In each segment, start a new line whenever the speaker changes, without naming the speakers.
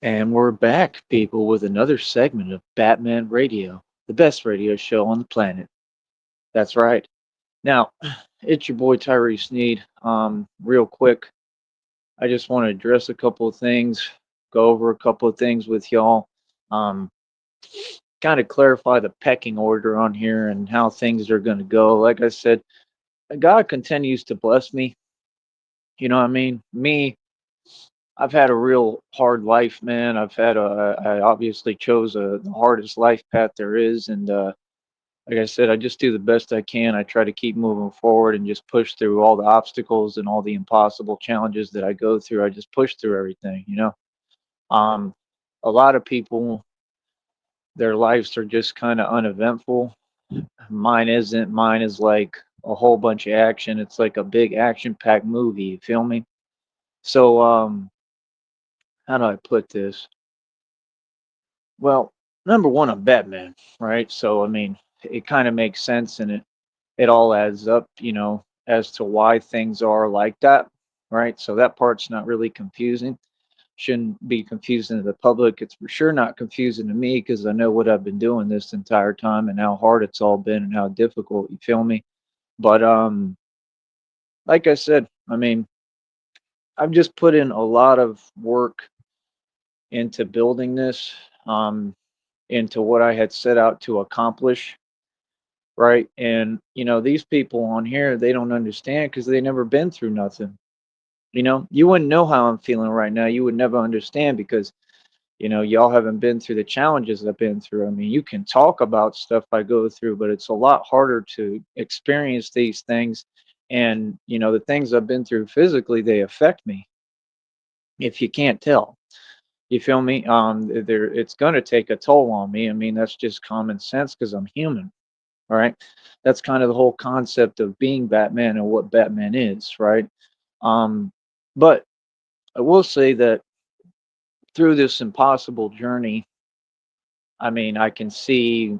And we're back, people, with another segment of Batman Radio, the best radio show on the planet. That's right. Now, it's your boy Tyree Sneed. Real quick, I just want to address a couple of things, go over a couple of things with y'all, um, kind of clarify the pecking order on here and how things are going to go. Like I said, God continues to bless me. You know what I mean? I've had a real hard life, man. I obviously chose the hardest life path there is. And like I said, I just do the best I can. I try to keep moving forward and just push through all the obstacles and all the impossible challenges that I go through. I just push through everything. Um, a lot of people, their lives are just kind of uneventful. Mine isn't. Mine is like a whole bunch of action. It's like a big action packed movie. You feel me? So, how do I put this? Well, number one, I'm Batman, right? So I mean, it kind of makes sense, and it all adds up, as to why things are like that, right? So that part's not really confusing. Shouldn't be confusing to the public. It's for sure not confusing to me because I know what I've been doing this entire time and how hard it's all been and how difficult. You feel me? But like I said, I mean, I've just put in a lot of work into building this, um, into what I had set out to accomplish, right? And these people on here, they don't understand because they never been through nothing. You wouldn't know how I'm feeling right now. You would never understand because y'all haven't been through the challenges I've been through. I mean, you can talk about stuff I go through, but it's a lot harder to experience these things. And the things I've been through physically, they affect me. If you can't tell, you feel me? There, it's going to take a toll on me. I mean, that's just common sense because I'm human. All right. That's kind of the whole concept of being Batman and what Batman is, right? Um, but I will say that through this impossible journey, I mean, I can see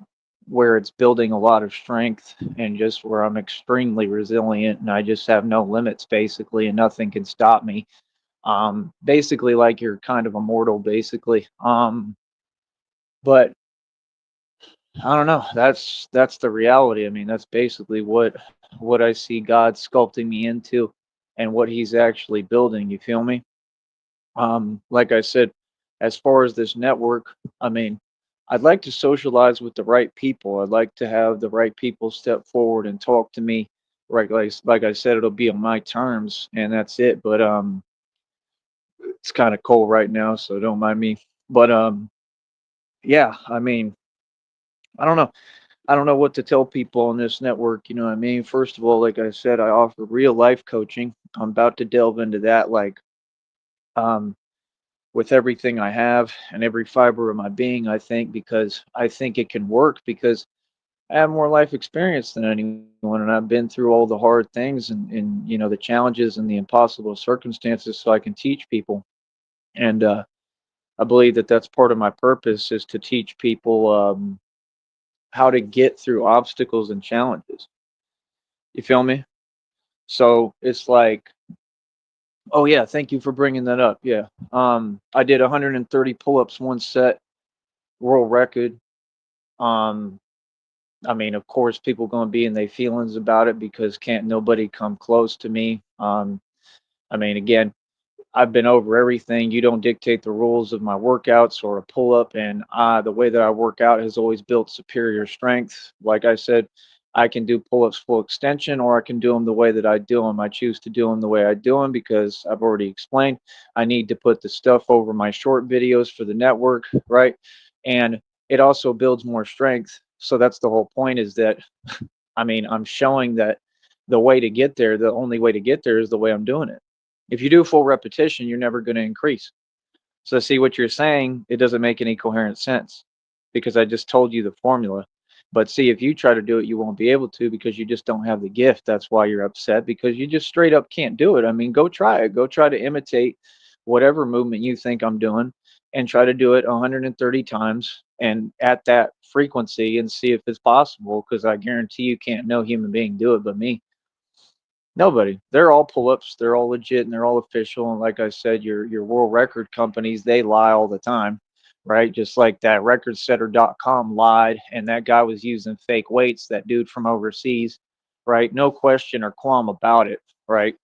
where it's building a lot of strength and just where I'm extremely resilient and I just have no limits basically and nothing can stop me. Basically like you're kind of immortal basically. But I don't know. That's the reality. I mean, that's basically what I see God sculpting me into and what he's actually building, you feel me? Like I said, as far as this network, I mean, I'd like to socialize with the right people. I'd like to have the right people step forward and talk to me. Right, like I said, it'll be on my terms, and that's it. But it's kind of cold right now, so don't mind me. But yeah, I mean, I don't know. I don't know what to tell people on this network. You know what I mean? First of all, like I said, I offer real life coaching. I'm about to delve into that, like um, with everything I have and every fiber of my being, I think, because I think it can work because I have more life experience than anyone and I've been through all the hard things and the challenges and the impossible circumstances so I can teach people. And I believe that that's part of my purpose is to teach people how to get through obstacles and challenges. You feel me? So it's like, oh yeah, thank you for bringing that up. Yeah. I did 130 pull-ups one set, world record. Um, I mean, of course, people gonna be in their feelings about it because can't nobody come close to me. I mean, again, I've been over everything. You don't dictate the rules of my workouts or a pull up, and the way that I work out has always built superior strength. Like I said, I can do pull ups full extension, or I can do them the way that I do them. I choose to do them the way I do them because I've already explained I need to put the stuff over my short videos for the network, right? And it also builds more strength. So that's the whole point is that, I mean, I'm showing that the way to get there, the only way to get there is the way I'm doing it. If you do full repetition, you're never going to increase. So, see what you're saying, it doesn't make any coherent sense because I just told you the formula. But see, if you try to do it, you won't be able to because you just don't have the gift. That's why you're upset because you just straight up can't do it. I mean, go try it. Go try to imitate whatever movement you think I'm doing and try to do it 130 times and at that frequency and see if it's possible because I guarantee you can't no human being do it but me. Nobody. They're all pull-ups. They're all legit and they're all official. And like I said, your world record companies, they lie all the time, right? Just like that recordsetter.com lied and that guy was using fake weights, that dude from overseas, right? No question or qualm about it, right?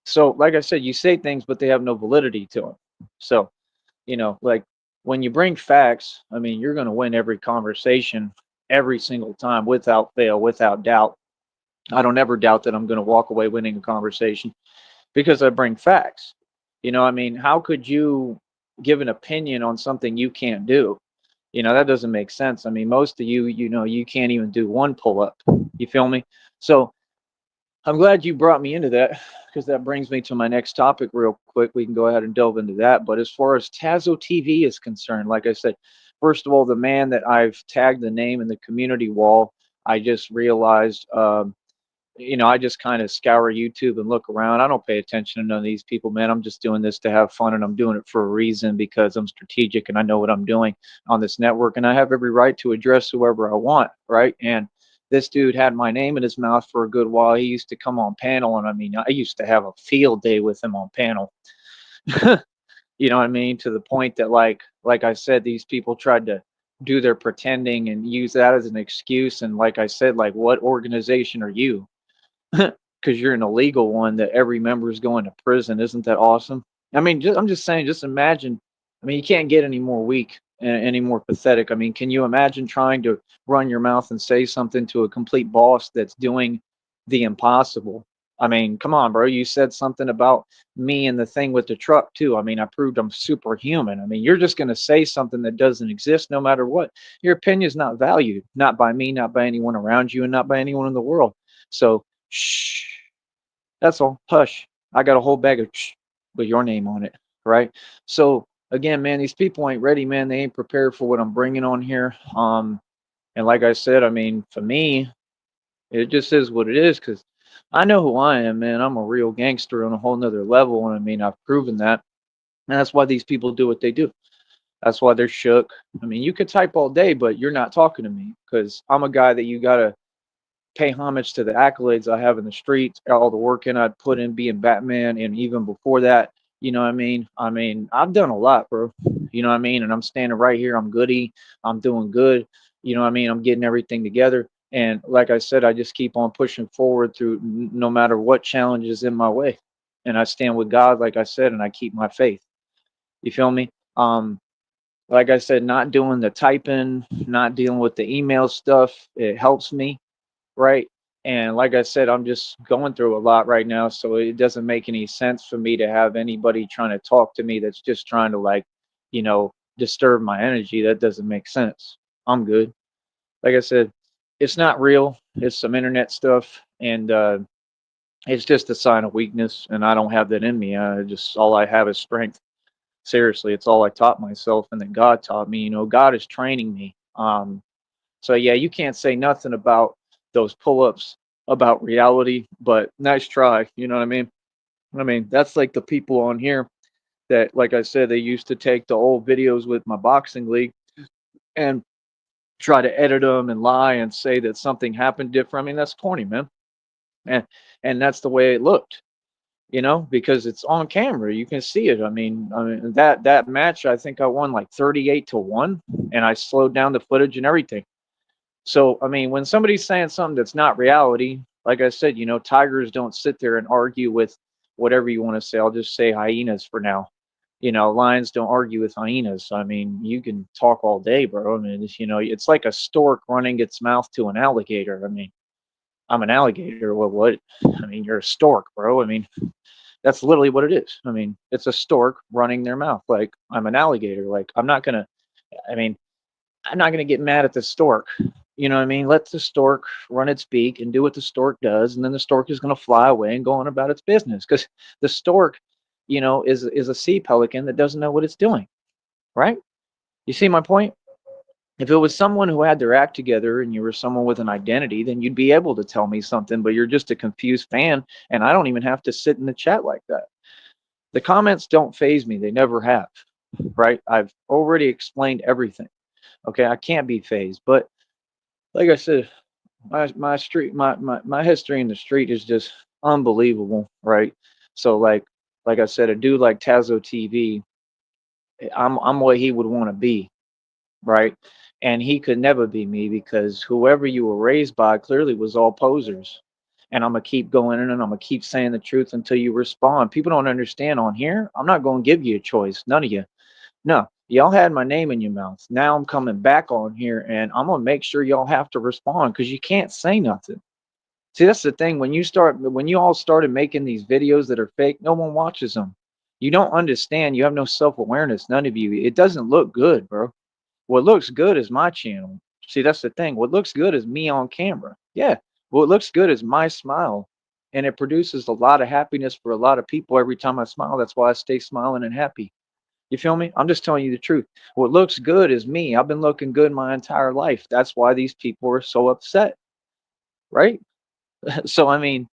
So like I said, you say things, but they have no validity to them. So, like when you bring facts, I mean, you're going to win every conversation every single time without fail, without doubt. I don't ever doubt that I'm going to walk away winning a conversation because I bring facts. I mean, how could you give an opinion on something you can't do? That doesn't make sense. I mean, most of you, you can't even do one pull up. You feel me? So I'm glad you brought me into that because that brings me to my next topic real quick. We can go ahead and delve into that. But as far as Tazo TV is concerned, like I said, first of all, the man that I've tagged the name in the community wall, I just realized I just kind of scour YouTube and look around. I don't pay attention to none of these people, man. I'm just doing this to have fun and I'm doing it for a reason because I'm strategic and I know what I'm doing on this network and I have every right to address whoever I want, right? And this dude had my name in his mouth for a good while. He used to come on panel and I mean, I used to have a field day with him on panel. You know what I mean? To the point that like I said, these people tried to do their pretending and use that as an excuse. And like I said, like what organization are you? Because you're an illegal one that every member is going to prison. Isn't that awesome? I mean, I'm just saying, just imagine. I mean, you can't get any more weak and any more pathetic. I mean, can you imagine trying to run your mouth and say something to a complete boss that's doing the impossible? I mean, come on, bro. You said something about me and the thing with the truck, too. I mean, I proved I'm superhuman. I mean, you're just going to say something that doesn't exist no matter what. Your opinion is not valued, not by me, not by anyone around you, and not by anyone in the world. So, shh. That's all. Hush. I got a whole bag of shh with your name on it, right? So again, man, these people ain't ready, man. They ain't prepared for what I'm bringing on here. And like I said, I mean, for me, it just is what it is because I know who I am, man. I'm a real gangster on a whole nother level, and I mean, I've proven that, and that's why these people do what they do. That's why they're shook. I mean, you could type all day, but you're not talking to me because I'm a guy that you gotta pay homage to the accolades I have in the streets, all the work in I'd put in being Batman, and even before that, you know what I mean? I mean, I've done a lot, bro. You know what I mean? And I'm standing right here. I'm goody. I'm doing good. You know what I mean? I'm getting everything together. And like I said, I just keep on pushing forward through no matter what challenge is in my way. And I stand with God, like I said, and I keep my faith. You feel me? Um, like I said, not doing the typing, not dealing with the email stuff, it helps me, right? And like I said, I'm just going through a lot right now, so it doesn't make any sense for me to have anybody trying to talk to me that's just trying to disturb my energy. That doesn't make sense. I'm good. Like I said, it's not real. It's some internet stuff, and it's just a sign of weakness. And I don't have that in me. Just all I have is strength. Seriously, it's all I taught myself, and that God taught me. God is training me. So yeah, you can't say nothing about those pull-ups about reality, but nice try. You know what I mean? I mean, that's like the people on here that, like I said, they used to take the old videos with my boxing league and try to edit them and lie and say that something happened different. I mean, that's corny, man. And that's the way it looked, because it's on camera. You can see it. I mean that match, I think I won like 38-1, and I slowed down the footage and everything. So, I mean, when somebody's saying something that's not reality, like I said, tigers don't sit there and argue with whatever you want to say. I'll just say hyenas for now. Lions don't argue with hyenas. I mean, you can talk all day, bro. I mean, it's like a stork running its mouth to an alligator. I mean, I'm an alligator. Well, what? I mean, you're a stork, bro. I mean, that's literally what it is. I mean, it's a stork running their mouth like I'm an alligator. Like, I mean, I'm not going to get mad at the stork. You know what I mean? Let the stork run its beak and do what the stork does, and then the stork is going to fly away and go on about its business because the stork, is a sea pelican that doesn't know what it's doing, right? You see my point? If it was someone who had their act together and you were someone with an identity, then you'd be able to tell me something, but you're just a confused fan, and I don't even have to sit in the chat like that. The comments don't phase me, they never have, right? I've already explained everything. Okay, I can't be phased, but like I said, My history in the street is just unbelievable, right? So like I said, a dude like Tazo TV, I'm what he would want to be, right? And he could never be me because whoever you were raised by clearly was all posers. And I'm gonna keep going in and I'm gonna keep saying the truth until you respond. People don't understand on here. I'm not gonna give you a choice. None of you. No, y'all had my name in your mouth. Now I'm coming back on here and I'm gonna make sure y'all have to respond because you can't say nothing. See, that's the thing. When you all started making these videos that are fake, no one watches them. You don't understand. You have no self awareness. None of you. It doesn't look good, bro. What looks good is my channel. See, that's the thing. What looks good is me on camera. Yeah. What looks good is my smile. And it produces a lot of happiness for a lot of people every time I smile. That's why I stay smiling and happy. You feel me? I'm just telling you the truth. What looks good is me. I've been looking good my entire life. That's why these people are so upset, right? So, I mean,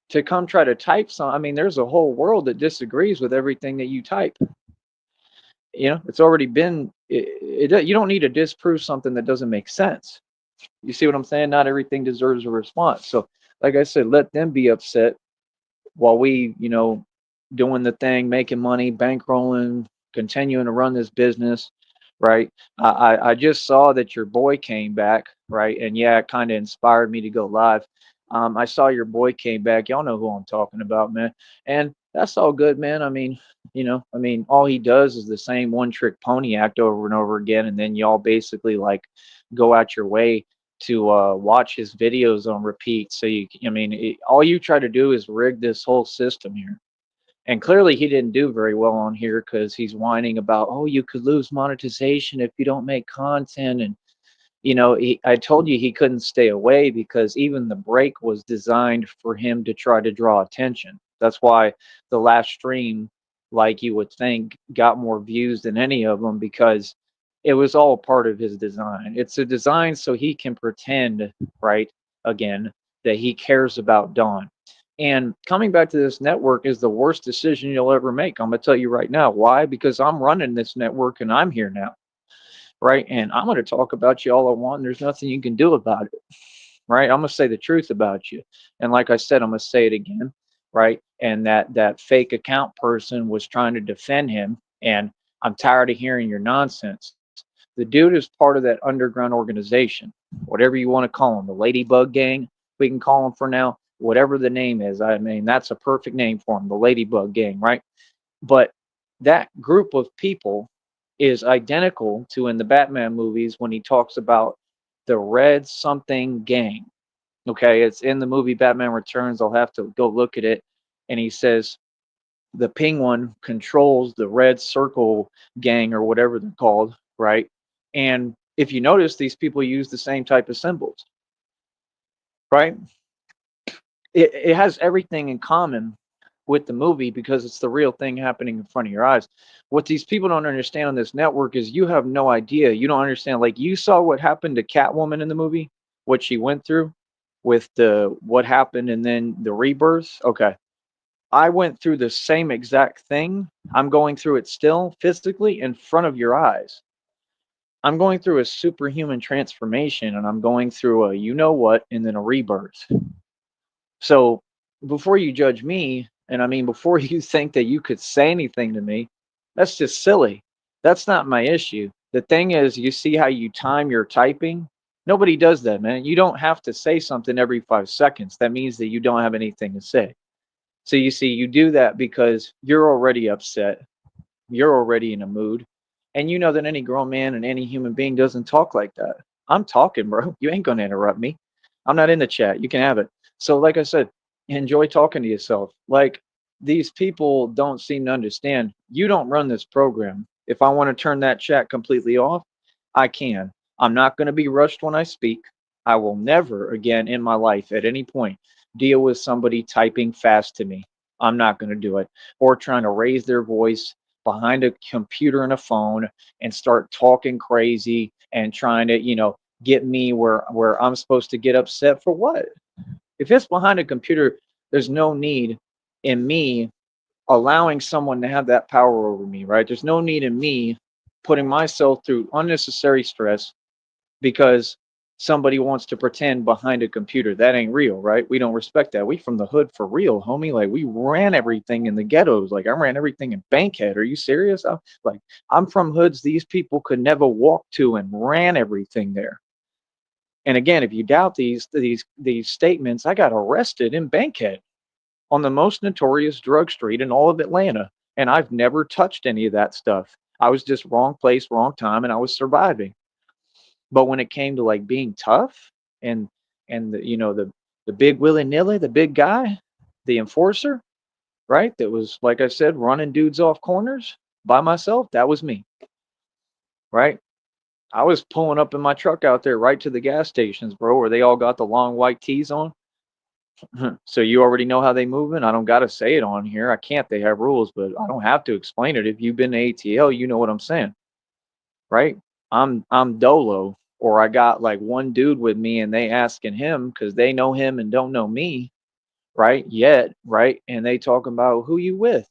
to come try to type some, I mean, there's a whole world that disagrees with everything that you type. It's already been, you don't need to disprove something that doesn't make sense. You see what I'm saying? Not everything deserves a response. So, like I said, let them be upset while we, doing the thing, making money, bankrolling, continuing to run this business, right? I just saw that your boy came back, right? And yeah, it kind of inspired me to go live. I saw your boy came back. Y'all know who I'm talking about, man. And that's all good, man. I mean, all he does is the same one trick pony act over and over again. And then y'all basically like go out your way to watch his videos on repeat. So all you try to do is rig this whole system here. And clearly he didn't do very well on here because he's whining about, oh, you could lose monetization if you don't make content. And, I told you he couldn't stay away because even the break was designed for him to try to draw attention. That's why the last stream, like you would think, got more views than any of them because it was all part of his design. It's a design so he can pretend, right, again, that he cares about Dawn. And coming back to this network is the worst decision you'll ever make. I'm going to tell you right now. Why? Because I'm running this network and I'm here now, right? And I'm going to talk about you all I want. And there's nothing you can do about it, right? I'm going to say the truth about you. And like I said, I'm going to say it again, right? And that fake account person was trying to defend him. And I'm tired of hearing your nonsense. The dude is part of that underground organization, whatever you want to call them, the Ladybug Gang. We can call them for now, whatever the name is. I mean, that's a perfect name for them, the Ladybug Gang, right? But that group of people is identical to in the Batman movies when he talks about the Red something gang. Okay, it's in the movie Batman Returns. I'll have to go look at it. And he says the Penguin controls the Red Circle gang or whatever they're called, right? And if you notice, these people use the same type of symbols, right? It has everything in common with the movie because it's the real thing happening in front of your eyes. What these people don't understand on this network is you have no idea. You don't understand. Like you saw what happened to Catwoman in the movie, what she went through with the what happened and then the rebirth. Okay. I went through the same exact thing. I'm going through it still physically in front of your eyes. I'm going through a superhuman transformation and I'm going through a you know what and then a rebirth. So before you judge me, and I mean, before you think that you could say anything to me, that's just silly. That's not my issue. The thing is, you see how you time your typing? Nobody does that, man. You don't have to say something every 5 seconds. That means that you don't have anything to say. So you see, you do that because you're already upset. You're already in a mood. And you know that any grown man and any human being doesn't talk like that. I'm talking, bro. You ain't going to interrupt me. I'm not in the chat. You can have it. So, like I said, enjoy talking to yourself. Like, these people don't seem to understand. You don't run this program. If I want to turn that chat completely off, I can. I'm not going to be rushed when I speak. I will never again in my life at any point deal with somebody typing fast to me. I'm not going to do it. Or trying to raise their voice behind a computer and a phone and start talking crazy and trying to, get me where I'm supposed to get upset for what? If it's behind a computer, there's no need in me allowing someone to have that power over me, right? There's no need in me putting myself through unnecessary stress because somebody wants to pretend behind a computer. That ain't real, right? We don't respect that. We from the hood for real, homie. Like we ran everything in the ghettos. Like I ran everything in Bankhead. Are you serious? I'm from hoods these people could never walk to and ran everything there. And again, if you doubt these statements, I got arrested in Bankhead on the most notorious drug street in all of Atlanta, and I've never touched any of that stuff. I was just wrong place, wrong time, and I was surviving. But when it came to like being tough and the big willy nilly, the big guy, the enforcer, right? That was like I said, running dudes off corners by myself. That was me, right? I was pulling up in my truck out there right to the gas stations, bro, where they all got the long white tees on. So you already know how they moving. I don't gotta say it on here. I can't. They have rules, but I don't have to explain it. If you've been to ATL, you know what I'm saying, right? I'm Dolo, or I got like one dude with me, and they asking him because they know him and don't know me, right? Yet, right? And they talking about who you with.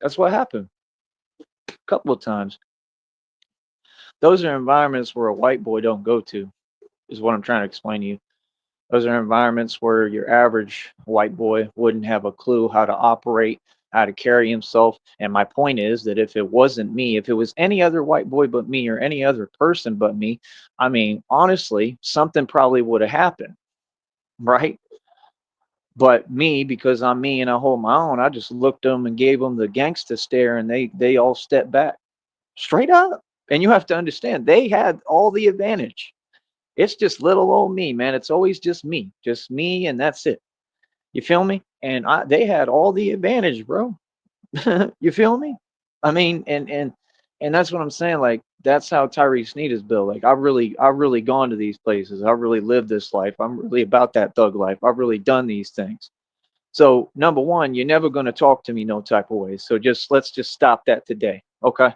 That's what happened a couple of times. Those are environments where a white boy don't go to, is what I'm trying to explain to you. Those are environments where your average white boy wouldn't have a clue how to operate, how to carry himself. And my point is that if it wasn't me, if it was any other white boy but me or any other person but me, I mean, honestly, something probably would have happened, right? But me, because I'm me and I hold my own, I just looked them and gave them the gangsta stare, and they all stepped back straight up. And you have to understand, they had all the advantage. It's just little old me, man. It's always just me, and that's it. You feel me? And they had all the advantage, bro. You feel me? I mean, and that's what I'm saying. Like that's how Tyree Sneed is built. Like I've really gone to these places. I've really lived this life. I'm really about that thug life. I've really done these things. So number one, you're never gonna talk to me no type of way. So let's just stop that today. Okay?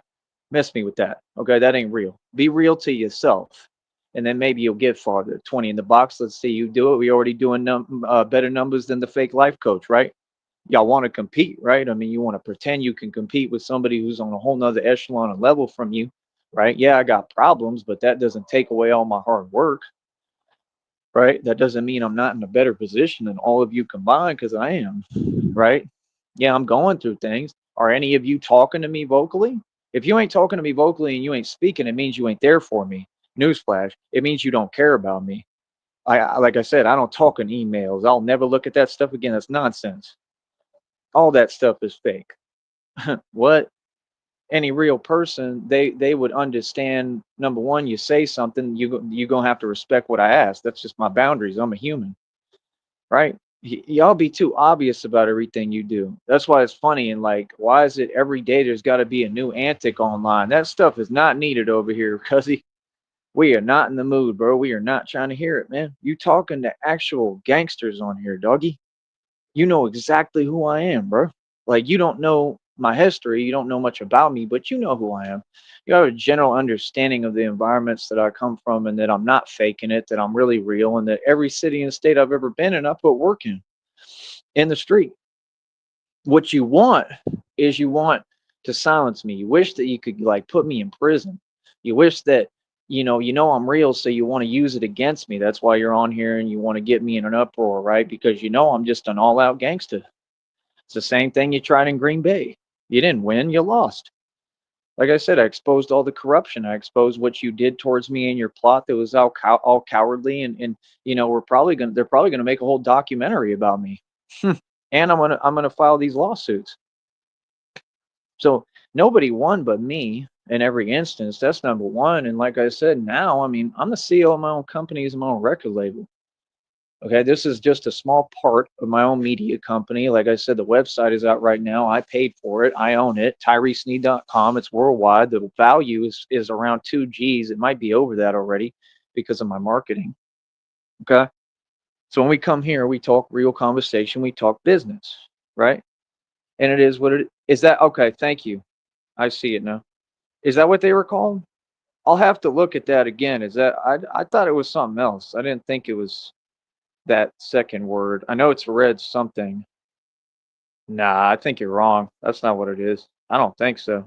Miss me with that. Okay, that ain't real. Be real to yourself, and then maybe you'll get farther. 20 in the box. Let's see you do it. We already doing better numbers than the fake life coach, right? Y'all want to compete, right? I mean, you want to pretend you can compete with somebody who's on a whole nother echelon of level from you, right? Yeah, I got problems, but that doesn't take away all my hard work, right? That doesn't mean I'm not in a better position than all of you combined, because I am, right? Yeah, I'm going through things. Are any of you talking to me vocally? If you ain't talking to me vocally and you ain't speaking, it means you ain't there for me. Newsflash, it means you don't care about me. Like I said, I don't talk in emails. I'll never look at that stuff again. That's nonsense. All that stuff is fake. What? Any real person, they would understand. Number one, you say something, you gonna have to respect what I ask. That's just my boundaries. I'm a human, right? Y'all be too obvious about everything you do. That's why it's funny. And like, why is it every day there's got to be a new antic online? That stuff is not needed over here, because we are not in the mood, bro. We are not trying to hear it, man. You talking to actual gangsters on here, doggy. You know exactly who I am, bro. Like you don't know my history, you don't know much about me, but you know who I am. You have a general understanding of the environments that I come from, and that I'm not faking it, that I'm really real, and that every city and state I've ever been in, I put work in the street. What you want is you want to silence me. You wish that you could like put me in prison. You wish that you know I'm real, so you want to use it against me. That's why you're on here and you want to get me in an uproar, right? Because you know I'm just an all-out gangster. It's the same thing you tried in Green Bay. You didn't win, you lost. Like I said, I exposed all the corruption. I exposed what you did towards me in your plot that was all cowardly, and they're probably gonna make a whole documentary about me. And I'm gonna file these lawsuits. So nobody won but me in every instance. That's number one. And like I said, now I mean I'm the CEO of my own companies and my own record label. Okay, this is just a small part of my own media company. Like I said, the website is out right now. I paid for it. I own it. TyreeSneed.com. It's worldwide. The value is around 2 G's. It might be over that already because of my marketing. Okay. So when we come here, we talk real conversation. We talk business, right? And it is what it is. That okay? Thank you. I see it now. Is that what they were called? I'll have to look at that again. Is that I thought it was something else. I didn't think it was that second word. I know it's red something. Nah, I think you're wrong. That's not what it is. I don't think so.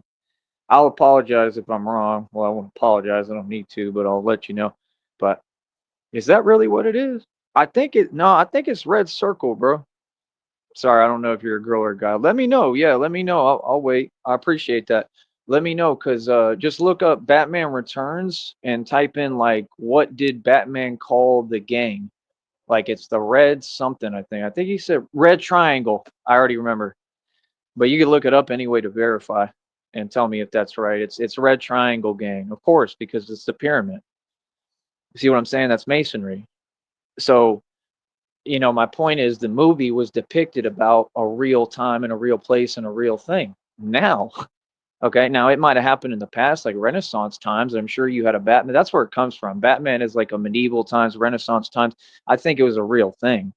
I'll apologize if I'm wrong. Well, I won't apologize. I don't need to, but I'll let you know. But Is that really what it is? I think it. No, I think it's red circle, bro. Sorry, I don't know if you're a girl or a guy. Let me know. Yeah, let me know. I'll wait. I appreciate that. Let me know because just look up Batman Returns and type in like what did Batman call the gang? Like it's the red something. I think. I think he said red triangle. I already remember. But you can look it up anyway to verify and tell me if that's right. It's red triangle gang, of course, because it's the pyramid. See what I'm saying? That's masonry. So my point is the movie was depicted about a real time and a real place and a real thing. Now, okay, now it might have happened in the past, like Renaissance times. I'm sure you had a Batman. That's where it comes from. Batman is like a medieval times, Renaissance times. I think it was a real thing.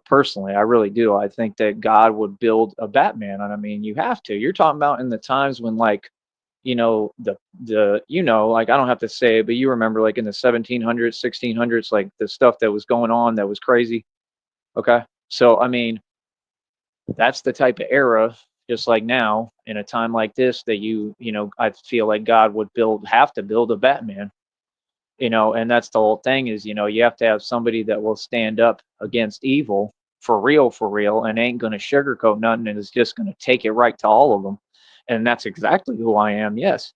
Personally, I really do. I think that God would build a Batman, and I mean, you have to. You're talking about in the times when, like, like I don't have to say it, but you remember, like in the 1700s, 1600s, like the stuff that was going on that was crazy. Okay, so I mean, that's the type of era, just like now, in a time like this, that I feel like God would have to build a Batman. And that's the whole thing is, you have to have somebody that will stand up against evil for real, and ain't going to sugarcoat nothing and is just going to take it right to all of them. And that's exactly who I am. Yes.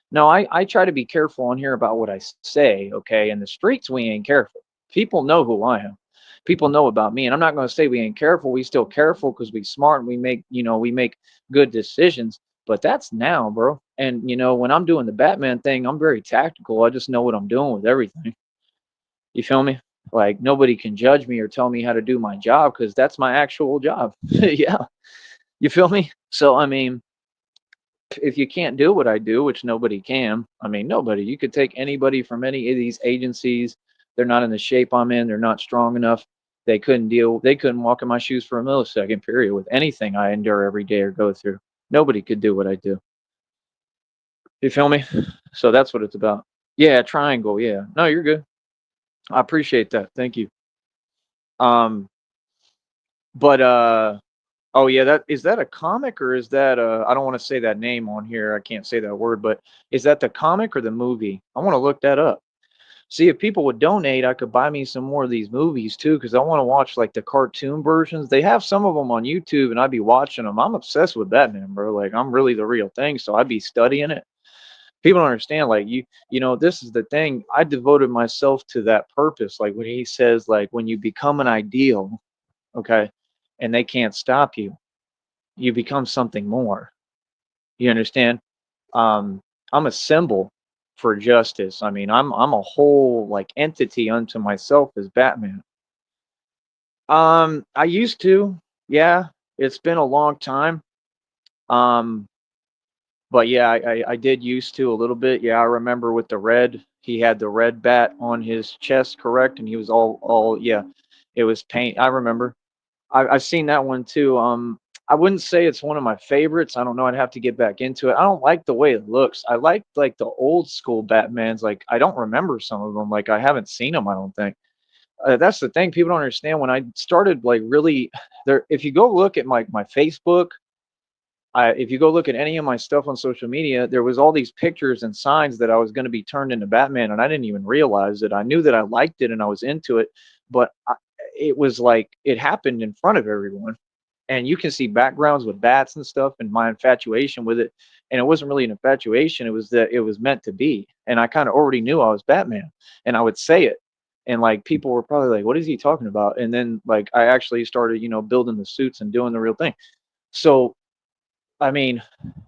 No, I try to be careful on here about what I say. Okay. In the streets, we ain't careful. People know who I am. People know about me. And I'm not going to say we ain't careful. We still careful because we smart and we make good decisions. But that's now, bro. And when I'm doing the Batman thing, I'm very tactical. I just know what I'm doing with everything. You feel me? Like nobody can judge me or tell me how to do my job because that's my actual job. Yeah. You feel me? So I mean, if you can't do what I do, which nobody can, I mean nobody. You could take anybody from any of these agencies. They're not in the shape I'm in. They're not strong enough. They couldn't walk in my shoes for a millisecond, period, with anything I endure every day or go through. Nobody could do what I do. You feel me? So that's what it's about. Yeah, triangle. Yeah. No, you're good. I appreciate that. Thank you. Um, but oh yeah, that a comic or is that I don't want to say that name on here. I can't say that word, but is that the comic or the movie? I want to look that up. See if people would donate, I could buy me some more of these movies too, because I want to watch like the cartoon versions. They have some of them on YouTube, and I'd be watching them. I'm obsessed with Batman, bro. Like I'm really the real thing, so I'd be studying it. People don't understand, like this is the thing. I devoted myself to that purpose. Like when he says, like when you become an ideal, okay, and they can't stop you, you become something more. You understand? I'm a symbol for justice. I mean, I'm a whole like entity unto myself as Batman. I used to, yeah. It's been a long time. Um, but yeah, I did used to a little bit. Yeah, I remember with the red, he had the red bat on his chest, correct? And he was all yeah, it was paint. I remember. I've seen that one too. I wouldn't say it's one of my favorites. I don't know. I'd have to get back into it. I don't like the way it looks. I like the old school Batmans. Like I don't remember some of them. Like I haven't seen them. I don't think. That's the thing. People don't understand. When I started like really there, if you go look at my Facebook, if you go look at any of my stuff on social media, there was all these pictures and signs that I was going to be turned into Batman, and I didn't even realize it. I knew that I liked it and I was into it, but it was like it happened in front of everyone, and you can see backgrounds with bats and stuff, and my infatuation with it. And it wasn't really an infatuation; it was that it was meant to be, and I kind of already knew I was Batman, and I would say it. And like people were probably like, "What is he talking about?" And then like I actually started, building the suits and doing the real thing. So I mean,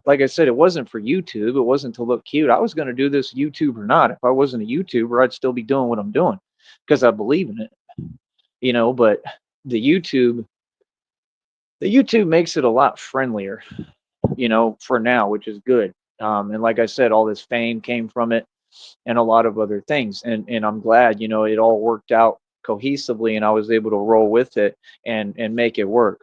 like I said, it wasn't for YouTube. It wasn't to look cute. I was going to do this YouTube or not. If I wasn't a YouTuber, I'd still be doing what I'm doing because I believe in it. But the YouTube, the YouTube makes it a lot friendlier, for now, which is good. And like I said, all this fame came from it and a lot of other things. And I'm glad, it all worked out cohesively and I was able to roll with it and make it work.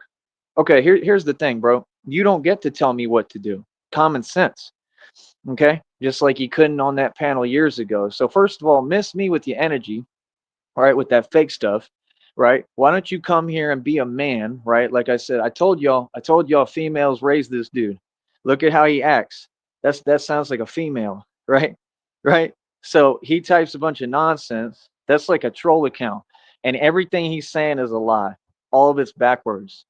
Okay, here's the thing, bro. You don't get to tell me what to do. Common sense. Okay? Just like you couldn't on that panel years ago. So first of all, miss me with your energy, right? With that fake stuff, right? Why don't you come here and be a man, right? Like I said, I told y'all females raise this dude. Look at how he acts. That sounds like a female, right? Right? So he types a bunch of nonsense. That's like a troll account. And everything he's saying is a lie. All of it's backwards.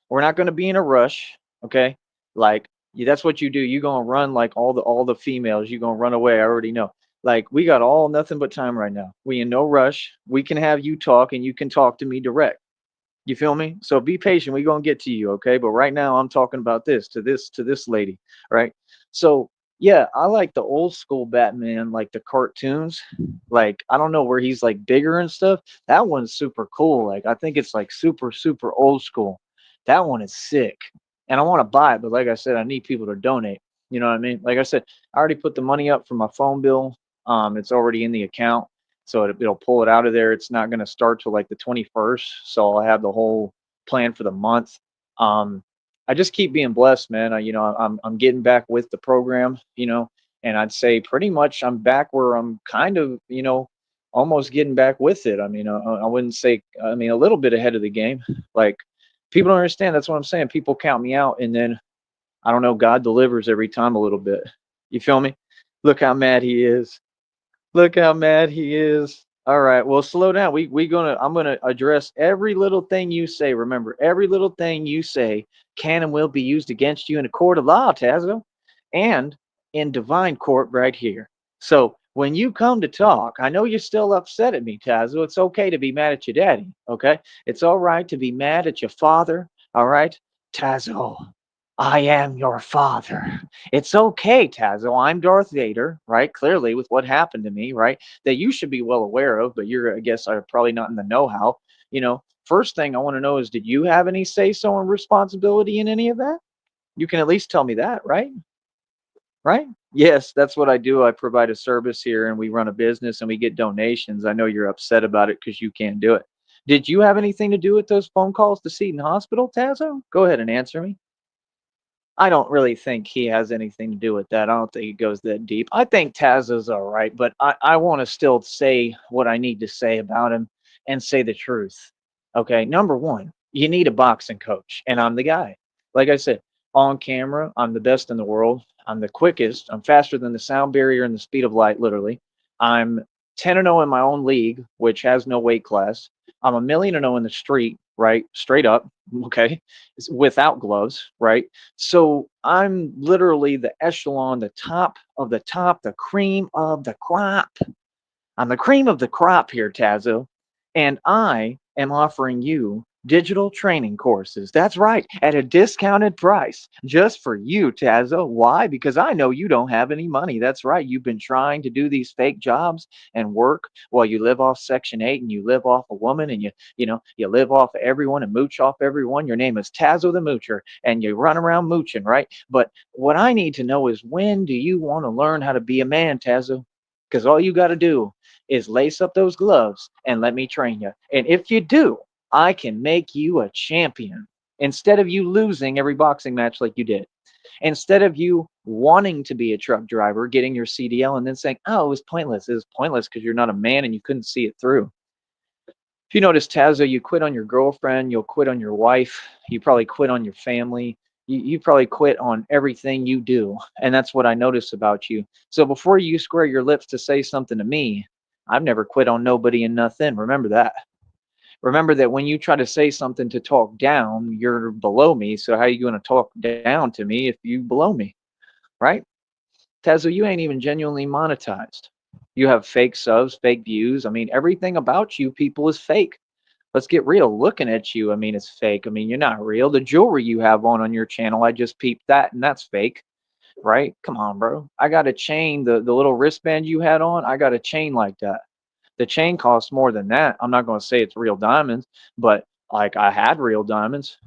We're not going to be in a rush, okay? Like that's what you do. You're going to run like all the females. You're going to run away. I already know. Like we got all nothing but time right now. We in no rush. We can have you talk and you can talk to me direct. You feel me? So be patient. We're gonna get to you, okay? But right now I'm talking about this lady, right? So yeah, I like the old school Batman, like the cartoons. Like I don't know where he's like bigger and stuff. That one's super cool. Like I think it's like super old school. That one is sick. And I want to buy it, but like I said, I need people to donate. You know what I mean? Like I said, I already put the money up for my phone bill. It's already in the account, so it'll pull it out of there. It's not going to start till like the 21st, so I'll have the whole plan for the month. Um, I just keep being blessed, man. I'm getting back with the program, and I'd say pretty much I'm back where I'm kind of, almost getting back with it. I mean, I wouldn't say, I mean, a little bit ahead of the game. Like people don't understand. That's what I'm saying. People count me out, and then I don't know. God delivers every time a little bit. You feel me? Look how mad he is. Look how mad he is. All right, well, slow down. I'm gonna address every little thing you say. Remember, every little thing you say can and will be used against you in a court of law, Tazo, and in divine court right here. So when you come to talk, I know you're still upset at me, Tazo. It's okay to be mad at your daddy. Okay, it's all right to be mad at your father. All right, Tazo. I am your father. It's okay, Tazo. I'm Darth Vader, right? Clearly, with what happened to me, right? That you should be well aware of, but I guess, are probably not in the know-how. First thing I want to know is, did you have any say-so and responsibility in any of that? You can at least tell me that, right? Right? Yes, that's what I do. I provide a service here, and we run a business, and we get donations. I know you're upset about it because you can't do it. Did you have anything to do with those phone calls to Seton Hospital, Tazo? Go ahead and answer me. I don't really think he has anything to do with that. I don't think it goes that deep. I think Taz is all right, but I want to still say what I need to say about him and say the truth. Okay, number one, you need a boxing coach, and I'm the guy. Like I said, on camera, I'm the best in the world. I'm the quickest. I'm faster than the sound barrier and the speed of light, literally. I'm 10 and 0 in my own league, which has no weight class. I'm a million and 0 in the street, right? Straight up, okay, without gloves, right? So I'm literally the echelon, the top of the top, the cream of the crop. I'm the cream of the crop here, Tazo, and I am offering you digital training courses. That's right, at a discounted price just for you, Tazo. Why? Because I know you don't have any money. That's right. You've been trying to do these fake jobs and work while you live off Section 8 and you live off a woman and you live off of everyone and mooch off everyone. Your name is Tazo the Moocher and you run around mooching, right? But what I need to know is, when do you want to learn how to be a man, Tazo? Because all you got to do is lace up those gloves and let me train you. And if you do, I can make you a champion instead of you losing every boxing match like you did. Instead of you wanting to be a truck driver, getting your CDL, and then saying, oh, it was pointless. It was pointless because you're not a man and you couldn't see it through. If you notice, Tazo, you quit on your girlfriend, you'll quit on your wife, you probably quit on your family, you probably quit on everything you do. And that's what I notice about you. So before you square your lips to say something to me, I've never quit on nobody and nothing. Remember that. Remember that when you try to say something to talk down, you're below me. So how are you going to talk down to me if you below me? Right? Tazo, you ain't even genuinely monetized. You have fake subs, fake views. I mean, everything about you people is fake. Let's get real. Looking at you, I mean, it's fake. I mean, you're not real. The jewelry you have on your channel, I just peeped that, and that's fake, right? Come on, bro. I got a chain, the little wristband you had on, I got a chain like that. The chain costs more than that. I'm not going to say it's real diamonds, but like I had real diamonds,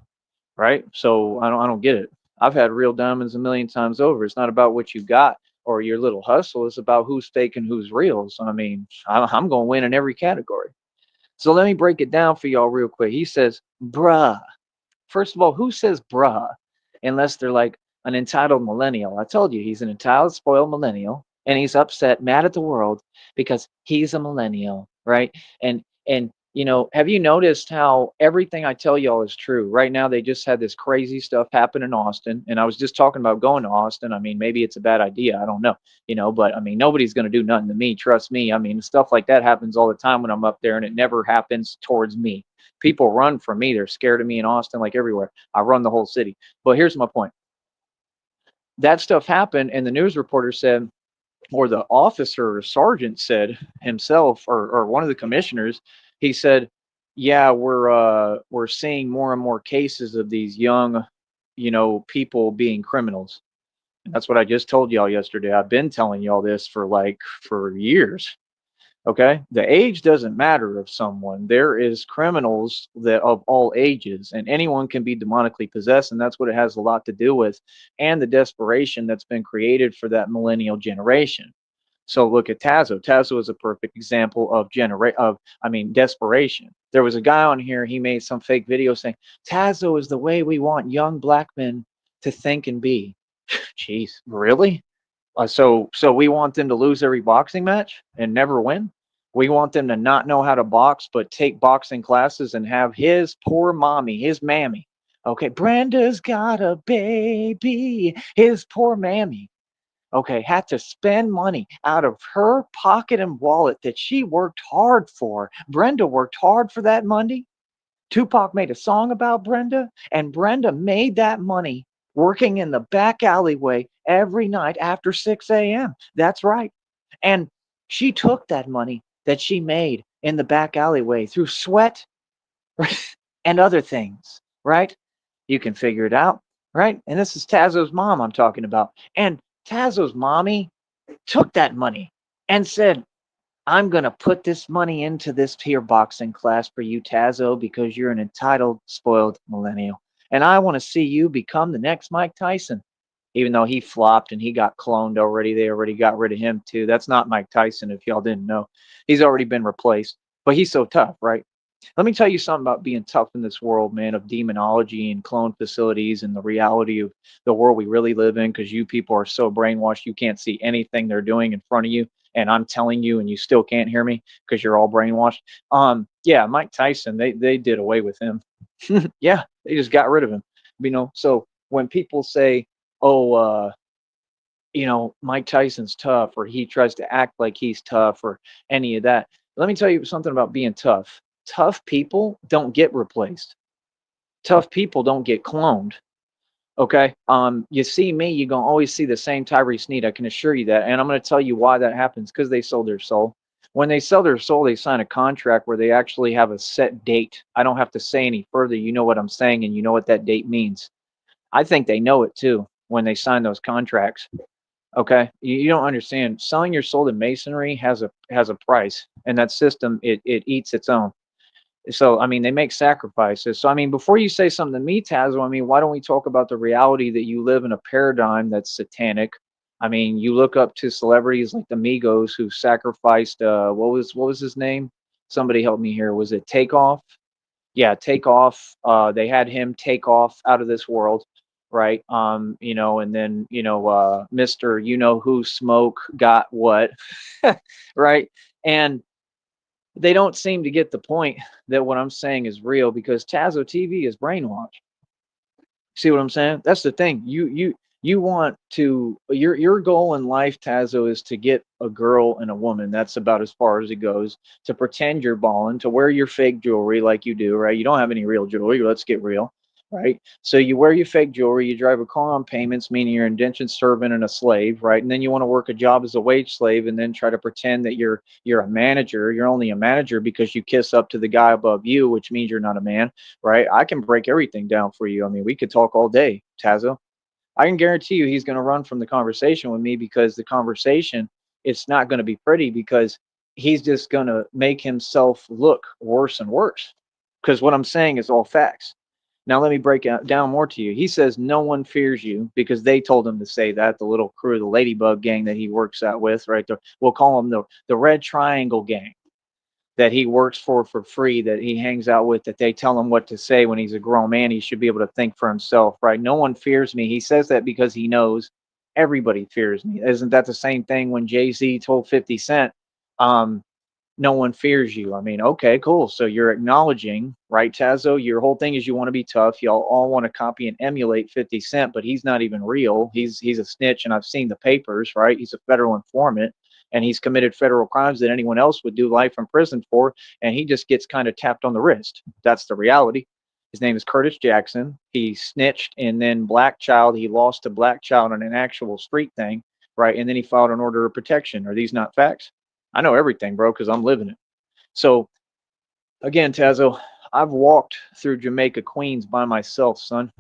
right? So I don't get it. I've had real diamonds a million times over. It's not about what you got or your little hustle. It's about who's fake and who's real. So I mean, I'm going to win in every category. So let me break it down for y'all real quick. He says, bruh. First of all, who says bruh unless they're like an entitled millennial? I told you he's an entitled, spoiled millennial, and he's upset, mad at the world because he's a millennial, right? And Have you noticed how everything I tell y'all is true? Right now, they just had this crazy stuff happen in Austin, and I was just talking about going to Austin. I mean, maybe it's a bad idea. I don't know, but I mean, nobody's going to do nothing to me. Trust me. I mean, stuff like that happens all the time when I'm up there, and it never happens towards me. People run from me. They're scared of me in Austin, like everywhere. I run the whole city. But here's my point. That stuff happened, and the news reporter said, or the officer or sergeant said himself, or one of the commissioners, he said, "Yeah, we're seeing more and more cases of these young, people being criminals." And that's what I just told y'all yesterday. I've been telling y'all this for years. Okay, the age doesn't matter of someone. There is criminals that of all ages, and anyone can be demonically possessed, and that's what it has a lot to do with, and the desperation that's been created for that millennial generation. So look at Tazo. Tazo is a perfect example of desperation. There was a guy on here, he made some fake video saying, Tazo is the way we want young black men to think and be. Jeez, really? So we want them to lose every boxing match and never win? We want them to not know how to box, but take boxing classes and have his poor mommy, his mammy. Okay, Brenda's got a baby. His poor mammy, okay, had to spend money out of her pocket and wallet that she worked hard for. Brenda worked hard for that money. Tupac made a song about Brenda, and Brenda made that money working in the back alleyway every night after 6 a.m. That's right. And she took that money that she made in the back alleyway through sweat and other things, right? You can figure it out, right? And this is Tazo's mom I'm talking about. And Tazo's mommy took that money and said, I'm going to put this money into this here boxing class for you, Tazo, because you're an entitled, spoiled millennial. And I want to see you become the next Mike Tyson. Even though he flopped and he got cloned already, they already got rid of him too. That's not Mike Tyson, if y'all didn't know. He's already been replaced. But he's so tough, right? Let me tell you something about being tough in this world, man, of demonology and clone facilities and the reality of the world we really live in, because you people are so brainwashed you can't see anything they're doing in front of you. And I'm telling you, and you still can't hear me because you're all brainwashed. Yeah, Mike Tyson, they did away with him. Yeah, they just got rid of him. So when people say, oh, Mike Tyson's tough, or he tries to act like he's tough, or any of that. Let me tell you something about being tough. Tough people don't get replaced. Tough people don't get cloned. Okay. You see me, you're gonna always see the same Tyree Sneed. I can assure you that. And I'm gonna tell you why that happens, because they sold their soul. When they sell their soul, they sign a contract where they actually have a set date. I don't have to say any further. You know what I'm saying, and you know what that date means. I think they know it too when they sign those contracts. Okay, you don't understand. Selling your soul to masonry has a price, and that system it eats its own. So I mean, they make sacrifices. So I mean, before you say something to me, Tazo, I mean, why don't we talk about the reality that you live in a paradigm that's satanic? I mean, you look up to celebrities like the Migos who sacrificed. What was his name? Somebody help me here. Was it Takeoff? Yeah, Takeoff. They had him take off out of this world, right? And then Mr. You know who smoke got what, right? And they don't seem to get the point that what I'm saying is real, because Tazo TV is brainwashed. See what I'm saying? That's the thing. You want to your goal in life, Tazo, is to get a girl and a woman. That's about as far as it goes. To pretend you're balling, to wear your fake jewelry like you do, right? You don't have any real jewelry. Let's get real, right? So you wear your fake jewelry, you drive a car on payments, meaning you're an indentured servant and a slave, right? And then you want to work a job as a wage slave, and then try to pretend that you're a manager. You're only a manager because you kiss up to the guy above you, which means you're not a man, right? I can break everything down for you. I mean, we could talk all day, Tazo. I can guarantee you he's going to run from the conversation with me, because the conversation, it's not going to be pretty, because he's just going to make himself look worse and worse, because what I'm saying is all facts. Now let me break it down more to you. He says no one fears you because they told him to say that. The little crew, the Ladybug gang that he works out with, right? We'll call them the Red Triangle gang that he works for free, that he hangs out with, that they tell him what to say when he's a grown man. He should be able to think for himself, right? No one fears me. He says that because he knows everybody fears me. Isn't that the same thing when Jay-Z told 50 Cent, um, no one fears you. I mean, okay, cool. So you're acknowledging, right, Tazo? Your whole thing is you want to be tough. Y'all all want to copy and emulate 50 Cent, but he's not even real. He's a snitch, and I've seen the papers, right? He's a federal informant, and he's committed federal crimes that anyone else would do life in prison for, and he just gets kind of tapped on the wrist. That's the reality. His name is Curtis Jackson. He snitched, and then Black Child, he lost to Black Child on an actual street thing, right? And then he filed an order of protection. Are these not facts? I know everything, bro, because I'm living it. So again, Tazo, I've walked through Jamaica, Queens by myself, son.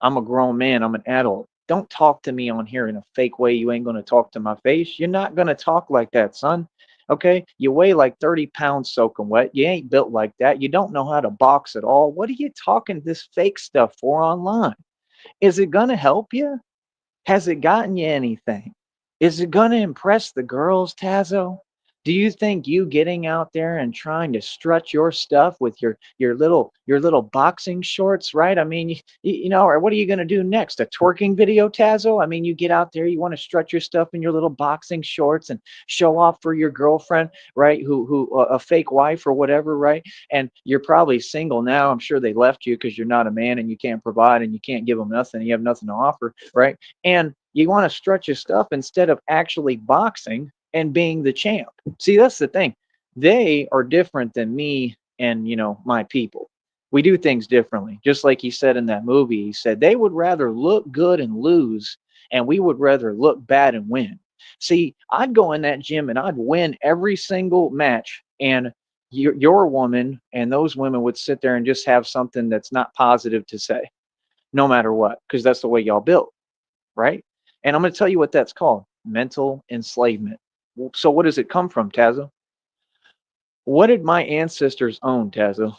I'm a grown man. I'm an adult. Don't talk to me on here in a fake way. You ain't going to talk to my face. You're not going to talk like that, son. Okay? You weigh like 30 pounds soaking wet. You ain't built like that. You don't know how to box at all. What are you talking this fake stuff for online? Is it going to help you? Has it gotten you anything? Is it going to impress the girls, Tazo? Do you think you getting out there and trying to strut your stuff with your little boxing shorts, right? I mean, or what are you going to do next? A twerking video, Tazo? I mean, you get out there, you want to strut your stuff in your little boxing shorts and show off for your girlfriend, right? Who a fake wife or whatever, right? And you're probably single now. I'm sure they left you because you're not a man and you can't provide and you can't give them nothing. You have nothing to offer, right? And you want to strut your stuff instead of actually boxing and being the champ. See, that's the thing. They are different than me and, my people. We do things differently. Just like he said in that movie, he said they would rather look good and lose, and we would rather look bad and win. See, I'd go in that gym and I'd win every single match, and your woman and those women would sit there and just have something that's not positive to say, no matter what, because that's the way y'all built, right? And I'm going to tell you what that's called: mental enslavement. So, what does it come from, Tazo? What did my ancestors own, Tazo?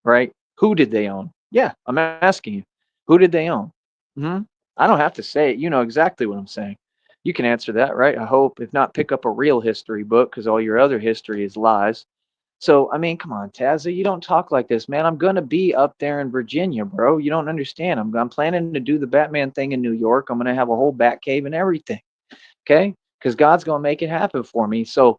Right? Who did they own? Yeah, I'm asking you. Who did they own? Hmm. I don't have to say it. You know exactly what I'm saying. You can answer that, right? I hope. If not, pick up a real history book because all your other history is lies. So, I mean, come on, Tazza, you don't talk like this, man. I'm gonna be up there in Virginia, bro. You don't understand. I'm planning to do the Batman thing in New York. I'm gonna have a whole Bat cave and everything. Okay? Because God's gonna make it happen for me. So,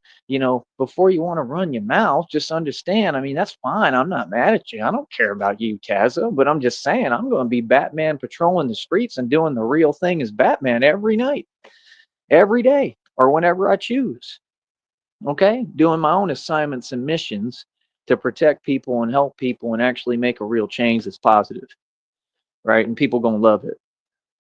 before you want to run your mouth, just understand. I mean, that's fine. I'm not mad at you. I don't care about you, Tazza, but I'm just saying I'm gonna be Batman patrolling the streets and doing the real thing as Batman every night, every day, or whenever I choose. Okay, doing my own assignments and missions to protect people and help people and actually make a real change that's positive, right? And people gonna love it.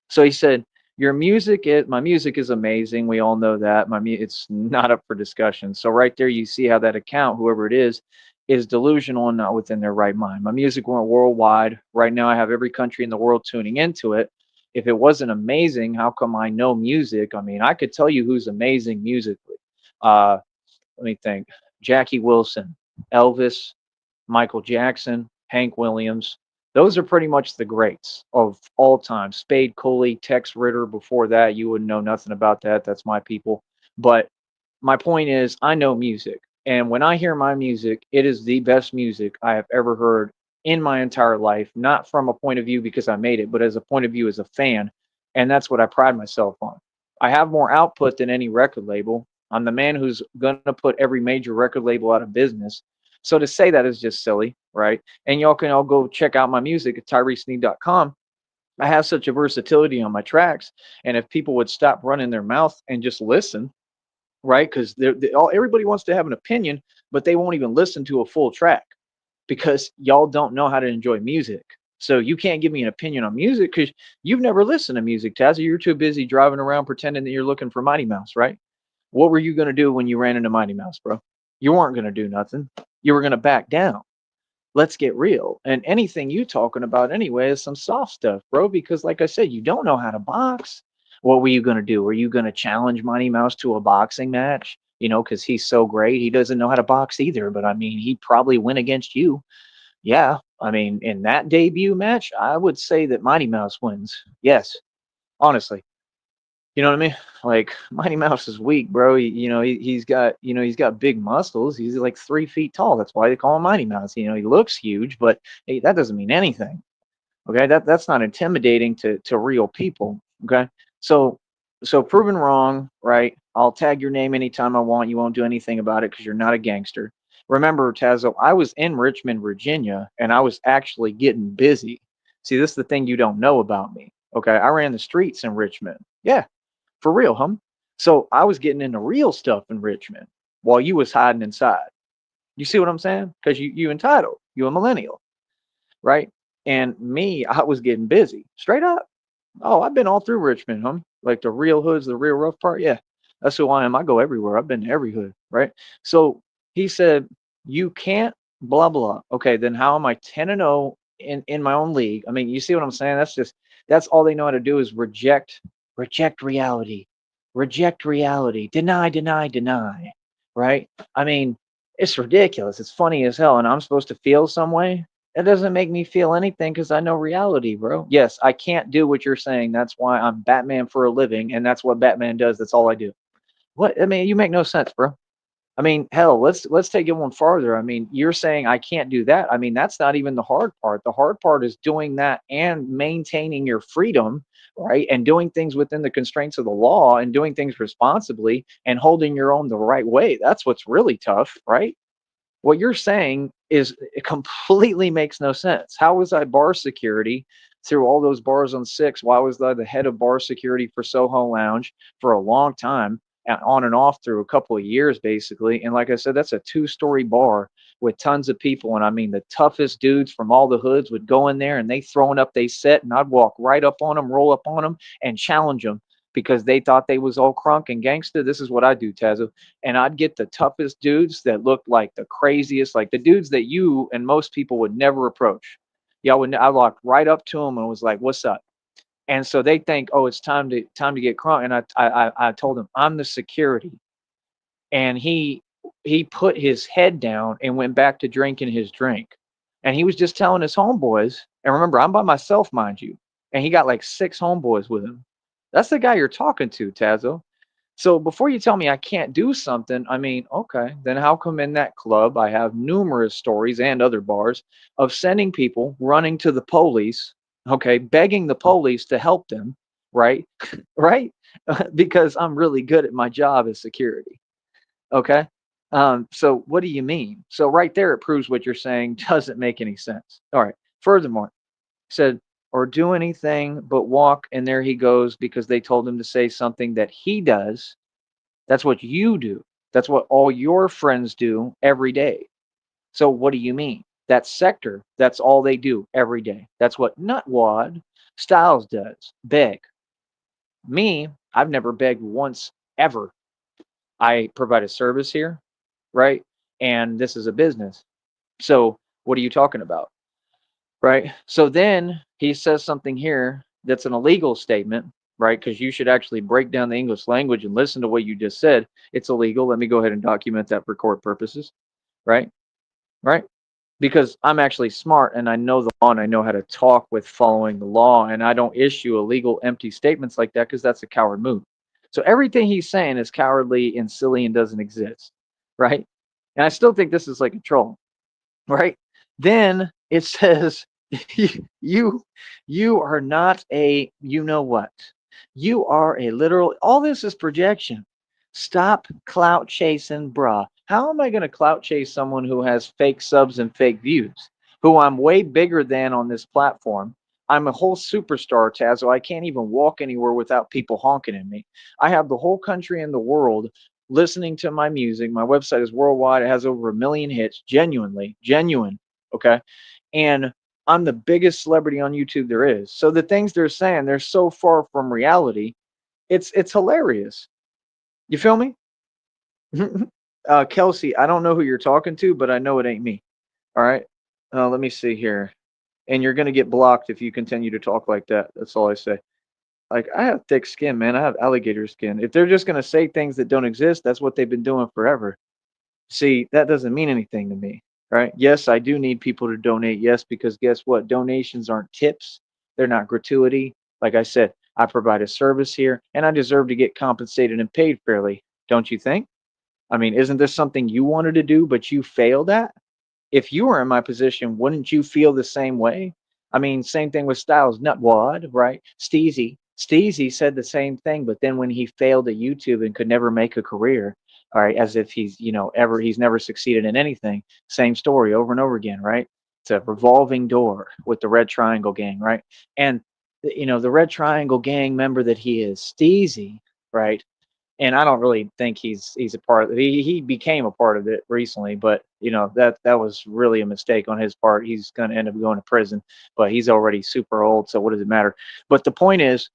So he said, "Your music is my music is amazing. We all know that. It's not up for discussion." So right there, you see how that account, whoever it is delusional and not within their right mind. My music went worldwide. Right now, I have every country in the world tuning into it. If it wasn't amazing, how come I know music? I mean, I could tell you who's amazing musically. Uh, Let me think: Jackie Wilson, Elvis, Michael Jackson, Hank Williams. Those are pretty much the greats of all time. Spade Cooley, Tex Ritter. Before that, you wouldn't know nothing about that. That's my people. But my point is, I know music. And when I hear my music, it is the best music I have ever heard in my entire life, not from a point of view because I made it, but as a point of view as a fan. And that's what I pride myself on. I have more output than any record label. I'm the man who's going to put every major record label out of business. So to say that is just silly, right? And y'all can all go check out my music at tyresneed.com. I have such a versatility on my tracks. And if people would stop running their mouth and just listen, right? Because everybody wants to have an opinion, but they won't even listen to a full track because y'all don't know how to enjoy music. So you can't give me an opinion on music because you've never listened to music, Tazzy. You're too busy driving around pretending that you're looking for Mighty Mouse, right? What were you going to do when you ran into Mighty Mouse, bro? You weren't going to do nothing. You were going to back down. Let's get real. And anything you talking about anyway is some soft stuff, bro, because like I said, you don't know how to box. What were you going to do? Were you going to challenge Mighty Mouse to a boxing match? Because he's so great. He doesn't know how to box either, but I mean, he'd probably win against you. Yeah. I mean, in that debut match, I would say that Mighty Mouse wins. Yes. Honestly. You know what I mean? Like Mighty Mouse is weak, bro. He's got big muscles. He's like 3 feet tall. That's why they call him Mighty Mouse. He looks huge, but hey, that doesn't mean anything. Okay, that's not intimidating to real people. Okay, so So proven wrong, right? I'll tag your name anytime I want. You won't do anything about it because you're not a gangster. Remember, Tazo, I was in Richmond, Virginia, and I was actually getting busy. See, this is the thing you don't know about me. Okay, I ran the streets in Richmond. Yeah, for real, So I was getting into real stuff in Richmond while you was hiding inside. You see what I'm saying? Because you entitled, you a millennial, right? And me, I was getting busy, straight up. Oh, I've been all through Richmond, like the real hoods, the real rough part. Yeah, that's who I am. I go everywhere. I've been to every hood, right? So he said, you can't blah blah. Okay, then how am I 10-0 in my own league? I mean, you see what I'm saying? That's all they know how to do is reject reality, deny, right? I mean, it's ridiculous. It's funny as hell, and I'm supposed to feel some way. That doesn't make me feel anything because I know reality, bro. Yes, I can't do what you're saying. That's why I'm Batman for a living, and that's what Batman does. That's all I do. What? I mean, you make no sense, bro. I mean, hell, let's take it one farther. I mean, you're saying I can't do that. I mean, that's not even the hard part. The hard part is doing that and maintaining your freedom, right? And doing things within the constraints of the law and doing things responsibly and holding your own the right way. That's what's really tough, right? What you're saying is it completely makes no sense. How was I bar security through all those bars on six? Why was I the head of bar security for Soho Lounge for a long time, and on and off through a couple of years, basically? And like I said, that's a two-story bar with tons of people. And I mean, the toughest dudes from all the hoods would go in there and they throwing up they set, and I'd walk right up on them, roll up on them, and challenge them because they thought they was all crunk and gangster. This is what I do, Tazo, and I'd get the toughest dudes that looked like the craziest, like the dudes that you and most people would never approach. Yeah, I walked right up to them and was like, "What's up?" And so they think, "Oh, it's time to get crunk." And I told him I'm the security, and he put his head down and went back to drinking his drink, and he was just telling his homeboys. And remember, I'm by myself, mind you, and he got like six homeboys with him. That's the guy you're talking to, Tazo. So before you tell me I can't do something, I mean, okay, then how come in that club I have numerous stories and other bars of sending people running to the police, okay, begging the police to help them, right? Right? Because I'm really good at my job as security. Okay. So what do you mean? So right there, it proves what you're saying doesn't make any sense. All right. Furthermore, said, or do anything but walk, and there he goes because they told him to say something that he does. That's what you do. That's what all your friends do every day. So what do you mean? That sector, that's all they do every day. That's what Nutwad Styles does. Beg. Me, I've never begged once ever. I provide a service here, right? And this is a business. So what are you talking about? Right? So then he says something here that's an illegal statement, right? Because you should actually break down the English language and listen to what you just said. It's illegal. Let me go ahead and document that for court purposes, right? Right? Because I'm actually smart and I know the law and I know how to talk with following the law, and I don't issue illegal empty statements like that because that's a coward move. So everything he's saying is cowardly and silly and doesn't exist, right? And I still think this is like a troll, right? Then it says you you are not a you know what. You are a literal all this is projection. Stop clout chasing, bruh. How am I going to clout chase someone who has fake subs and fake views? Who I'm way bigger than on this platform. I'm a whole superstar, Tazo. I can't even walk anywhere without people honking at me. I have the whole country and the world listening to my music. My website is worldwide. It has over 1 million hits. Genuine. Okay. And I'm the biggest celebrity on YouTube there is. So the things they're saying, they're so far from reality. It's hilarious. You feel me? Kelsey, I don't know who you're talking to, but I know it ain't me. All right. Let me see here. And you're gonna get blocked if you continue to talk like that. That's all I say. Like I have thick skin, man. I have alligator skin. If they're just gonna say things that don't exist, that's what they've been doing forever. See, that doesn't mean anything to me, right? Yes, I do need people to donate. Yes, because guess what? Donations aren't tips. They're not gratuity. Like I said, I provide a service here and I deserve to get compensated and paid fairly. Don't you think? I mean, isn't this something you wanted to do, but you failed at? If you were in my position, wouldn't you feel the same way? I mean, same thing with Styles, Nutwad, right? Steezy. Steezy said the same thing, but then when he failed at YouTube and could never make a career, all right, as if he's, he's never succeeded in anything. Same story over and over again, right? It's a revolving door with the Red Triangle Gang, right? And the Red Triangle Gang member that he is, Steezy, right? And I don't really think he's a part of it. He became a part of it recently, but that was really a mistake on his part. He's going to end up going to prison, but he's already super old, so what does it matter? But the point is,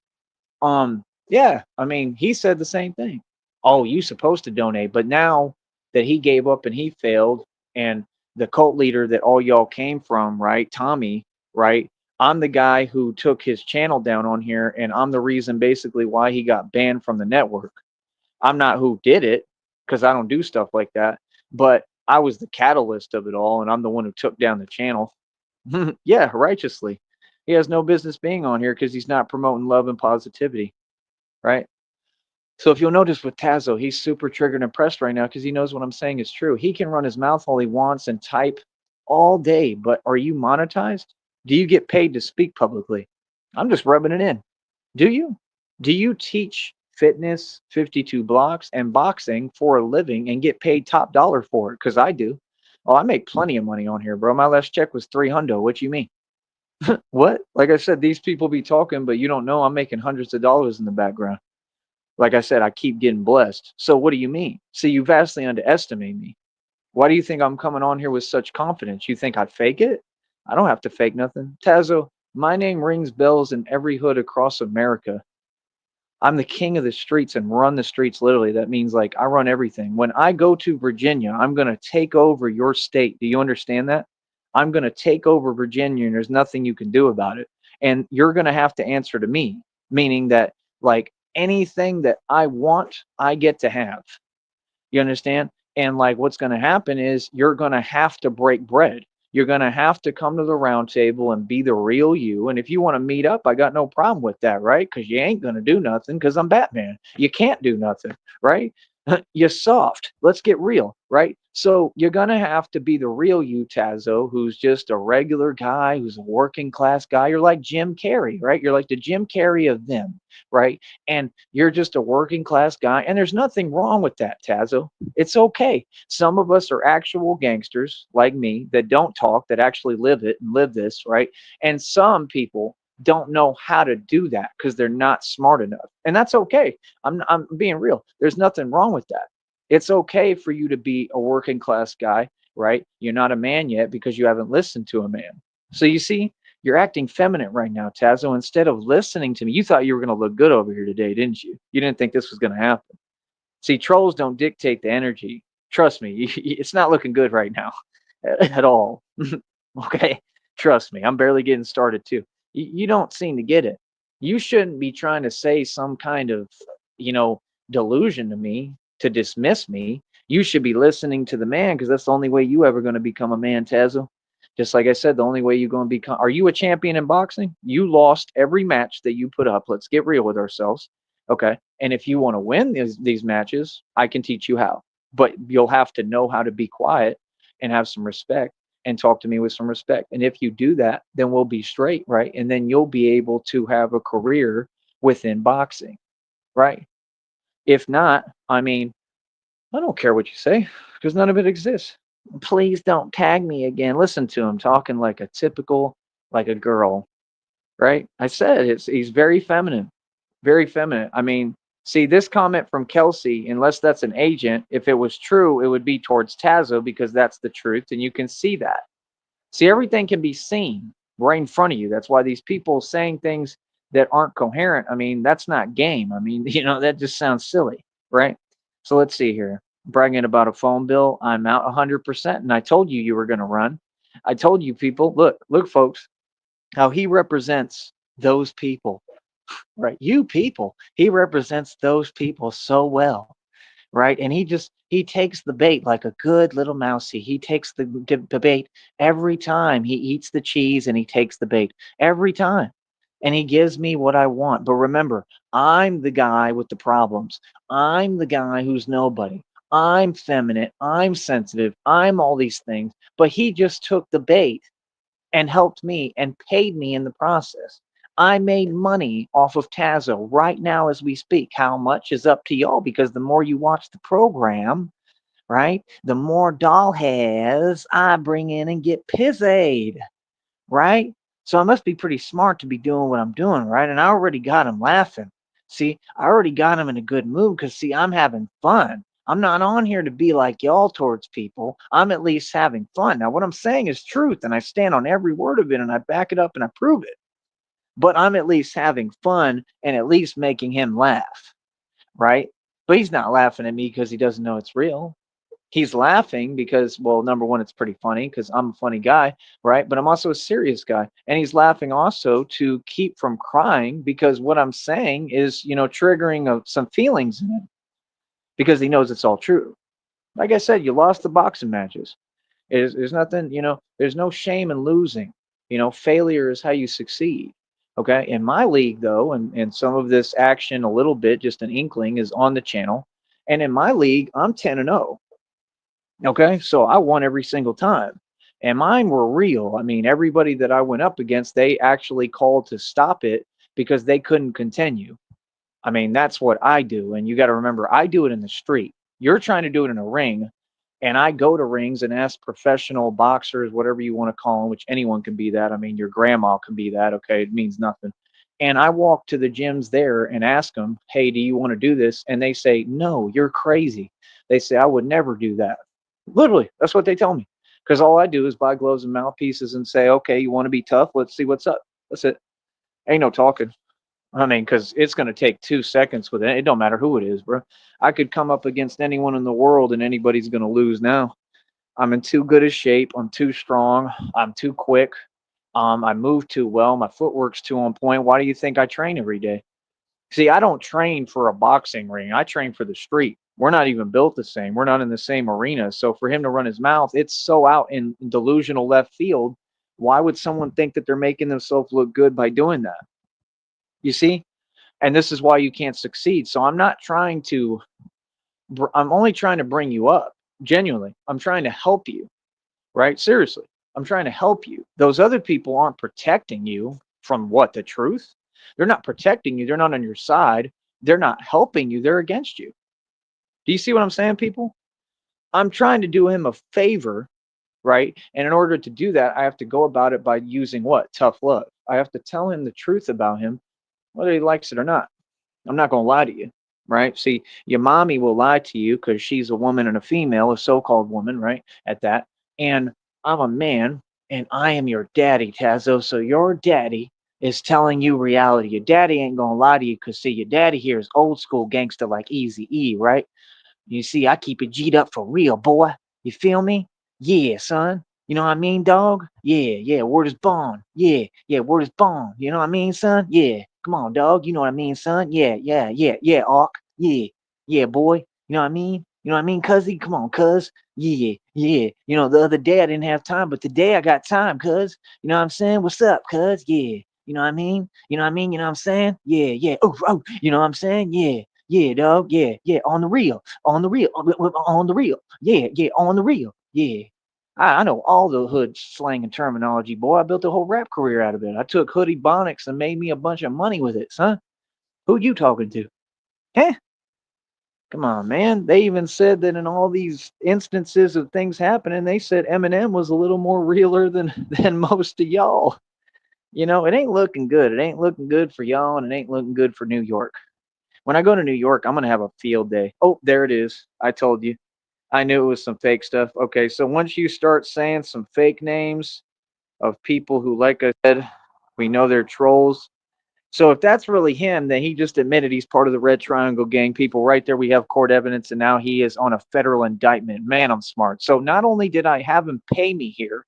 yeah, I mean, he said the same thing. Oh, you supposed to donate, but now that he gave up and he failed, and the cult leader that all y'all came from, right, Tommy, right? I'm the guy who took his channel down on here, and I'm the reason basically why he got banned from the network. I'm not who did it because I don't do stuff like that, but I was the catalyst of it all, and I'm the one who took down the channel. Yeah, righteously. He has no business being on here because he's not promoting love and positivity, right? So if you'll notice with Tazo, he's super triggered and pressed right now because he knows what I'm saying is true. He can run his mouth all he wants and type all day, but are you monetized? Do you get paid to speak publicly? I'm just rubbing it in. Do you? Do you teach fitness, 52 blocks, and boxing for a living and get paid top dollar for it? Because I do. Oh, I make plenty of money on here, bro. My last check was 300. What you mean? What? Like I said, these people be talking, but you don't know I'm making hundreds of dollars in the background. Like I said, I keep getting blessed. So what do you mean? See, you vastly underestimate me. Why do you think I'm coming on here with such confidence? You think I'd fake it? I don't have to fake nothing. Tazo, my name rings bells in every hood across America. I'm the king of the streets and run the streets literally. That means like I run everything. When I go to Virginia, I'm going to take over your state. Do you understand that? I'm going to take over Virginia and there's nothing you can do about it. And you're going to have to answer to me, meaning that like anything that I want, I get to have. You understand? And like what's going to happen is you're going to have to break bread. You're going to have to come to the round table and be the real you. And if you want to meet up, I got no problem with that, right? Because you ain't going to do nothing because I'm Batman. You can't do nothing, right? You're soft. Let's get real, right? So you're going to have to be the real you, Tazo, who's just a regular guy, who's a working class guy. You're like Jim Carrey, right? You're like the Jim Carrey of them, right? And you're just a working class guy. And there's nothing wrong with that, Tazo. It's okay. Some of us are actual gangsters like me that don't talk, that actually live it and live this, right? And some people don't know how to do that because they're not smart enough. And that's okay. I'm being real. There's nothing wrong with that. It's okay for you to be a working class guy, right? You're not a man yet because you haven't listened to a man. So you see, you're acting feminine right now, Tazo. Instead of listening to me, you thought you were going to look good over here today, didn't you? You didn't think this was going to happen. See, trolls don't dictate the energy. Trust me, it's not looking good right now at all. Okay? Trust me, I'm barely getting started too. You don't seem to get it. You shouldn't be trying to say some kind of, you know, delusion to me to dismiss me. You should be listening to the man because that's the only way you ever going to become a man, Tazo. Just like I said, the only way you're going to become. Are you a champion in boxing? You lost every match that you put up. Let's get real with ourselves. Okay. And if you want to win these matches, I can teach you how. But you'll have to know how to be quiet and have some respect and talk to me with some respect. And if you do that, then we'll be straight, right? And then you'll be able to have a career within boxing, right? If not, I mean, I don't care what you say because none of it exists. Please don't tag me again. Listen to him talking like a typical, like a girl, right? I said he's very feminine, very feminine. I mean, see this comment from Kelsey, unless that's an agent, if it was true, it would be towards Tazo because that's the truth, and you can see that. See, everything can be seen right in front of you. That's why these people saying things that aren't coherent. I mean, that's not game. I mean, that just sounds silly, right? So let's see here. Bragging about a phone bill. I'm out 100%. And I told you were going to run. I told you people, look, folks, how he represents those people, right? You people, he represents those people so well, right? And he takes the bait like a good little mousey. He takes the bait every time. He eats the cheese and he takes the bait every time. And he gives me what I want. But remember, I'm the guy with the problems. I'm the guy who's nobody. I'm feminine. I'm sensitive. I'm all these things. But he just took the bait and helped me and paid me in the process. I made money off of Tazo right now as we speak. How much is up to y'all, because the more you watch the program, right, the more doll heads I bring in and get pissed, right? So I must be pretty smart to be doing what I'm doing, right? And I already got him laughing. See, I already got him in a good mood because, see, I'm having fun. I'm not on here to be like y'all towards people. I'm at least having fun. Now, what I'm saying is truth, and I stand on every word of it, and I back it up and I prove it. But I'm at least having fun and at least making him laugh, right? But he's not laughing at me because he doesn't know it's real. He's laughing because, well, number one, it's pretty funny because I'm a funny guy, right? But I'm also a serious guy. And he's laughing also to keep from crying because what I'm saying is, triggering of some feelings in him because he knows it's all true. Like I said, you lost the boxing matches. There's nothing, there's no shame in losing. Failure is how you succeed. Okay. In my league, though, and some of this action, a little bit, just an inkling, is on the channel. And in my league, I'm 10-0. Okay, so I won every single time. And mine were real. I mean, everybody that I went up against, they actually called to stop it because they couldn't continue. I mean, that's what I do. And you got to remember, I do it in the street. You're trying to do it in a ring. And I go to rings and ask professional boxers, whatever you want to call them, which anyone can be that. I mean, your grandma can be that. Okay, it means nothing. And I walk to the gyms there and ask them, hey, do you want to do this? And they say, no, you're crazy. They say, I would never do that. Literally, that's what they tell me. Because all I do is buy gloves and mouthpieces and say, okay, you want to be tough? Let's see what's up. That's it. Ain't no talking. I mean, because it's going to take 2 seconds with it. It don't matter who it is, bro. I could come up against anyone in the world and anybody's going to lose now. I'm in too good a shape. I'm too strong. I'm too quick. I move too well. My footwork's too on point. Why do you think I train every day? See, I don't train for a boxing ring. I train for the street. We're not even built the same. We're not in the same arena. So for him to run his mouth, it's so out in delusional left field. Why would someone think that they're making themselves look good by doing that? You see? And this is why you can't succeed. So I'm not trying to, I'm only trying to bring you up. Genuinely. I'm trying to help you, right? Seriously. I'm trying to help you. Those other people aren't protecting you from what? The truth? They're not protecting you. They're not on your side. They're not helping you. They're against you. Do you see what I'm saying, people? I'm trying to do him a favor, right? And in order to do that, I have to go about it by using what? Tough love. I have to tell him the truth about him, whether he likes it or not. I'm not going to lie to you, right? See, your mommy will lie to you because she's a woman and a female, a so called woman, right? At that. And I'm a man and I am your daddy, Tazo. So your daddy is telling you reality. Your daddy ain't going to lie to you because, see, your daddy here is old school gangster like Easy E, right? You see, I keep it G'd up for real, boy. You feel me? Yeah, son. You know what I mean, dog? Yeah, yeah, word is bond. Yeah, yeah, word is bond. You know what I mean, son? Yeah. Come on, dog. You know what I mean, son? Yeah, yeah, yeah, yeah, Ark. Yeah, yeah, boy. You know what I mean? You know what I mean, cuzzy? Come on, cuz. Yeah, yeah. The other day I didn't have time, but today I got time, cuz. You know what I'm saying? What's up, cuz? Yeah. You know what I mean? You know what I mean? You know what I'm saying? Yeah, yeah. Oh, oh. You know what I'm saying? Yeah. Yeah, dog. Yeah, yeah. On the real. On the real. On the real. Yeah, yeah. On the real. Yeah. I know all the hood slang and terminology, boy. I built a whole rap career out of it. I took Hoodie Bonics and made me a bunch of money with it, son. Who you talking to? Huh? Come on, man. They even said that in all these instances of things happening, they said Eminem was a little more realer than than most of y'all. It ain't looking good. It ain't looking good for y'all, and it ain't looking good for New York. When I go to New York, I'm gonna have a field day. Oh, there it is. I told you. I knew it was some fake stuff. Okay, so once you start saying some fake names of people who, like I said, we know they're trolls. So if that's really him, then he just admitted he's part of the Red Triangle Gang. People, right there, we have court evidence, and now he is on a federal indictment. Man, I'm smart. So not only did I have him pay me here,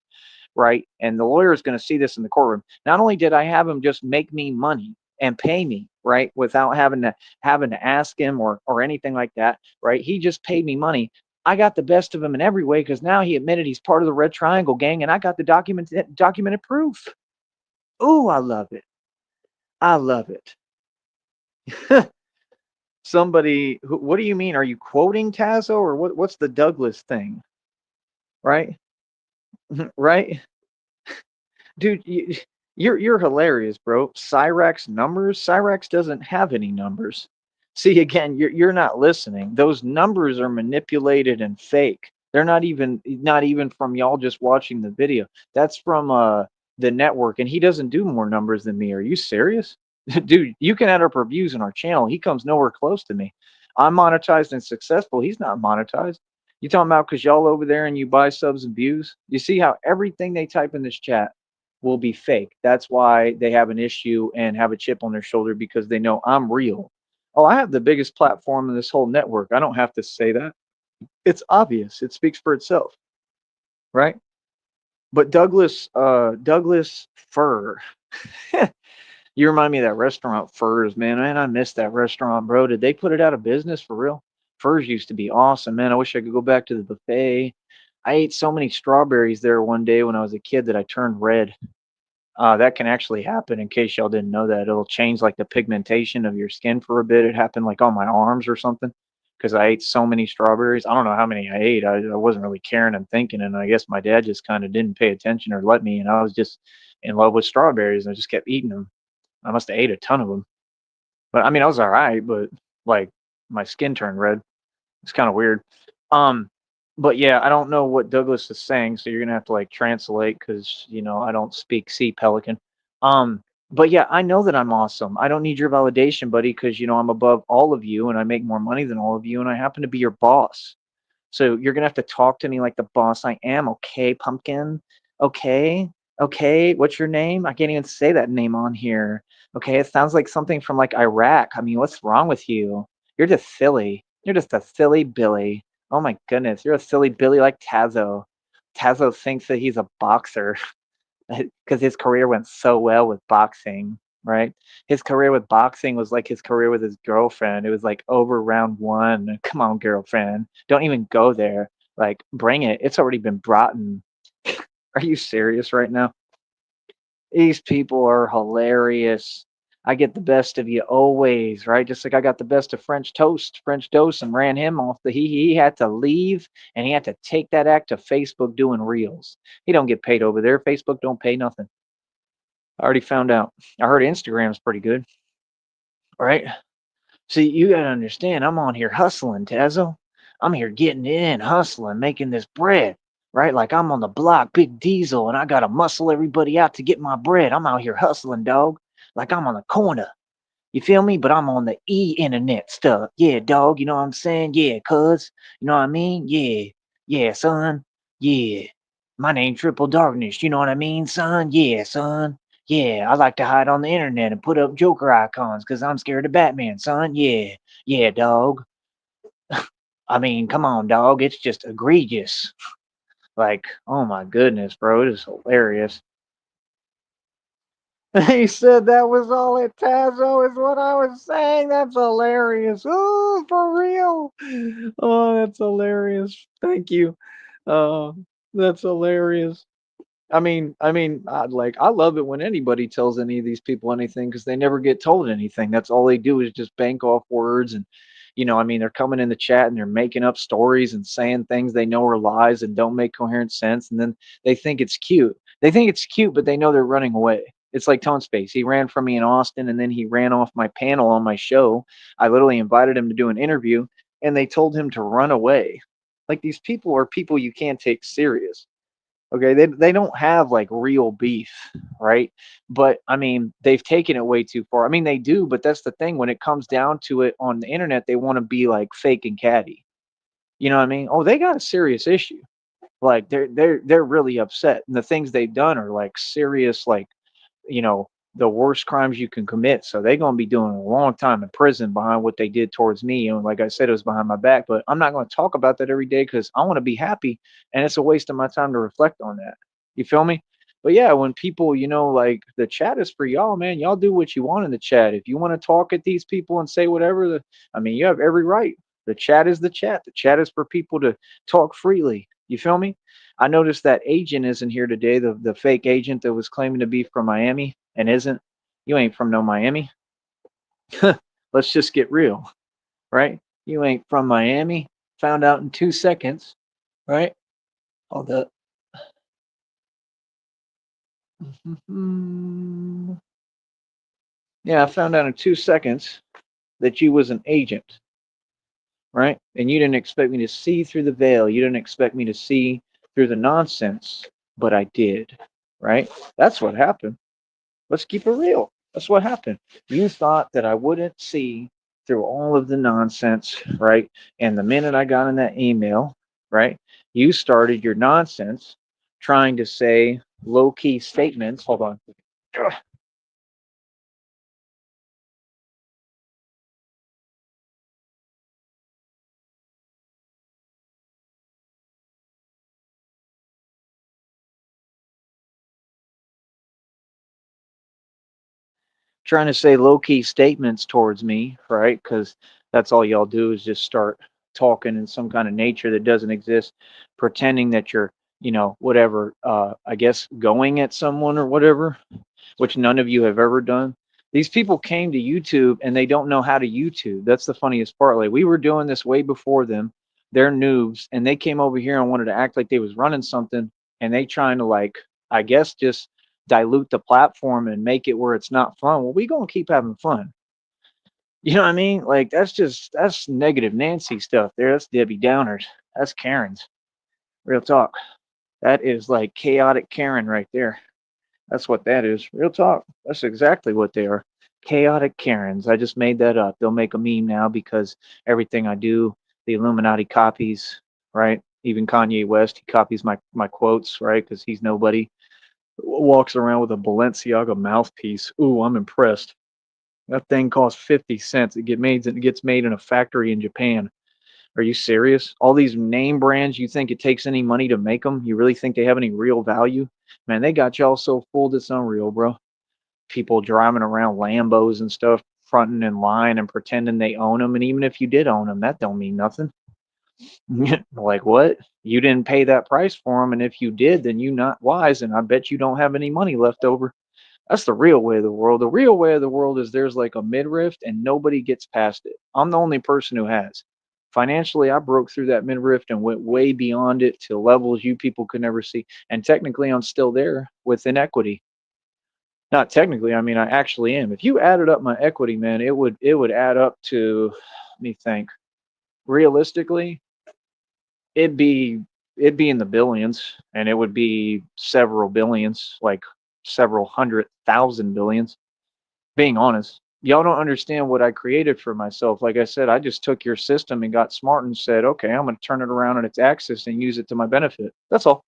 right? And the lawyer is going to see this in the courtroom. Not only did I have him just make me money and pay me, right, without having to ask him or anything like that, right? He just paid me money. I got the best of him in every way because now he admitted he's part of the Red Triangle Gang, and I got the documented proof. Ooh, I love it. I love it. Somebody, what do you mean? Are you quoting Tazo or what's the Douglas thing? Right? Right? Dude, You're hilarious, bro. Cyrax numbers? Cyrax doesn't have any numbers. See, again, you're not listening. Those numbers are manipulated and fake. They're not even from y'all just watching the video. That's from the network, and he doesn't do more numbers than me. Are you serious? Dude, you can add up reviews on our channel. He comes nowhere close to me. I'm monetized and successful. He's not monetized. You talking about because y'all over there and you buy subs and views? You see how everything they type in this chat will be fake. That's why they have an issue and have a chip on their shoulder because they know I'm real. Oh, I have the biggest platform in this whole network. I don't have to say that. It's obvious. It speaks for itself, right? But Douglas Fur, you remind me of that restaurant Furs, man. Man, I missed that restaurant, bro. Did they put it out of business for real? Furs used to be awesome, man. I wish I could go back to the buffet. I ate so many strawberries there one day when I was a kid that I turned red. That can actually happen in case y'all didn't know that. It'll change like the pigmentation of your skin for a bit. It happened like on my arms or something because I ate so many strawberries. I don't know how many I ate. I wasn't really caring and thinking. And I guess my dad just kind of didn't pay attention or let me. And I was just in love with strawberries. And I just kept eating them. I must have ate a ton of them. But I mean, I was all right. But like my skin turned red. It's kind of weird. Um, but yeah, I don't know what Douglas is saying, so you're gonna have to like translate because I don't speak Sea Pelican. Um, but yeah, I know that I'm awesome. I don't need your validation, buddy, because I'm above all of you and I make more money than all of you, and I happen to be your boss. So you're gonna have to talk to me like the boss I am, okay, pumpkin? Okay, okay. What's your name? I can't even say that name on here. Okay, it sounds like something from like Iraq. I mean, what's wrong with you? You're just silly. You're just a silly Billy. Oh my goodness, you're a silly Billy like Tazo. Tazo thinks that he's a boxer because his career went so well with boxing, right? His career with boxing was like his career with his girlfriend. It was like over round one. Come on, girlfriend. Don't even go there. Like, bring it. It's already been brought in. Are you serious right now? These people are hilarious. I get the best of you always, right? Just like I got the best of French Toast, and ran him off. He had to leave and he had to take that act to Facebook doing reels. He don't get paid over there. Facebook don't pay nothing. I already found out. I heard Instagram's pretty good, right? See, you gotta understand, I'm on here hustling, Tazo. I'm here getting in, hustling, making this bread, right? Like I'm on the block, big diesel, and I gotta muscle everybody out to get my bread. I'm out here hustling, dog. Like I'm on the corner. You feel me? But I'm on the internet stuff. Yeah, dog. You know what I'm saying? Yeah, cuz. You know what I mean? Yeah. Yeah, son. Yeah. My name Triple Darkness. You know what I mean, son? Yeah, son. Yeah, I like to hide on the internet and put up Joker icons because I'm scared of Batman, son. Yeah. Yeah, dog. I mean, come on, dog. It's just egregious. Like, oh my goodness, bro. It is hilarious. He said that was all it, Tazo, is what I was saying. That's hilarious. Oh, for real. Oh, that's hilarious. Thank you. Uh, that's hilarious. I love it when anybody tells any of these people anything because they never get told anything. That's all they do is just bank off words. And, they're coming in the chat and they're making up stories and saying things they know are lies and don't make coherent sense. And then they think it's cute. They think it's cute, but they know they're running away. It's like Tone Space. He ran from me in Austin and then he ran off my panel on my show. I literally invited him to do an interview and they told him to run away. Like these people are people you can't take serious. Okay, they don't have like real beef, right? But I mean, they've taken it way too far. I mean, they do, but that's the thing. When it comes down to it on the internet, they want to be like fake and catty. You know what I mean? Oh, they got a serious issue. Like they're really upset, and the things they've done are like serious, like you know, the worst crimes you can commit. So they're going to be doing a long time in prison behind what they did towards me. And like I said, it was behind my back, but I'm not going to talk about that every day because I want to be happy. And it's a waste of my time to reflect on that. You feel me? But yeah, when people, like the chat is for y'all, man. Y'all do what you want in the chat. If you want to talk at these people and say whatever, I mean, you have every right. The chat is the chat. The chat is for people to talk freely. You feel me? I noticed that agent isn't here today, the fake agent that was claiming to be from Miami and isn't. You ain't from no Miami. Let's just get real, right? You ain't from Miami. Found out in 2 seconds, right? All the Yeah, I found out in 2 seconds that you was an agent, right? And you didn't expect me to see through the veil. You didn't expect me to see through the nonsense, but I did, right? That's what happened. Let's keep it real. That's what happened. You thought that I wouldn't see through all of the nonsense, right? And the minute I got in that email, right, you started your nonsense trying to say low key statements. Hold on. Trying to say low key statements towards me, right? Because that's all y'all do is just start talking in some kind of nature that doesn't exist, pretending that you're, whatever, I guess going at someone or whatever, which none of you have ever done. These people came to YouTube and they don't know how to YouTube. That's the funniest part. Like we were doing this way before them. They're noobs and they came over here and wanted to act like they was running something and they trying to like, I guess just dilute the platform and make it where it's not fun. Well, we gonna keep having fun. You know what I mean? Like that's negative Nancy stuff there. That's Debbie Downers. That's Karen's. Real talk. That is like chaotic Karen right there. That's what that is. Real talk. That's exactly what they are. Chaotic Karens. I just made that up. They'll make a meme now because everything I do, the Illuminati copies, right? Even Kanye West, he copies my quotes, right? Because he's nobody. Walks around with a Balenciaga mouthpiece. Ooh, I'm impressed. That thing costs 50 cents. It gets made in a factory in Japan. Are you serious? All these name brands, you think it takes any money to make them? You really think they have any real value? Man, they got y'all so fooled it's unreal, bro. People driving around Lambos and stuff, fronting in line and pretending they own them. And even if you did own them, that don't mean nothing. Like what? You didn't pay that price for them, and if you did, then you not wise, and I bet you don't have any money left over. That's the real way of the world. The real way of the world is there's like a midriff and nobody gets past it. I'm the only person who has. Financially, I broke through that midriff and went way beyond it to levels you people could never see. And technically, I'm still there with inequity. Not technically, I mean I actually am. If you added up my equity, man, it would add up to, let me think. Realistically, it'd be it'd be in the billions, and it would be several billions, like several hundred thousand billions. Being honest, y'all don't understand what I created for myself. Like I said, I just took your system and got smart and said, okay, I'm going to turn it around on its axis and use it to my benefit. That's all.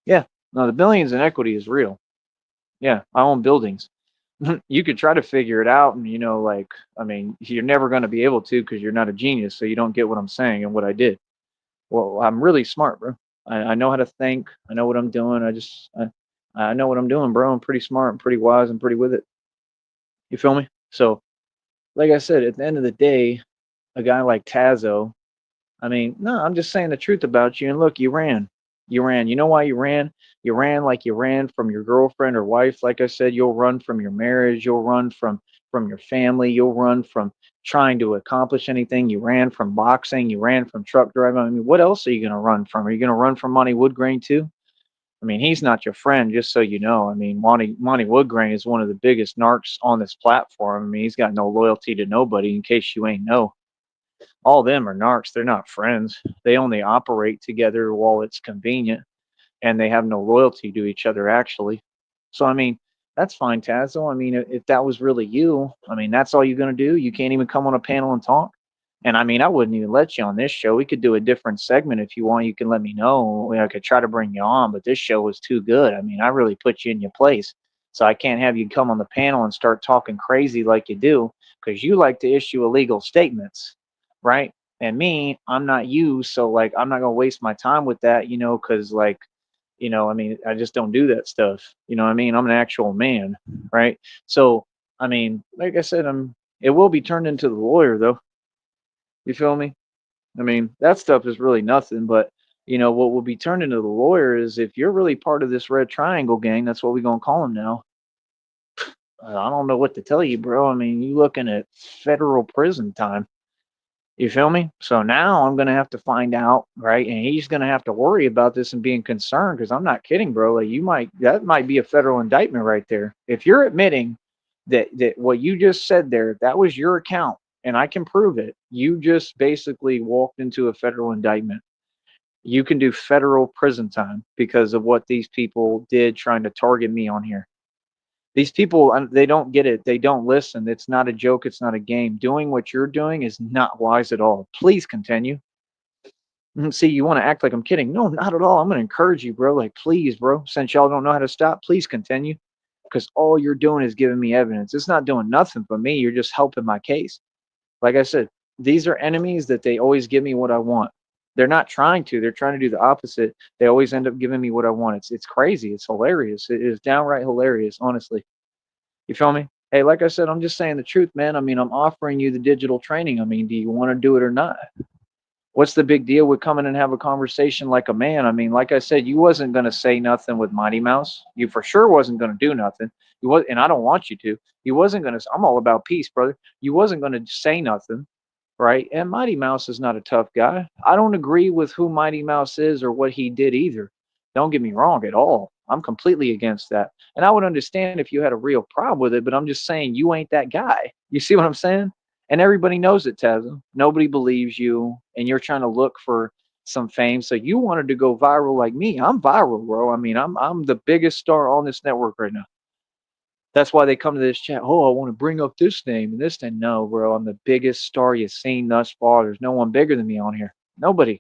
Yeah. No, the billions in equity is real. Yeah, I own buildings. You could try to figure it out, and like, I mean, you're never going to be able to because you're not a genius, so you don't get what I'm saying and what I did. Well, I'm really smart, bro. I know how to think. I know what I'm doing. I know what I'm doing, bro. I'm pretty smart. I'm pretty wise. I'm pretty with it. You feel me? So, like I said, at the end of the day, a guy like Tazo, I mean, no, I'm just saying the truth about you. And look, you ran. You ran. You know why you ran? You ran like you ran from your girlfriend or wife. Like I said, you'll run from your marriage. You'll run from your family. You'll run from trying to accomplish anything. You ran from boxing. You ran from truck driving. I mean, what else are you going to run from? Are you going to run from Monty Woodgrain too? I mean, he's not your friend, just so you know. I mean, Monty Woodgrain is one of the biggest narcs on this platform. I mean, he's got no loyalty to nobody. In case you ain't know, all of them are narcs. They're not friends. They only operate together while it's convenient, and they have no loyalty to each other actually. So I mean, that's fine, Tazo. I mean, if that was really you, I mean, that's all you're gonna do. You can't even come on a panel and talk. And I mean, I wouldn't even let you on this show. We could do a different segment if you want. You can let me know. I could try to bring you on, but this show was too good. I mean, I really put you in your place. So I can't have you come on the panel and start talking crazy like you do because you like to issue illegal statements, right? And me, I'm not you. So, like, I'm not going to waste my time with that, because, like, I mean, I just don't do that stuff. You know what I mean? I'm an actual man, right? So, I mean, like I said, it will be turned into the lawyer, though. You feel me? I mean, that stuff is really nothing, but what will be turned into the lawyer is if you're really part of this red triangle gang, that's what we're gonna call them now. I don't know what to tell you, bro. I mean, you looking at federal prison time. You feel me? So now I'm gonna have to find out, right? And he's gonna have to worry about this and being concerned because I'm not kidding, bro. Like that might be a federal indictment right there. If you're admitting that what you just said there, that was your account, and I can prove it. You just basically walked into a federal indictment. You can do federal prison time because of what these people did trying to target me on here. These people, they don't get it. They don't listen. It's not a joke. It's not a game. Doing what you're doing is not wise at all. Please continue. See, you want to act like I'm kidding. No, not at all. I'm going to encourage you, bro. Like, please, bro, since y'all don't know how to stop, please continue. Because all you're doing is giving me evidence. It's not doing nothing for me. You're just helping my case. Like I said, these are enemies that they always give me what I want. They're not trying to. They're trying to do the opposite. They always end up giving me what I want. It's crazy. It's hilarious. It is downright hilarious, honestly. You feel me? Hey, like I said, I'm just saying the truth, man. I mean, I'm offering you the digital training. I mean, do you want to do it or not? What's the big deal with coming and have a conversation like a man? I mean, like I said, you wasn't going to say nothing with Mighty Mouse. You for sure wasn't going to do nothing. You was, and I don't want you to. You wasn't going to. I'm all about peace, brother. You wasn't going to say nothing, right? And Mighty Mouse is not a tough guy. I don't agree with who Mighty Mouse is or what he did either. Don't get me wrong at all. I'm completely against that. And I would understand if you had a real problem with it, but I'm just saying you ain't that guy. You see what I'm saying? And everybody knows it, Tazza. Nobody believes you, and you're trying to look for some fame. So you wanted to go viral like me. I'm viral, bro. I mean, I'm the biggest star on this network right now. That's why they come to this chat. Oh, I want to bring up this name and this name. No, bro, I'm the biggest star you've seen thus far. There's no one bigger than me on here. Nobody.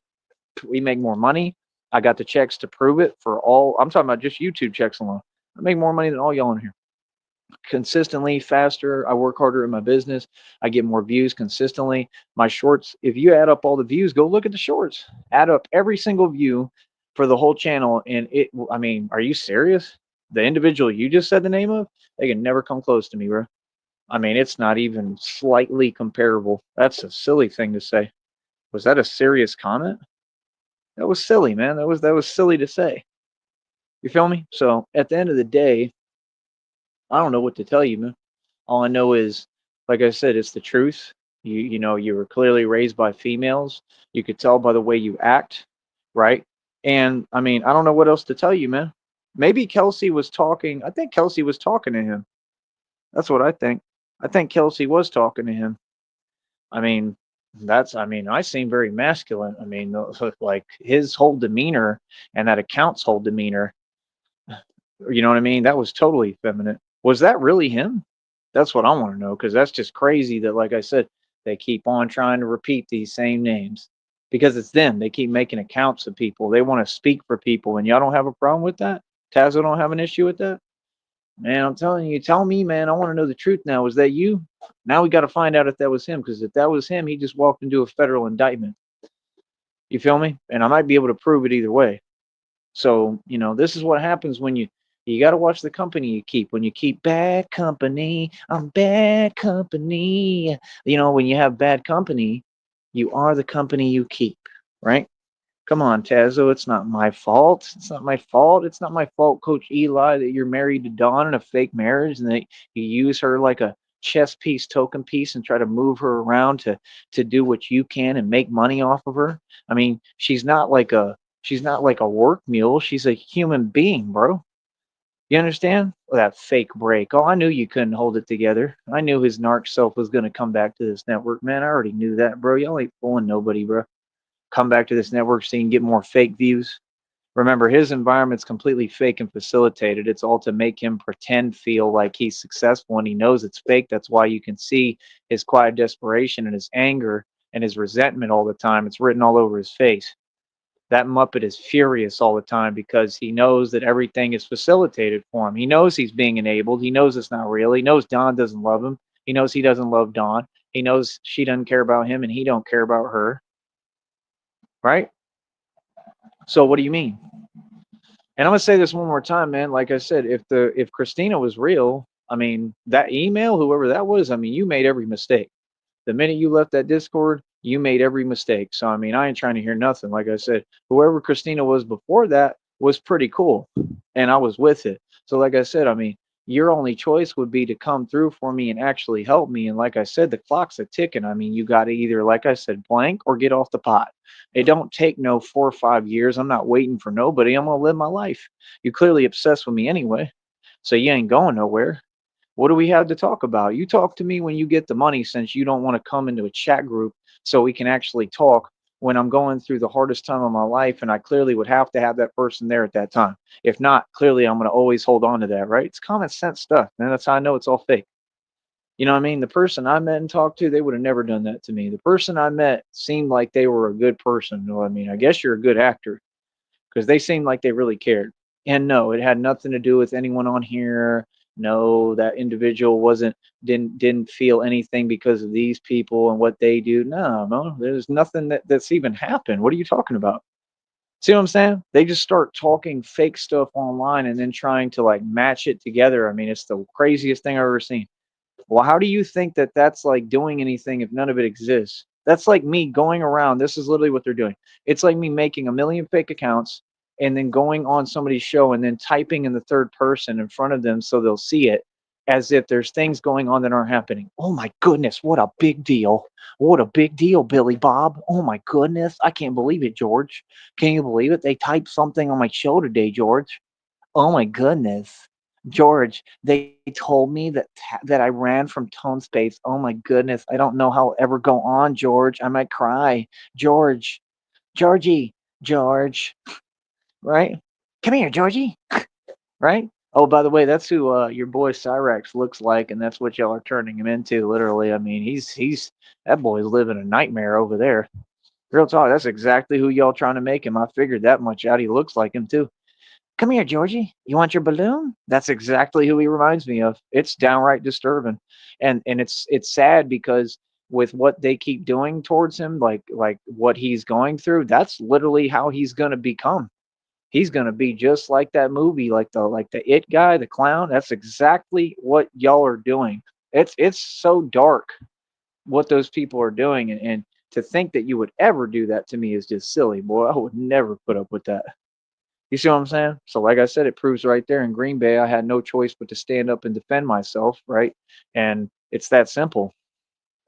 We make more money. I got the checks to prove it for all. I'm talking about just YouTube checks alone. I make more money than all y'all in here. Consistently faster. I work harder in my business. I get more views consistently. My shorts, if you add up all the views, go look at the shorts. Add up every single view for the whole channel. And I mean, are you serious? The individual you just said the name of, they can never come close to me, bro. I mean, it's not even slightly comparable. That's a silly thing to say. Was that a serious comment? That was silly, man. That was silly to say. You feel me? So at the end of the day, I don't know what to tell you, man. All I know is, like I said, it's the truth. You know, you were clearly raised by females. You could tell by the way you act, right? And I mean, I don't know what else to tell you, man. Maybe Kelsey was talking. I think Kelsey was talking to him. That's what I think. I think Kelsey was talking to him. I mean, I mean, I seem very masculine. I mean, like his whole demeanor and that account's whole demeanor, you know what I mean? That was totally feminine. Was that really him? That's what I want to know because that's just crazy that, like I said, they keep on trying to repeat these same names because it's them. They keep making accounts of people. They want to speak for people, and y'all don't have a problem with that? Tazo don't have an issue with that? Man, I'm telling you, tell me, man. I want to know the truth now. Was that you? Now we got to find out if that was him because if that was him, he just walked into a federal indictment. You feel me? And I might be able to prove it either way. So, you know, this is what happens when you got to watch the company you keep. When you keep bad company, I'm bad company. You know, when you have bad company, you are the company you keep, right? Come on, Tazo. It's not my fault. It's not my fault. It's not my fault, Coach Eli, that you're married to Dawn in a fake marriage and that you use her like a chess piece, token piece, and try to move her around to do what you can and make money off of her. I mean, she's not like a work mule. She's a human being, bro. You understand? Well, that fake break. Oh, I knew you couldn't hold it together. I knew his narc self was gonna come back to this network, man. I already knew that, bro. Y'all ain't fooling nobody, bro. Come back to this network so you can get more fake views. Remember, his environment's completely fake and facilitated. It's all to make him pretend feel like he's successful and he knows it's fake. That's why you can see his quiet desperation and his anger and his resentment all the time. It's written all over his face. That Muppet is furious all the time because he knows that everything is facilitated for him. He knows he's being enabled. He knows it's not real. He knows Don doesn't love him. He knows he doesn't love Don. He knows she doesn't care about him and he don't care about her. Right? So what do you mean? And I'm gonna say this one more time, man. Like I said, if Christina was real, I mean that email, whoever that was, I mean you made every mistake. The minute you left that Discord, you made every mistake. So I mean, I ain't trying to hear nothing. Like I said, whoever Christina was before that was pretty cool, and I was with it. So like I said, I mean, your only choice would be to come through for me and actually help me. And like I said, the clock's a ticking. I mean, you got to either, like I said, blank or get off the pot. It don't take no 4 or 5 years. I'm not waiting for nobody. I'm gonna live my life. You clearly obsessed with me anyway, so you ain't going nowhere. What do we have to talk about? You talk to me when you get the money, since you don't want to come into a chat group so we can actually talk when I'm going through the hardest time of my life, and I clearly would have to have that person there at that time. If not, clearly I'm going to always hold on to that, right? It's common sense stuff, and that's how I know it's all fake. You know what I mean? The person I met and talked to, they would have never done that to me. The person I met seemed like they were a good person. You know what I mean? I guess you're a good actor, because they seemed like they really cared. And no, it had nothing to do with anyone on here. No, that individual didn't feel anything because of these people and what they do. No, no, there's nothing that's even happened. What are you talking about? See what I'm saying? They just start talking fake stuff online and then trying to like match it together. I mean, it's the craziest thing I've ever seen. Well, how do you think that that's like doing anything if none of it exists? That's like me going around. This is literally what they're doing. It's like me making a million fake accounts and then going on somebody's show and then typing in the third person in front of them so they'll see it as if there's things going on that aren't happening. Oh my goodness, what a big deal. What a big deal, Billy Bob. Oh my goodness. I can't believe it, George. Can you believe it? They typed something on my show today, George. Oh my goodness. George, they told me that I ran from tone space. Oh my goodness. I don't know how I'll ever go on, George. I might cry. George, Georgie, George, right? Come here, Georgie, right? Oh, by the way, that's who your boy Cyrax looks like, and that's what y'all are turning him into, literally. I mean, he's that boy's living a nightmare over there. Real talk, that's exactly who y'all trying to make him. I figured that much out. He looks like him too. Come here, Georgie. You want your balloon? That's exactly who he reminds me of. It's downright disturbing. And it's sad because with what they keep doing towards him, like what he's going through, that's literally how he's gonna become. He's gonna be just like that movie, like the It guy, the clown. That's exactly what y'all are doing. It's so dark what those people are doing, and to think that you would ever do that to me is just silly, boy. I would never put up with that. You see what I'm saying? So, like I said, it proves right there in Green Bay, I had no choice but to stand up and defend myself, right? And it's that simple,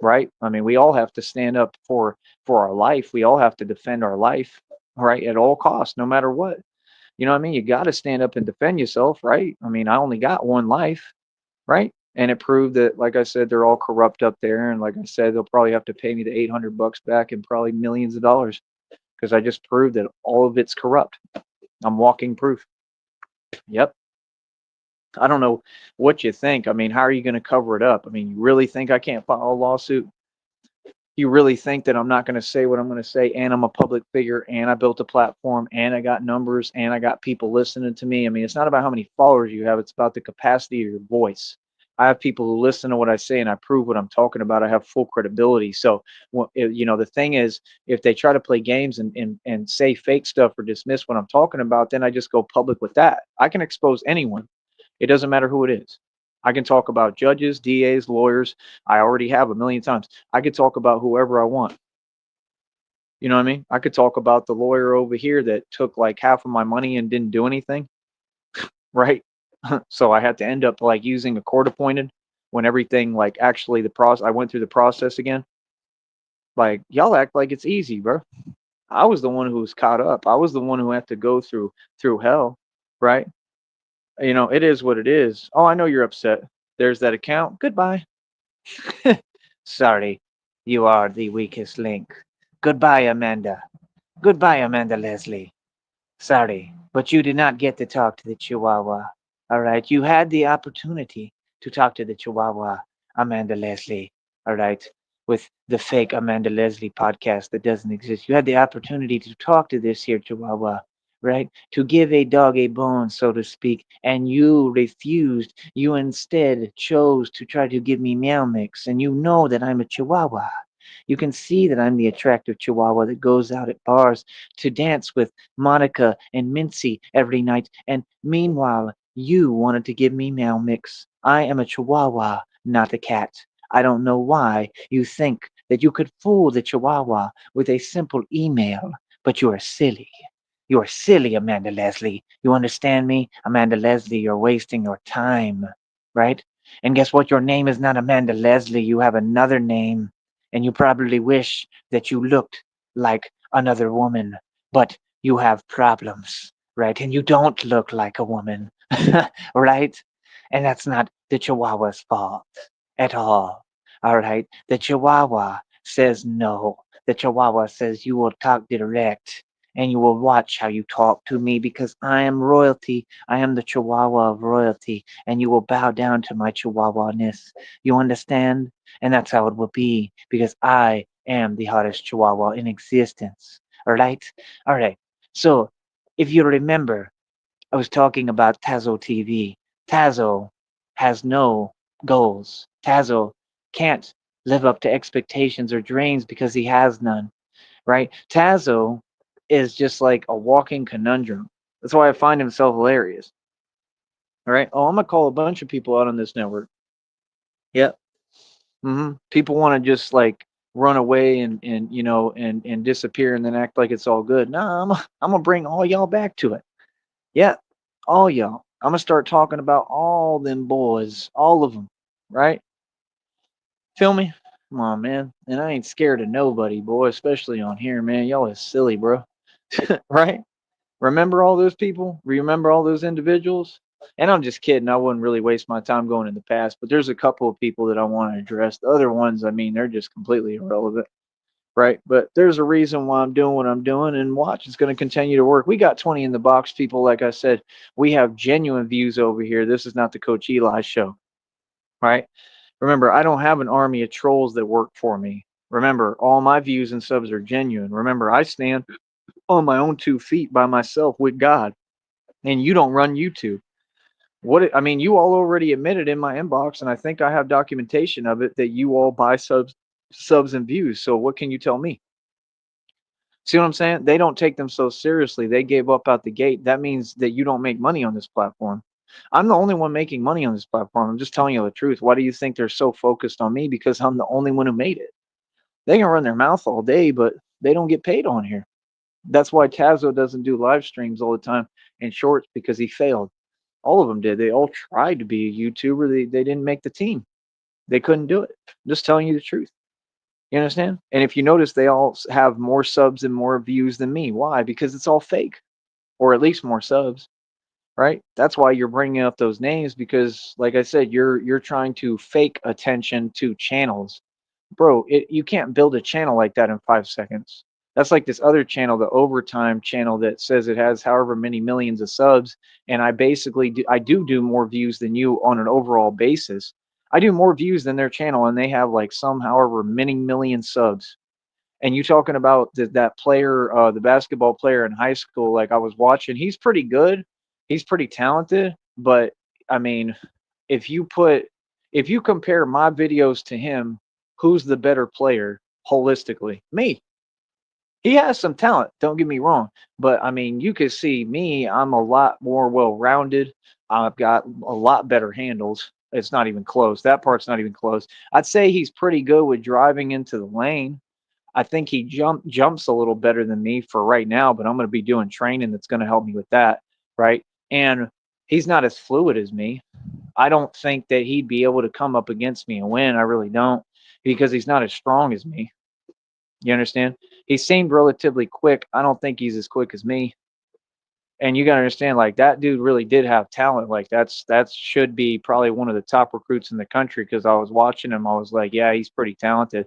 right? I mean, we all have to stand up for our life. We all have to defend our life, right? At all costs, no matter what. You know what I mean? You got to stand up and defend yourself, right? I mean, I only got one life, right? And it proved that, like I said, they're all corrupt up there. And like I said, they'll probably have to pay me the $800 back and probably millions of dollars because I just proved that all of it's corrupt. I'm walking proof. Yep. I don't know what you think. I mean, how are you going to cover it up? I mean, you really think I can't file a lawsuit? You really think that I'm not going to say what I'm going to say, and I'm a public figure, and I built a platform, and I got numbers, and I got people listening to me? I mean, it's not about how many followers you have, it's about the capacity of your voice. I have people who listen to what I say, and I prove what I'm talking about. I have full credibility. So, the thing is, if they try to play games and say fake stuff or dismiss what I'm talking about, then I just go public with that. I can expose anyone. It doesn't matter who it is. I can talk about judges, DAs, lawyers. I already have a million times. I could talk about whoever I want. You know what I mean? I could talk about the lawyer over here that took like half of my money and didn't do anything, right? So I had to end up like using a court appointed when everything like actually the process I went through the process again. Like y'all act like it's easy, bro. I was the one who was caught up. I was the one who had to go through hell, right? It is what it is. Oh, I know you're upset. There's that account. Goodbye. Sorry, you are the weakest link. Goodbye, Amanda. Goodbye, Amanda Leslie. Sorry, but you did not get to talk to the Chihuahua. All right, you had the opportunity to talk to the Chihuahua, Amanda Leslie. All right, with the fake Amanda Leslie podcast that doesn't exist. You had the opportunity to talk to this here Chihuahua, right? To give a dog a bone, so to speak, and you refused. You instead chose to try to give me meow mix, and you know that I'm a Chihuahua. You can see that I'm the attractive Chihuahua that goes out at bars to dance with Monica and Mincy every night, and meanwhile, you wanted to give me meow mix. I am a Chihuahua, not a cat. I don't know why you think that you could fool the Chihuahua with a simple email, but you are silly. You are silly, Amanda Leslie. You understand me? Amanda Leslie, you're wasting your time. right? And guess what? Your name is not Amanda Leslie. You have another name, and you probably wish that you looked like another woman, but you have problems, right? And you don't look like a woman, right? And that's not the Chihuahua's fault at all. All right. The Chihuahua says no. The Chihuahua says you will talk direct and you will watch how you talk to me because I am royalty. I am the Chihuahua of royalty, and you will bow down to my Chihuahua ness. You understand? And that's how it will be because I am the hottest Chihuahua in existence. All right? All right. So, if you remember, I was talking about Tazo TV. Tazo has no goals. Tazo can't live up to expectations or dreams because he has none, right? Tazo is just like a walking conundrum. That's why I find him so hilarious. All right. Oh, I'm gonna call a bunch of people out on this network. Yep. People want to just like run away and and disappear and then act like it's all good. No, I'm gonna bring all y'all back to it. Yeah, all y'all. I'm gonna start talking about all them boys, all of them, right? Feel me? Come on, man. And I ain't scared of nobody, boy, especially on here, man. Y'all is silly, bro. Right? Remember all those people? Remember all those individuals? And I'm just kidding. I wouldn't really waste my time going in the past, but there's a couple of people that I want to address. The other ones, I mean, they're just completely irrelevant, right? But there's a reason why I'm doing what I'm doing, and watch, it's going to continue to work. We got 20 in the box people. Like I said, we have genuine views over here. This is not the Coach Eli show, right? Remember, I don't have an army of trolls that work for me. Remember, all my views and subs are genuine. Remember, I stand on my own 2 feet by myself with God, and you don't run YouTube. I mean, you all already admitted in my inbox, and I think I have documentation of it that you all buy subs and views. So what can you tell me? See what I'm saying? They don't take them so seriously. They gave up out the gate. That means that you don't make money on this platform. I'm the only one making money on this platform. I'm just telling you the truth. Why do you think they're so focused on me? Because I'm the only one who made it. They can run their mouth all day, but they don't get paid on here. That's why Tazo doesn't do live streams all the time and shorts because he failed. All of them did. They all tried to be a YouTuber. They didn't make the team. They couldn't do it. I'm just telling you the truth. You understand? And if you notice, they all have more subs and more views than me. Why? Because it's all fake, or at least more subs, right? That's why you're bringing up those names because, like I said, you're trying to fake attention to channels, bro. You can't build a channel like that in 5 seconds. That's like this other channel, the Overtime channel, that says it has however many millions of subs, and I basically do more views than you on an overall basis. I do more views than their channel, and they have like some however many million subs. And you talking about that player, the basketball player in high school, like I was watching, he's pretty good. He's pretty talented, but I mean, if you put if you compare my videos to him, who's the better player holistically? Me. He has some talent, don't get me wrong, but I mean, you could see me, I'm a lot more well-rounded. I've got a lot better handles. It's not even close. That part's not even close. I'd say he's pretty good with driving into the lane. I think he jumps a little better than me for right now, but I'm going to be doing training that's going to help me with that, right? And he's not as fluid as me. I don't think that he'd be able to come up against me and win. I really don't, because he's not as strong as me. You understand? He seemed relatively quick. I don't think he's as quick as me. And you got to understand, like, that dude really did have talent. Like, that should be probably one of the top recruits in the country, because I was watching him. I was like, yeah, he's pretty talented.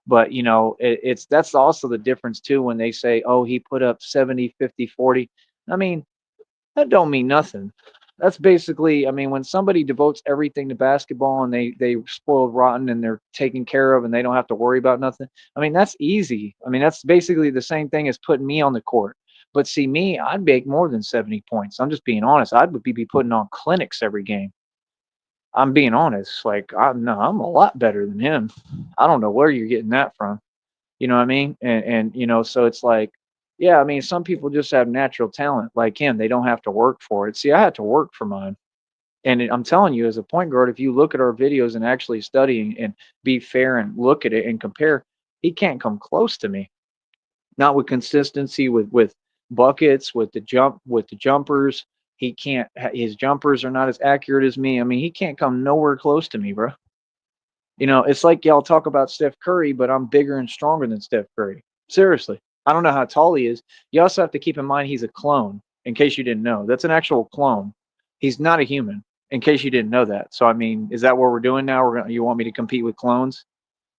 But it's that's also the difference too when they say, oh, he put up 70, 50, 40. I mean, that don't mean nothing. That's basically, I mean, when somebody devotes everything to basketball and they spoiled rotten and they're taken care of and they don't have to worry about nothing. I mean, that's easy. I mean, that's basically the same thing as putting me on the court. But see, me, I'd make more than 70 points. I'm just being honest. I would be putting on clinics every game. I'm being honest. Like, I'm a lot better than him. I don't know where you're getting that from. You know what I mean? And so it's like, yeah, I mean, some people just have natural talent like him. They don't have to work for it. See, I had to work for mine. And I'm telling you, as a point guard, if you look at our videos and actually study and be fair and look at it and compare, he can't come close to me. Not with consistency, with buckets, with the jumpers, He can't. His jumpers are not as accurate as me. I mean, he can't come nowhere close to me, bro. It's like y'all talk about Steph Curry, but I'm bigger and stronger than Steph Curry. Seriously. I don't know how tall he is. You also have to keep in mind he's a clone, in case you didn't know. That's an actual clone. He's not a human, in case you didn't know that. So I mean, is that what we're doing now? You want me to compete with clones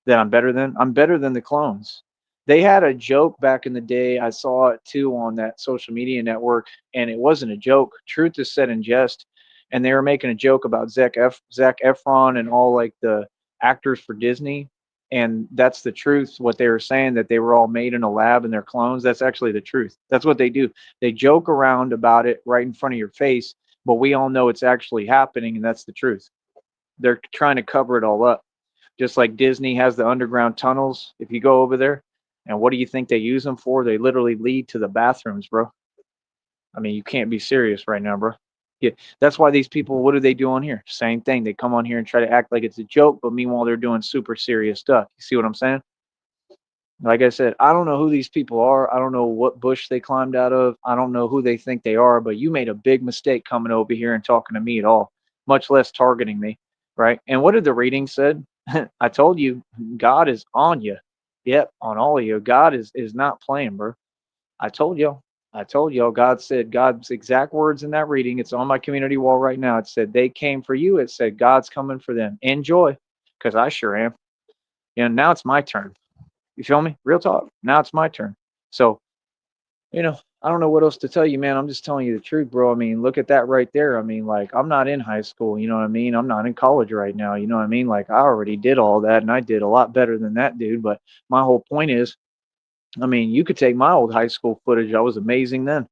that I'm better than? I'm better than the clones. They had a joke back in the day. I saw it too on that social media network, and it wasn't a joke. Truth is said in jest, and they were making a joke about Zac Efron and all like the actors for Disney, and that's the truth. What they were saying, that they were all made in a lab and they're clones. That's actually the truth. That's what they do. They joke around about it right in front of your face, but we all know it's actually happening, and that's the truth. They're trying to cover it all up, just like Disney has the underground tunnels. If you go over there, and what do you think they use them for? They literally lead to the bathrooms, bro. I mean, you can't be serious right now, bro. Yeah, that's why these people, what do they do on here? Same thing. They come on here and try to act like it's a joke, but meanwhile they're doing super serious stuff. You see what I'm saying? Like I said, I don't know who these people are. I don't know what bush they climbed out of. I don't know who they think they are, but you made a big mistake coming over here and talking to me at all, much less targeting me, right? And what did the reading said? I told you, God is on you. Yep, on all of you. God is not playing, bro. I told y'all. I told y'all. God said God's exact words in that reading. It's on my community wall right now. It said they came for you. It said God's coming for them. Enjoy, because I sure am. Now it's my turn. You feel me? Real talk. Now it's my turn. So, I don't know what else to tell you, man. I'm just telling you the truth, bro. I mean, look at that right there. I mean, like, I'm not in high school. You know what I mean? I'm not in college right now. You know what I mean? Like, I already did all that, and I did a lot better than that dude. But my whole point is, I mean, you could take my old high school footage. I was amazing then.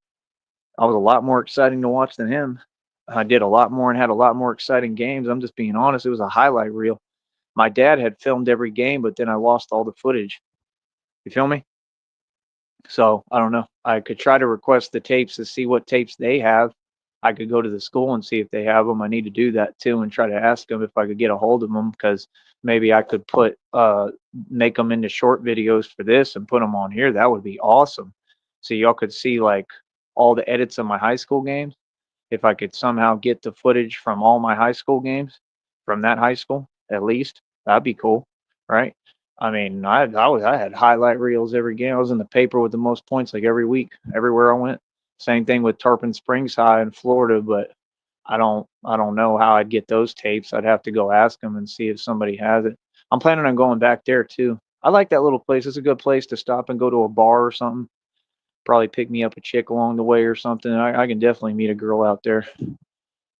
I was a lot more exciting to watch than him. I did a lot more and had a lot more exciting games. I'm just being honest. It was a highlight reel. My dad had filmed every game, but then I lost all the footage. You feel me? So I don't know. I could try to request the tapes to see what tapes they have. I could go to the school and see if they have them. I need to do that too and try to ask them if I could get a hold of them, because maybe I could make them into short videos for this and put them on here. That would be awesome. So y'all could see like all the edits of my high school games. If I could somehow get the footage from all my high school games from that high school, at least, that'd be cool, right? I mean, I had highlight reels every game. I was in the paper with the most points like every week, everywhere I went. Same thing with Tarpon Springs High in Florida, but I don't know how I'd get those tapes. I'd have to go ask them and see if somebody has it. I'm planning on going back there too. I like that little place. It's a good place to stop and go to a bar or something. Probably pick me up a chick along the way or something. I can definitely meet a girl out there.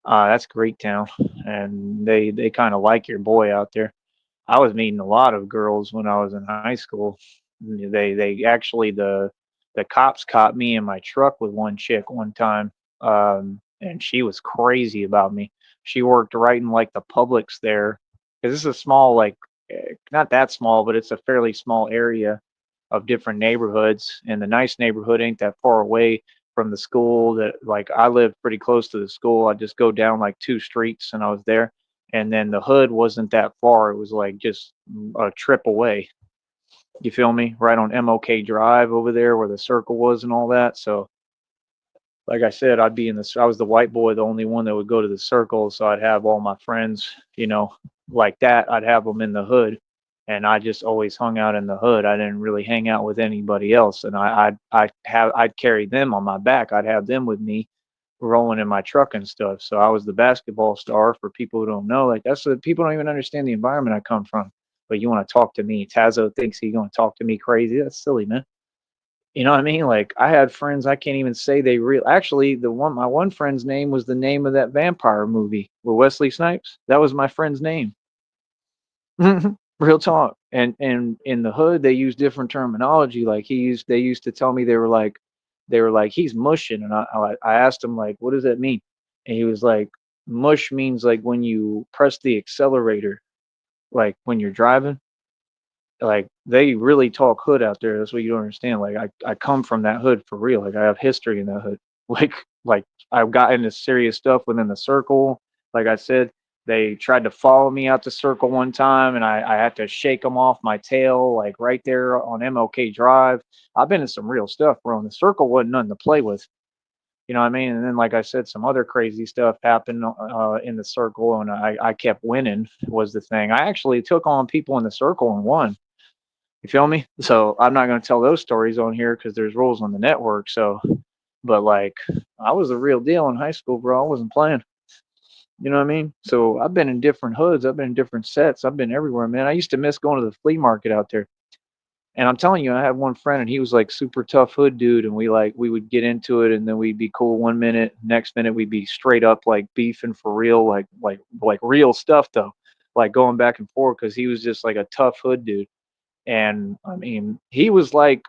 That's Great Town, and they kind of like your boy out there. I was meeting a lot of girls when I was in high school. They actually the cops caught me in my truck with one chick one time, and she was crazy about me. She worked right in like the Publix there, because this is a small like not that small, but it's a fairly small area of different neighborhoods, and the nice neighborhood ain't that far away from the school. That like I lived pretty close to the school. I just go down like two streets and I was there. And then the hood wasn't that far. It was like just a trip away. You feel me? Right on MOK Drive over there where the circle was and all that. So like I said, I was the white boy, the only one that would go to the circle. So I'd have all my friends, like that. I'd have them in the hood, and I just always hung out in the hood. I didn't really hang out with anybody else. And I'd carry them on my back. I'd have them with me rolling in my truck and stuff. So I was the basketball star for people who don't know. Like that's what people don't even understand the environment I come from. But you want to talk to me. Tazo thinks he's going to talk to me crazy. That's silly, man. You know what I mean? Like I had friends I can't even say they real. Actually, my one friend's name was the name of that vampire movie with Wesley Snipes. That was my friend's name. Real talk. And in the hood they use different terminology. Like they used to tell me they were like he's mushing, and I asked him like what does that mean, and he was like mush means like when you press the accelerator, like when you're driving. Like they really talk hood out there. That's what you don't understand. Like I come from that hood for real. Like I have history in that hood. Like I've got into serious stuff within the circle. Like I said, they tried to follow me out the circle one time, and I had to shake them off my tail, like right there on MLK Drive. I've been in some real stuff, bro. And the circle wasn't nothing to play with. You know what I mean? And then, like I said, some other crazy stuff happened in the circle, and I kept winning was the thing. I actually took on people in the circle and won. You feel me? So I'm not going to tell those stories on here because there's rules on the network. So, but like, I was the real deal in high school, bro. I wasn't playing. You know what I mean? So I've been in different hoods. I've been in different sets. I've been everywhere, man. I used to miss going to the flea market out there. And I'm telling you, I had one friend and he was like super tough hood dude. And we would get into it and then we'd be cool 1 minute. Next minute we'd be straight up like beefing for real, like real stuff though. Like going back and forth because he was just like a tough hood dude. And I mean, he was like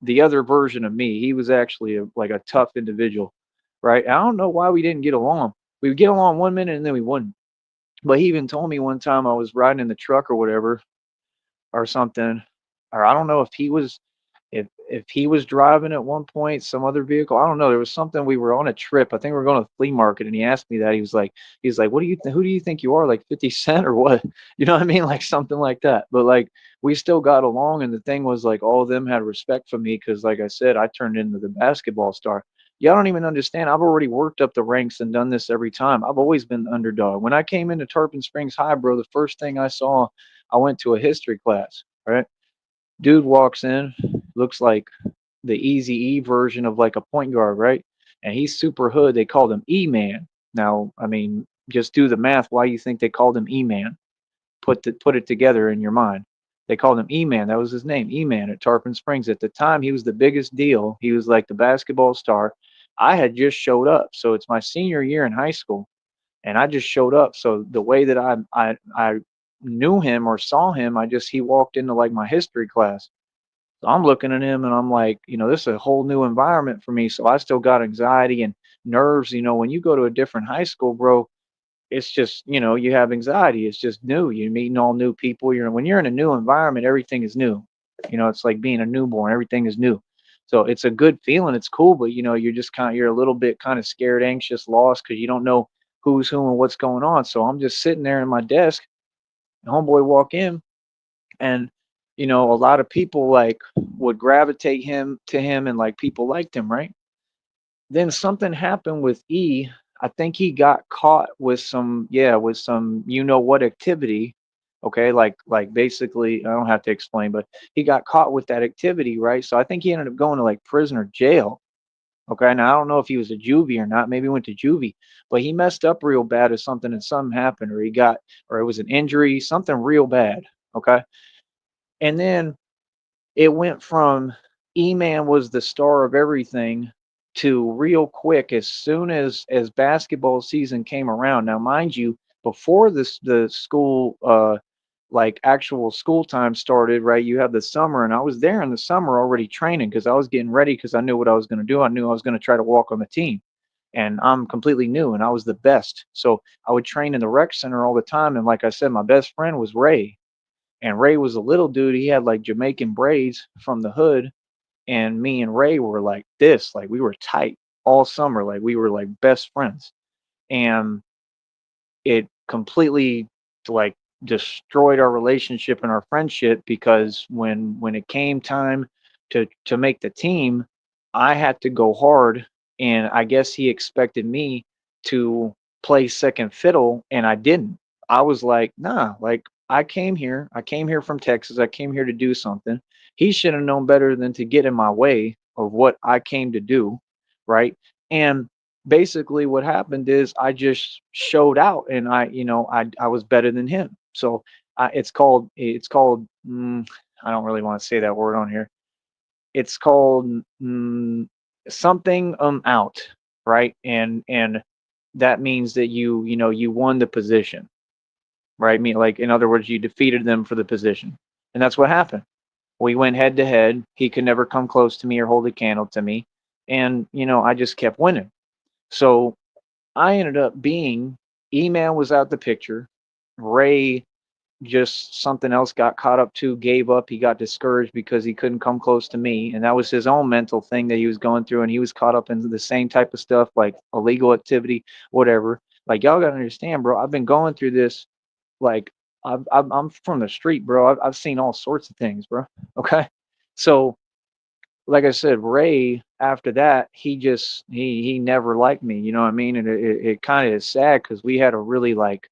the other version of me. He was actually like a tough individual, right? I don't know why we didn't get along. We would get along 1 minute and then we wouldn't. But he even told me one time I was riding in the truck or whatever or something, or I don't know if he was driving at one point, some other vehicle. I don't know. There was something. We were on a trip. I think we were going to the flea market, and he asked me that. He's like, what do you who do you think you are, like 50 Cent or what? You know what I mean? Like something like that. But like we still got along, and the thing was like all of them had respect for me because, like I said, I turned into the basketball star. Y'all don't even understand. I've already worked up the ranks and done this every time. I've always been the underdog. When I came into Tarpon Springs High, bro, the first thing I saw, I went to a history class, right? Dude walks in, looks like the Easy E version of like a point guard, right? And he's super hood. They called him E Man. Now, I mean, just do the math. Why you think they called him E Man? Put it together in your mind. They called him E Man. That was his name, E Man at Tarpon Springs. At the time, he was the biggest deal. He was like the basketball star. I had just showed up, so it's my senior year in high school, and I just showed up. So the way that I knew him or saw him, he walked into like my history class. So I'm looking at him and I'm like, this is a whole new environment for me. So I still got anxiety and nerves. When you go to a different high school, bro, it's just, you have anxiety. It's just new. You're meeting all new people. When you're in a new environment, everything is new. It's like being a newborn. Everything is new. So it's a good feeling. It's cool, but you're a little bit kind of scared, anxious, lost because you don't know who's who and what's going on. So I'm just sitting there in my desk. Homeboy walk in, and a lot of people like would gravitate him to him, and like people liked him, right? Then something happened with E. I think he got caught with some, yeah, with some, what activity. Okay, like basically, I don't have to explain, but he got caught with that activity, right? So I think he ended up going to like prison or jail. Okay, now I don't know if he was a juvie or not. Maybe he went to juvie, but he messed up real bad or something, and something happened, or it was an injury, something real bad. Okay, and then it went from E-Man was the star of everything to real quick as soon as basketball season came around. Now, mind you, before the school like actual school time started, right? You have the summer, and I was there in the summer already training because I was getting ready because I knew what I was going to do. I knew I was going to try to walk on the team. And I'm completely new and I was the best. So I would train in the rec center all the time. And like I said, my best friend was Ray, and Ray was a little dude. He had like Jamaican braids from the hood. And me and Ray were like this, like we were tight all summer, like we were like best friends. And it completely like destroyed our relationship and our friendship because when it came time to make the team, I had to go hard, and I guess he expected me to play second fiddle, and I didn't. I was like, nah, like I came here from Texas, I came here to do something. He should have known better than to get in my way of what I came to do, right? And basically what happened is I just showed out, and I was better than him. So I don't really want to say that word on here. It's called something out, right? And that means that you won the position, right? I mean, like in other words, you defeated them for the position, and that's what happened. We went head to head. He could never come close to me or hold a candle to me, and I just kept winning. So I ended up being E-Man was out the picture. Ray just something else got caught up to, gave up. He got discouraged because he couldn't come close to me. And that was his own mental thing that he was going through. And he was caught up into the same type of stuff, like illegal activity, whatever. Like, y'all got to understand, bro. I've been going through this. Like, I'm from the street, bro. I've seen all sorts of things, bro. Okay. So like I said, Ray, after that, he never liked me. You know what I mean? And it kind of is sad because we had a really like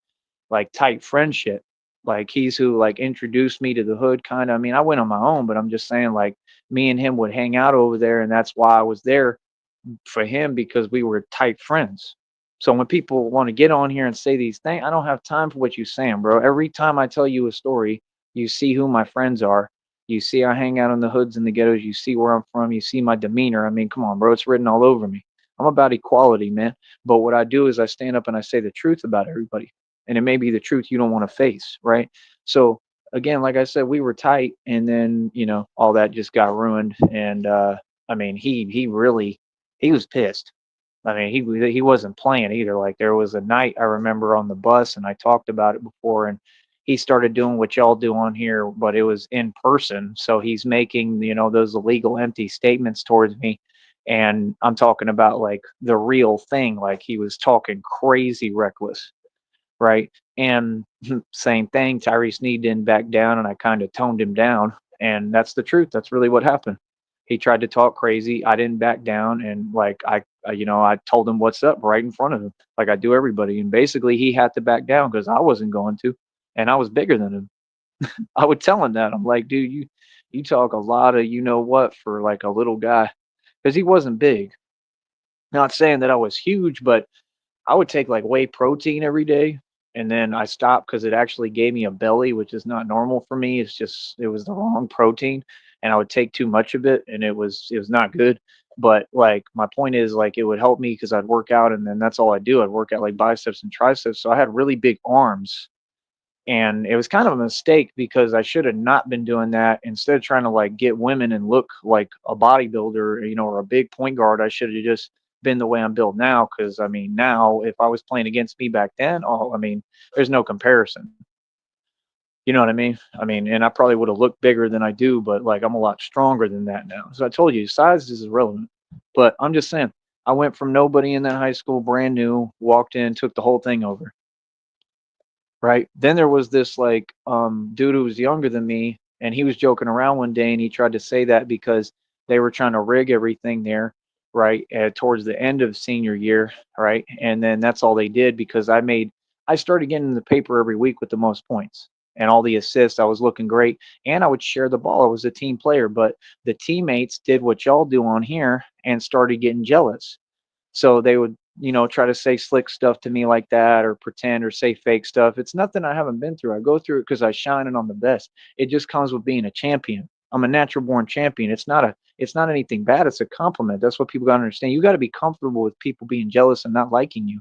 tight friendship. Like he's who like introduced me to the hood kind of. I mean, I went on my own, but I'm just saying like me and him would hang out over there, and that's why I was there for him because we were tight friends. So when people want to get on here and say these things, I don't have time for what you're saying, bro. Every time I tell you a story, you see who my friends are. You see I hang out in the hoods and the ghettos. You see where I'm from. You see my demeanor. I mean, come on, bro. It's written all over me. I'm about equality, man. But what I do is I stand up and I say the truth about everybody. And it may be the truth you don't want to face, right? So again, like I said, we were tight, and then all that just got ruined. And I mean, he really he was pissed. I mean, he wasn't playing either. Like there was a night I remember on the bus, and I talked about it before, and he started doing what y'all do on here, but it was in person. So he's making those illegal empty statements towards me, and I'm talking about like the real thing. Like he was talking crazy reckless, right? And same thing, Tyrese Sneed didn't back down, and I kind of toned him down, and that's the truth. That's really what happened. He tried to talk crazy. I didn't back down, and like I told him what's up right in front of him, like I do everybody. And basically, he had to back down because I wasn't going to, and I was bigger than him. I would tell him that. I'm like, dude, you talk a lot of what for like a little guy, because he wasn't big. Not saying that I was huge, but I would take like whey protein every day, and then I stopped because it actually gave me a belly, which is not normal for me. It was the wrong protein, and I would take too much of it, and it was not good. But like my point is like it would help me because I'd work out, and then that's all I do. I'd work out like biceps and triceps, so I had really big arms, and it was kind of a mistake because I should have not been doing that. Instead of trying to like get women and look like a bodybuilder, or a big point guard, I should have just been the way I'm built now. Because I mean, now if I was playing against me back then, oh, I mean, there's no comparison. You know what I mean? I mean, and I probably would have looked bigger than I do, but like I'm a lot stronger than that now. So I told you, size is irrelevant. But I'm just saying, I went from nobody in that high school, brand new, walked in, took the whole thing over. Right? Then there was this like dude who was younger than me, and he was joking around one day, and he tried to say that because they were trying to rig everything there, right? Towards the end of senior year, right? And then that's all they did because I started getting in the paper every week with the most points and all the assists. I was looking great, and I would share the ball. I was a team player, but the teammates did what y'all do on here and started getting jealous. So they would, try to say slick stuff to me like that or pretend or say fake stuff. It's nothing I haven't been through. I go through it because I shine and I'm the best. It just comes with being a champion. I'm a natural born champion. It's not anything bad. It's a compliment. That's what people gotta understand. You gotta be comfortable with people being jealous and not liking you.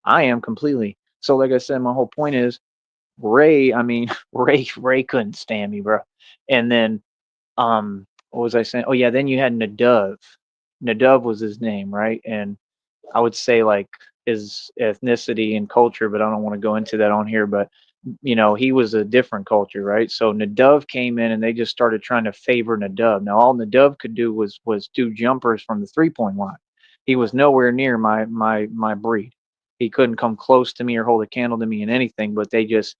I am completely. So like I said, my whole point is Ray, I mean, Ray couldn't stand me, bro. And then what was I saying? Oh yeah, then you had Nadav. Nadav was his name, right? And I would say like his ethnicity and culture, but I don't want to go into that on here. But he was a different culture, right? So Nadav came in and they just started trying to favor Nadav. Now all Nadav could do was do jumpers from the 3 point line. He was nowhere near my breed. He couldn't come close to me or hold a candle to me in anything. But they just,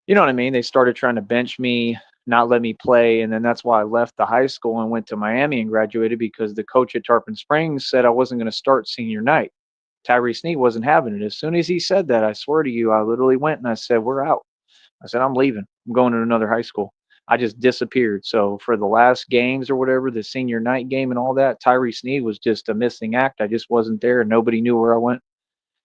you know what I mean? They started trying to bench me, not let me play, and then that's why I left the high school and went to Miami and graduated because the coach at Tarpon Springs said I wasn't going to start senior night. Tyree Sneed wasn't having it. As soon as he said that, I swear to you, I literally went and I said, "We're out." I said, "I'm leaving. I'm going to another high school." I just disappeared. So for the last games or whatever, the senior night game and all that, Tyree Sneed was just a missing act. I just wasn't there, and nobody knew where I went.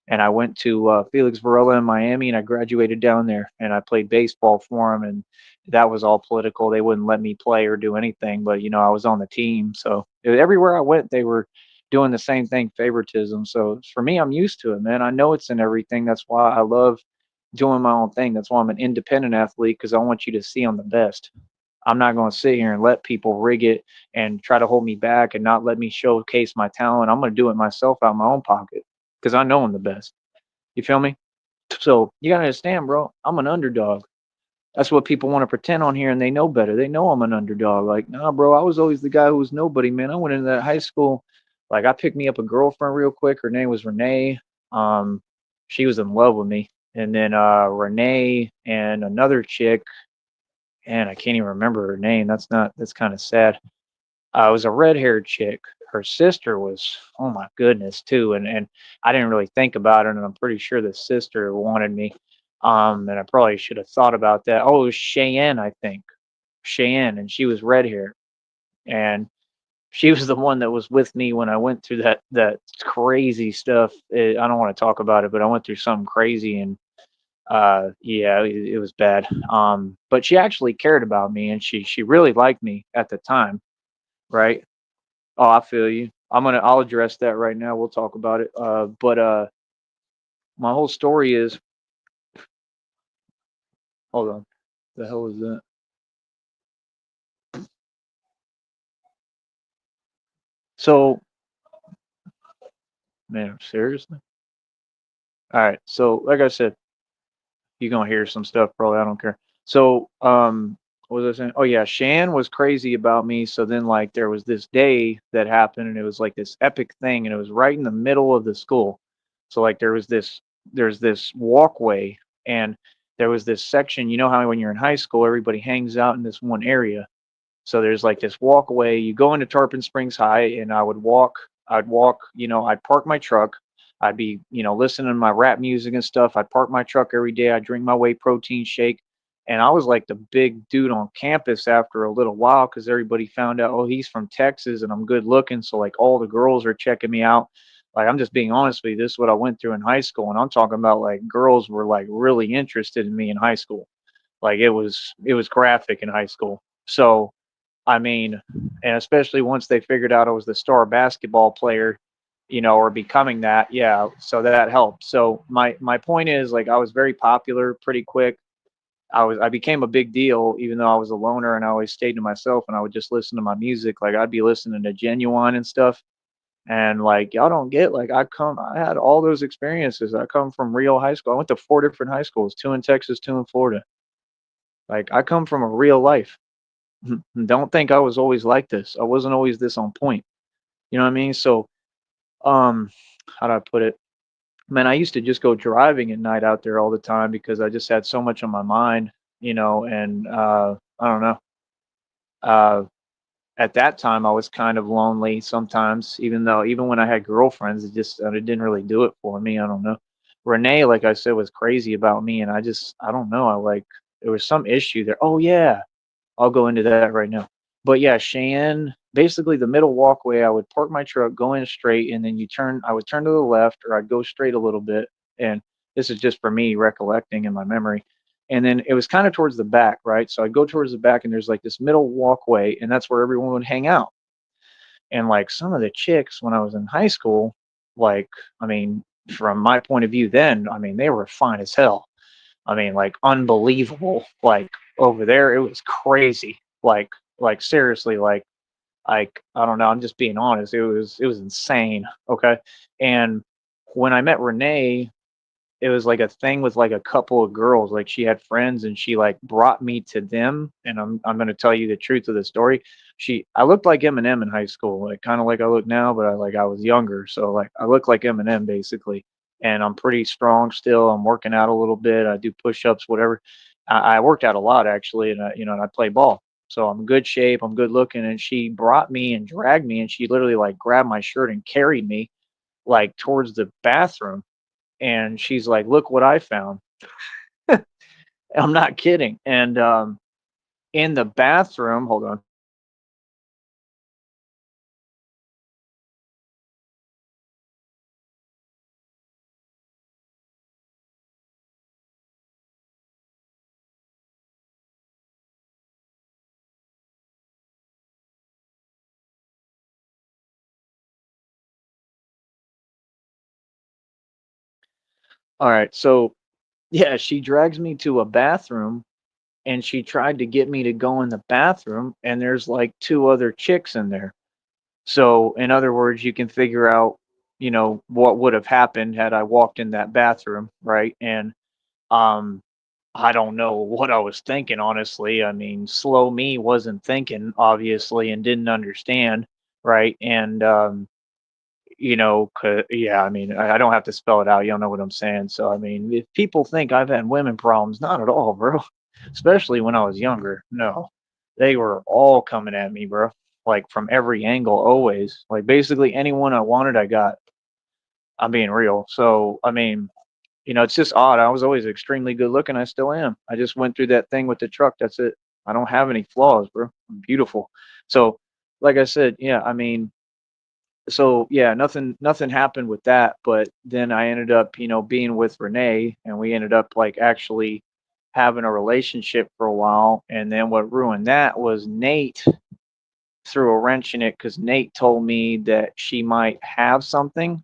And I went to Felix Varela in Miami, and I graduated down there, and I played baseball for him, and that was all political. They wouldn't let me play or do anything, but I was on the team, so everywhere I went, they were doing the same thing, favoritism. So for me, I'm used to it, man. I know it's in everything. That's why I love doing my own thing. That's why I'm an independent athlete because I want you to see I'm the best. I'm not going to sit here and let people rig it and try to hold me back and not let me showcase my talent. I'm going to do it myself out of my own pocket because I know I'm the best. You feel me? So you gotta understand, bro. I'm an underdog. That's what people want to pretend on here, and they know better. They know I'm an underdog. Like, nah, bro. I was always the guy who was nobody, man. I went into that high school. Like, I picked me up a girlfriend real quick. Her name was Renee. Um, she was in love with me, and then Renee and another chick, and I can't even remember her name. That's kind of sad. It was a red-haired chick. Her sister was, oh my goodness, too, and I didn't really think about it, and I'm pretty sure the sister wanted me, and I probably should have thought about that. Oh, it was Cheyenne, I think, Cheyenne, and she was red-haired, and she was the one that was with me when I went through that crazy stuff. I don't want to talk about it, but I went through something crazy, and yeah, it was bad. But she actually cared about me, and she really liked me at the time, right? Oh, I feel you. I'll address that right now. We'll talk about it. But my whole story is, hold on, the hell is that? So, man, seriously? All right. So, like I said, you're gonna hear some stuff probably. I don't care. So, what was I saying? Oh yeah, Shan was crazy about me. So then, like, there was this day that happened, and it was like this epic thing, and it was right in the middle of the school. So like, there's this walkway, and there was this section. You know how when you're in high school, everybody hangs out in this one area. So there's like this walkway. You go into Tarpon Springs High, and I would walk. I'd walk. I'd park my truck. I'd be, listening to my rap music and stuff. I'd park my truck every day. I'd drink my whey protein shake, and I was like the big dude on campus after a little while because everybody found out, oh, he's from Texas, and I'm good looking. So like all the girls are checking me out. Like I'm just being honest with you. This is what I went through in high school, and I'm talking about like girls were like really interested in me in high school. Like it was graphic in high school. So I mean, and especially once they figured out I was the star basketball player, or becoming that, yeah, so that helped. So my point is like I was very popular pretty quick. I became a big deal even though I was a loner and I always stayed to myself and I would just listen to my music. Like I'd be listening to Genuine and stuff. And like y'all don't get like I had all those experiences. I come from real high school. I went to four different high schools, two in Texas, two in Florida. Like I come from a real life. Don't think I was always like this. I wasn't always this on point. You know what I mean? So, um, how do I put it? Man, I used to just go driving at night out there all the time because I just had so much on my mind, and I don't know. Uh, at that time, I was kind of lonely sometimes, even when I had girlfriends, it didn't really do it for me. I don't know. Renee, like I said, was crazy about me, and I don't know. There was some issue there. Oh yeah, I'll go into that right now. But yeah, Cheyenne, basically the middle walkway, I would park my truck, go in straight, and then I would turn to the left or I'd go straight a little bit. And this is just for me recollecting in my memory. And then it was kind of towards the back, right? So I'd go towards the back and there's like this middle walkway, and that's where everyone would hang out. And like some of the chicks when I was in high school, like, I mean, from my point of view then, I mean, they were fine as hell. I mean, like unbelievable. Like over there, it was crazy. Like seriously, like I don't know. I'm just being honest. It was insane. Okay, and when I met Renee, it was like a thing with like a couple of girls. Like she had friends, and she like brought me to them. And I'm gonna tell you the truth of the story. I looked like Eminem in high school, like kind of like I look now, but I was younger, so like I look like Eminem basically. And I'm pretty strong still. I'm working out a little bit. I do push-ups, whatever. I worked out a lot actually, and and I play ball. So I'm in good shape. I'm good looking. And she brought me and dragged me, and she literally like grabbed my shirt and carried me like towards the bathroom, and she's like, "Look what I found." I'm not kidding. And in the bathroom, hold on. All right, so yeah, she drags me to a bathroom, and she tried to get me to go in the bathroom, and there's like two other chicks in there. So, in other words, you can figure out, what would have happened had I walked in that bathroom, right? And um, I don't know what I was thinking, honestly. I mean, slow me wasn't thinking, obviously, and didn't understand, right? And yeah, I mean, I don't have to spell it out. You don't know what I'm saying. So, I mean, if people think I've had women problems, not at all, bro. Especially when I was younger. No, they were all coming at me, bro. like from every angle, always. Like basically anyone I wanted, I got. I'm being real. So I mean, it's just odd. I was always extremely good looking. I still am. I just went through that thing with the truck. That's it. I don't have any flaws, bro. I'm beautiful. So, like I said, yeah, I mean, so yeah, nothing happened with that. But then I ended up, being with Renee, and we ended up like actually having a relationship for a while. And then what ruined that was Nate threw a wrench in it because Nate told me that she might have something,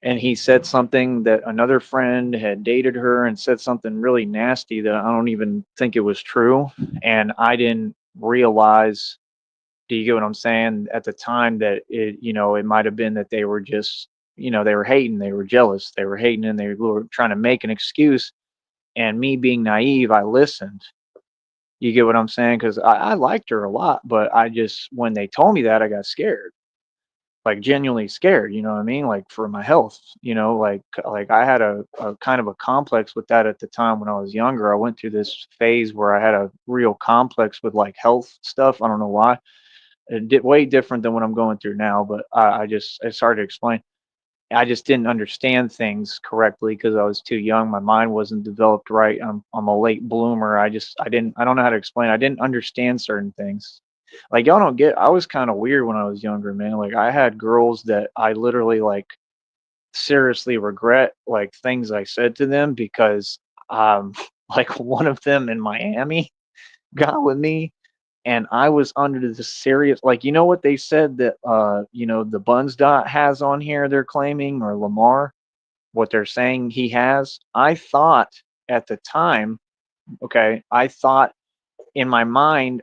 and he said something that another friend had dated her and said something really nasty that I don't even think it was true. And I didn't realize, do you get what I'm saying? At the time that it might have been that they were just, they were hating, they were jealous, they were hating, and they were trying to make an excuse. And me being naive, I listened. You get what I'm saying? Because I liked her a lot, but I just, when they told me that, I got scared, like genuinely scared, you know what I mean? Like for my health, like I had a kind of a complex with that at the time when I was younger. I went through this phase where I had a real complex with like health stuff. I don't know why. It did way different than what I'm going through now, but it's hard to explain. I just didn't understand things correctly because I was too young. My mind wasn't developed right. I'm a late bloomer. I don't know how to explain. I didn't understand certain things. Like y'all don't get. I was kind of weird when I was younger, man. Like I had girls that I literally like seriously regret like things I said to them because like one of them in Miami got with me, and I was under the serious, like, what they said that the Buns dot has on here, they're claiming, or Lamar, what they're saying he has. I thought at the time, okay, I thought in my mind,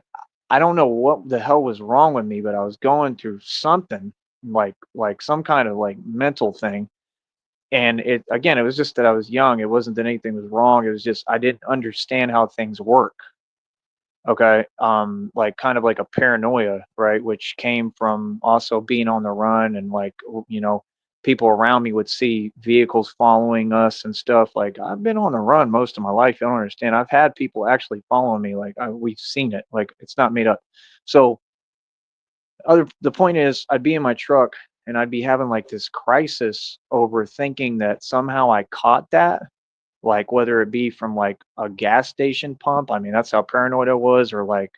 I don't know what the hell was wrong with me, but I was going through something like some kind of like mental thing. And it was just that I was young. It wasn't that anything was wrong. It was just I didn't understand how things work. Okay. Like kind of like a paranoia, right? Which came from also being on the run, and like, people around me would see vehicles following us and stuff. Like I've been on the run most of my life. You don't understand. I've had people actually following me. Like we've seen it. Like it's not made up. So the point is, I'd be in my truck and I'd be having like this crisis over thinking that somehow I caught that, like whether it be from like a gas station pump. I mean, that's how paranoid I was. Or like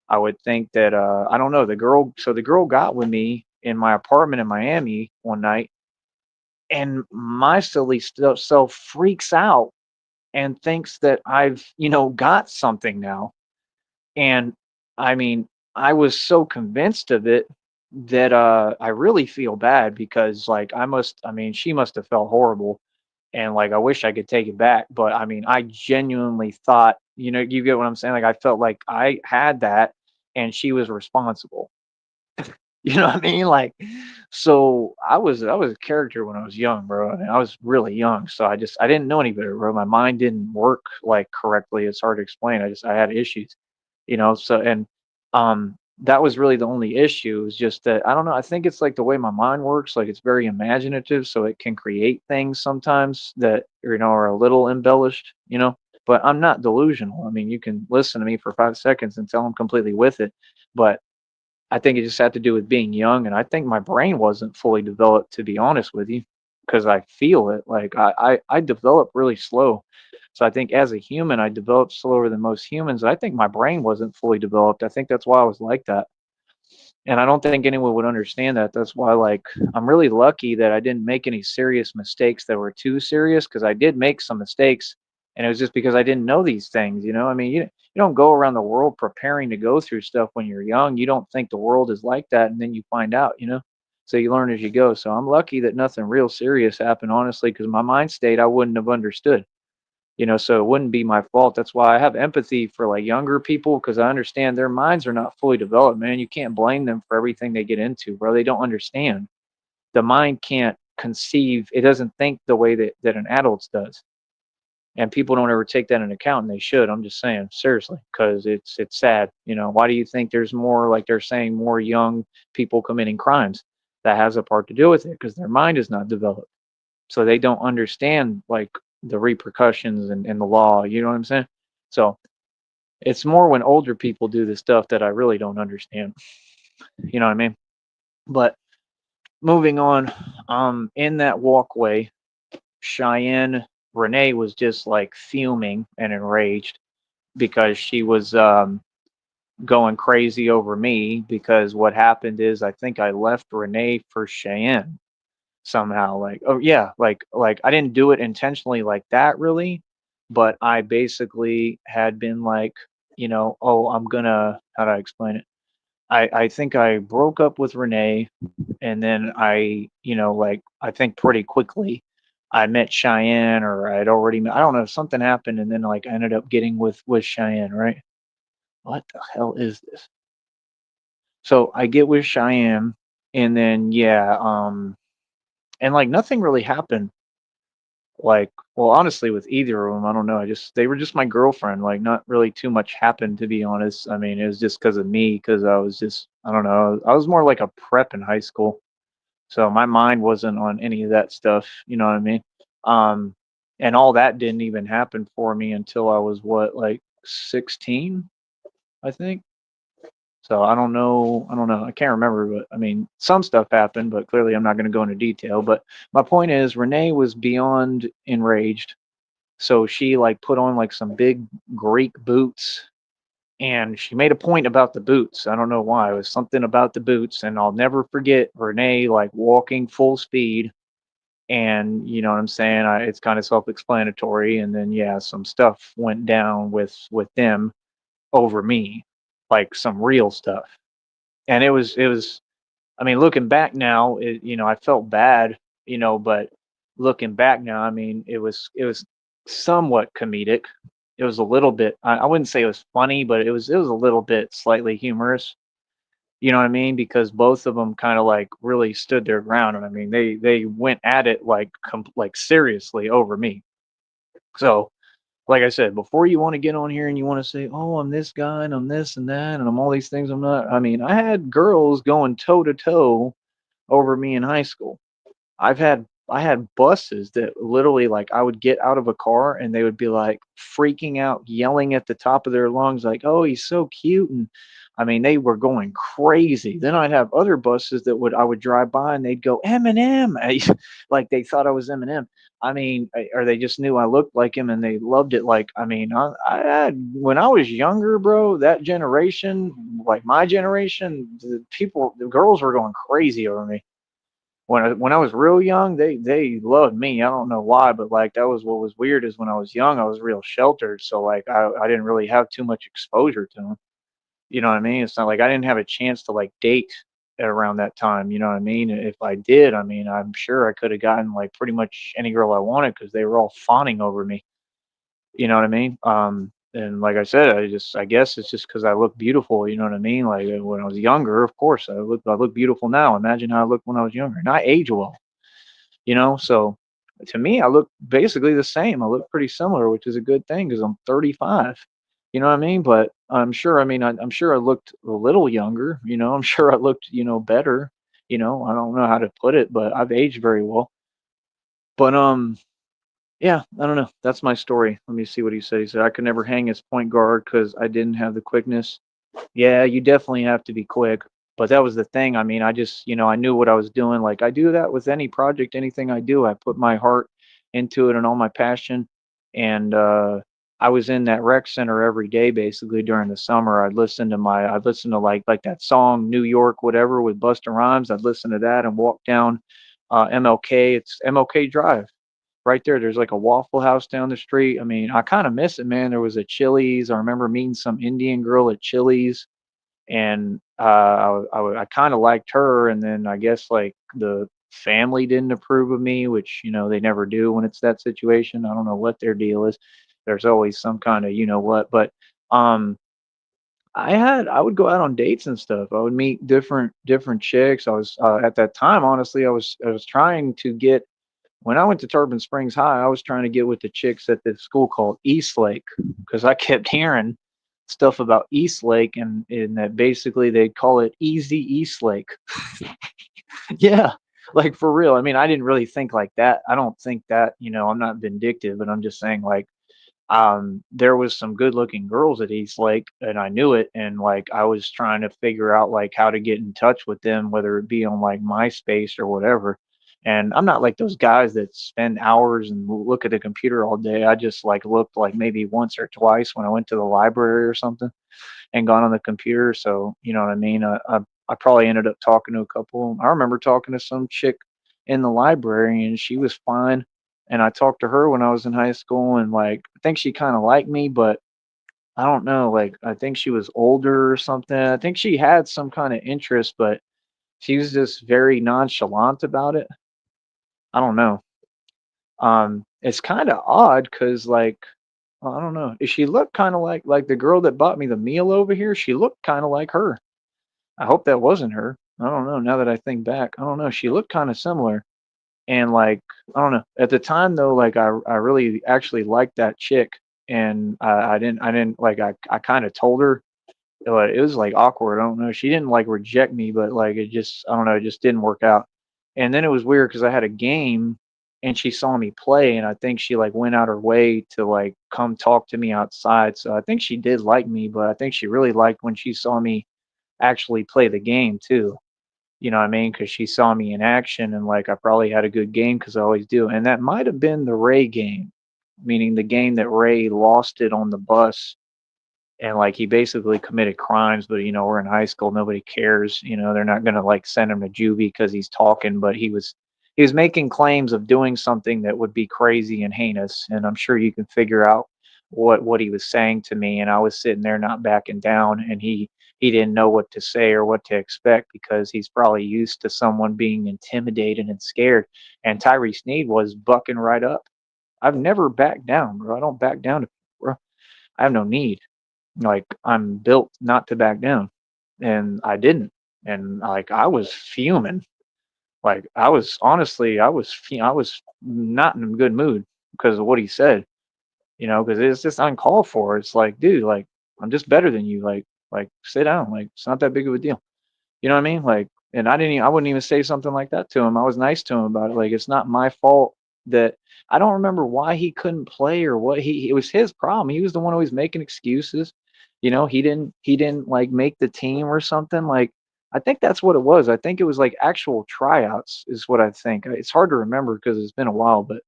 I would think that I don't know, the girl got with me in my apartment in Miami one night, and my silly self freaks out and thinks that I've, got something now. And I mean, I was so convinced of it that I really feel bad because like I mean, she must have felt horrible, and like I wish I could take it back, but I mean, I genuinely thought, you get what I'm saying? Like I felt like I had that and she was responsible. You know what I mean? Like, so I was a character when I was young, bro. I mean, I was really young, so I didn't know any better, bro. My mind didn't work like correctly. It's hard to explain. I had issues, so, and that was really the only issue, is just that I don't know, I think it's like the way my mind works, like it's very imaginative, so it can create things sometimes that are a little embellished, but I'm not delusional. I mean, you can listen to me for 5 seconds and tell I'm completely with it. But I think it just had to do with being young, and I think my brain wasn't fully developed, to be honest with you, because I feel it. Like I develop really slow. So I think as a human, I developed slower than most humans. I think my brain wasn't fully developed. I think that's why I was like that. And I don't think anyone would understand that. That's why, like, I'm really lucky that I didn't make any serious mistakes that were too serious, because I did make some mistakes, and it was just because I didn't know these things. I mean, you don't go around the world preparing to go through stuff when you're young. You don't think the world is like that, and then you find out. So you learn as you go. So I'm lucky that nothing real serious happened, honestly, because my mind state I wouldn't have understood. So it wouldn't be my fault. That's why I have empathy for like younger people, because I understand their minds are not fully developed, man. You can't blame them for everything they get into, bro. They don't understand. The mind can't conceive, it doesn't think the way that an adult's does. And people don't ever take that into account, and they should. I'm just saying, seriously, because it's sad. Why do you think there's more, like they're saying, more young people committing crimes? That has a part to do with it, because their mind is not developed. So they don't understand like the repercussions and the law. You know what I'm saying? So it's more when older people do this stuff that I really don't understand. You know what I mean? But moving on, in that walkway, Cheyenne Renee was just like fuming and enraged because she was going crazy over me because what happened is I think I left Renee for Cheyenne somehow. Like, oh yeah, like I didn't do it intentionally like that really, but I basically had been like, oh, I'm gonna, how do I explain it? I think I broke up with Renee, and then like I think pretty quickly I met Cheyenne, or I'd already met, I don't know, something happened, and then like I ended up getting with Cheyenne, right? What the hell is this? So I get with Cheyenne, and then yeah, and like nothing really happened. Like, well, honestly, with either of them, I don't know. I just they were just my girlfriend. Like, not really too much happened, to be honest. I mean, it was just because of me, because I was just, I don't know. I was more like a prep in high school, so my mind wasn't on any of that stuff. You know what I mean? Um, and all that didn't even happen for me until I was what, like 16, I think. So I don't know. I can't remember, but I mean, some stuff happened, but clearly I'm not going to go into detail. But my point is, Renee was beyond enraged. So she like put on like some big Greek boots, and she made a point about the boots. I don't know why. It was something about the boots, and I'll never forget Renee like walking full speed. And you know what I'm saying? It's kind of self-explanatory. And then yeah, some stuff went down with them over me, like some real stuff. And it was. I mean, looking back now, I felt bad, but looking back now, I mean, it was somewhat comedic. It was a little bit. I wouldn't say it was funny, but it was a little bit slightly humorous. You know what I mean? Because both of them kind of like really stood their ground, and I mean, they went at it like like seriously over me. So like I said, before you want to get on here and you want to say, "Oh, I'm this guy and I'm this and that and I'm all these things," I'm not. I mean, I had girls going toe to toe over me in high school. I had buses that literally like I would get out of a car and they would be like freaking out, yelling at the top of their lungs, like, "Oh, he's so cute!" And I mean, they were going crazy. Then I'd have other buses that would I would drive by and they'd go Eminem, like they thought I was Eminem. I mean, or they just knew I looked like him and they loved it. Like, I mean, I had when I was younger, bro, that generation, like my generation, the girls were going crazy over me when I was real young, they loved me. I don't know why, but like that was what was weird is when I was young, I was real sheltered, so like I didn't really have too much exposure to them. You know what I mean? It's not like I didn't have a chance to like date at around that time. You know what I mean? If I did, I mean, I'm sure I could have gotten like pretty much any girl I wanted because they were all fawning over me. You know what I mean? And like I said, I guess it's just because I look beautiful. You know what I mean? Like when I was younger, of course, I look beautiful now. Imagine how I looked when I was younger, and I age well. So to me, I look basically the same. I look pretty similar, which is a good thing because I'm 35. You know what I mean? But I'm sure. I mean, I'm sure I looked a little younger. I'm sure I looked better. I don't know how to put it, but I've aged very well. But yeah, I don't know. That's my story. Let me see what he said. He said I could never hang as point guard because I didn't have the quickness. Yeah, you definitely have to be quick. But that was the thing. I mean, I just, I knew what I was doing. Like I do that with any project, anything I do. I put my heart into it and all my passion. And I was in that rec center every day basically during the summer. I'd listen to like that song New York, whatever with Busta Rhymes. I'd listen to that and walk down MLK. It's MLK Drive right there. There's like a Waffle House down the street. I mean, I kind of miss it, man. There was a Chili's. I remember meeting some Indian girl at Chili's, and I kind of liked her. And then I guess like the family didn't approve of me, which they never do when it's that situation. I don't know what their deal is. There's always some kind of what, but um. I would go out on dates and stuff. I would meet different chicks. I was at that time, honestly, I was trying to get when I went to Turban Springs High, I was trying to get with the chicks at this school called Eastlake because I kept hearing stuff about Eastlake and that basically they call it Easy Eastlake. Yeah, like for real. I mean, I didn't really think like that. I don't think that, I'm not vindictive, but I'm just saying like there was some good looking girls at East Lake and I knew it. And like, I was trying to figure out like how to get in touch with them, whether it be on like MySpace or whatever. And I'm not like those guys that spend hours and look at a computer all day. I just like looked like maybe once or twice when I went to the library or something and gone on the computer. So, you know what I mean? I probably ended up talking to a couple. I remember talking to some chick in the library and she was fine. And I talked to her when I was in high school and like, I think she kind of liked me, but I don't know. Like, I think she was older or something. I think she had some kind of interest, but she was just very nonchalant about it. I don't know. It's kind of odd because like, I don't know. She looked kind of like the girl that bought me the meal over here. She looked kind of like her. I hope that wasn't her. I don't know. Now that I think back, I don't know. She looked kind of similar, and like I don't know. At the time though, like I really actually liked that chick, and I didn't like I kind of told her, but it was like awkward. I don't know. She didn't like reject me, but like it just I don't know. It just didn't work out. And then it was weird because I had a game, and she saw me play, and I think she like went out her way to like come talk to me outside. So I think she did like me, but I think she really liked when she saw me actually play the game too. You know what I mean? Because she saw me in action and like I probably had a good game because I always do. And that might have been the Ray game, meaning the game that Ray lost it on the bus and like he basically committed crimes. But you know, we're in high school, nobody cares. You know, they're not gonna like send him to juvie because he's talking, but he was making claims of doing something that would be crazy and heinous. And I'm sure you can figure out what he was saying to me. And I was sitting there not backing down, and he didn't know what to say or what to expect because he's probably used to someone being intimidated and scared. And Tyree Sneed was bucking right up. I've never backed down, bro. I don't back down to people, bro. I have no need. Like I'm built not to back down, and I didn't. And like I was fuming. Like I was honestly, I was not in a good mood because of what he said. You know, because it's just uncalled for. It's like, dude, like I'm just better than you. Like sit down. Like it's not that big of a deal. You know what I mean? Like, and I wouldn't even say something like that to him. I was nice to him about it. Like, it's not my fault that I don't remember why he couldn't play or what it was his problem. He was the one always making excuses. You know, he didn't like make the team or something. Like, I think that's what it was. I think it was like actual tryouts is what I think. It's hard to remember because it's been a while, but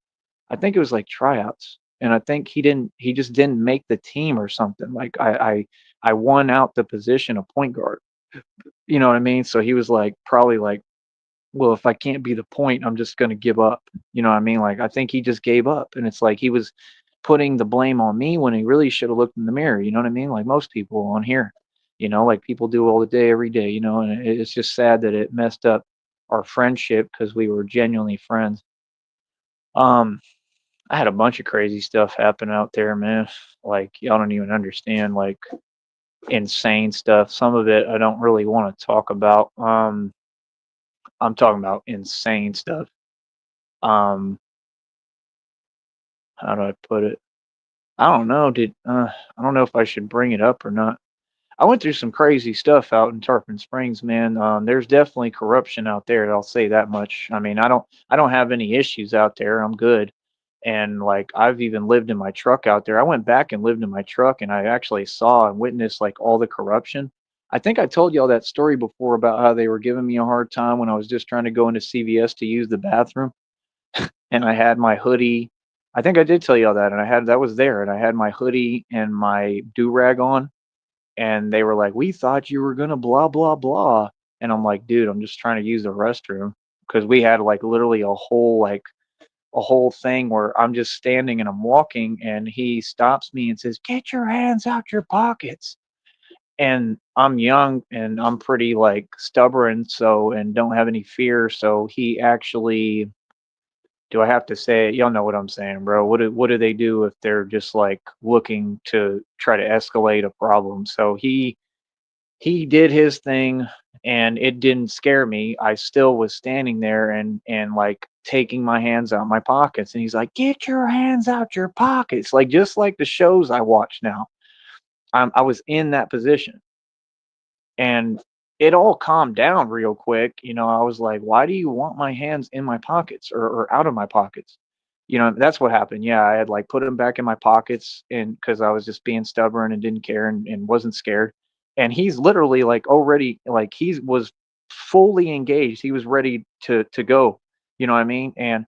I think it was like tryouts. And I think he just didn't make the team or something. Like I won out the position of point guard. You know what I mean? So he was like, probably like, well, if I can't be the point, I'm just going to give up. You know what I mean? Like, I think he just gave up. And it's like he was putting the blame on me when he really should have looked in the mirror. You know what I mean? Like most people on here, you know, like people do all the day, every day, you know, and it's just sad that it messed up our friendship because we were genuinely friends. Um, I had a bunch of crazy stuff happen out there, man. Like, y'all don't even understand, like, insane stuff. Some of it I don't really want to talk about. I'm talking about insane stuff. Um, how do I put it? I don't know. I don't know if I should bring it up or not. I went through some crazy stuff out in Tarpon Springs, man. There's definitely corruption out there. I'll say that much. I mean, I don't have any issues out there. I'm good. And like I've even lived in my truck out there. I went back and lived in my truck, and I actually saw and witnessed like all the corruption. I think I told y'all that story before about how they were giving me a hard time when I was just trying to go into CVS to use the bathroom. And I had my hoodie. I think I did tell you all that, and I had that was there, and I had my hoodie and my do rag on, and they were like, "We thought you were gonna blah blah blah," and I'm like, "Dude, I'm just trying to use the restroom," because we had like literally a whole thing where I'm just standing and I'm walking, and he stops me and says, "Get your hands out your pockets." And I'm young and I'm pretty like stubborn, so and don't have any fear, so he actually do I have to say it? Y'all know what I'm saying, bro. What do they do if they're just like looking to try to escalate a problem? So he did his thing and it didn't scare me. I still was standing there and like taking my hands out my pockets and he's like, "Get your hands out your pockets." Like just like the shows I watch now. I was in that position and it all calmed down real quick. You know, I was like, "Why do you want my hands in my pockets or out of my pockets?" That's what happened. Yeah, I had like put them back in my pockets, and because I was just being stubborn and didn't care, and wasn't scared. And he's literally like already like he was fully engaged. He was ready to go. You know what I mean? And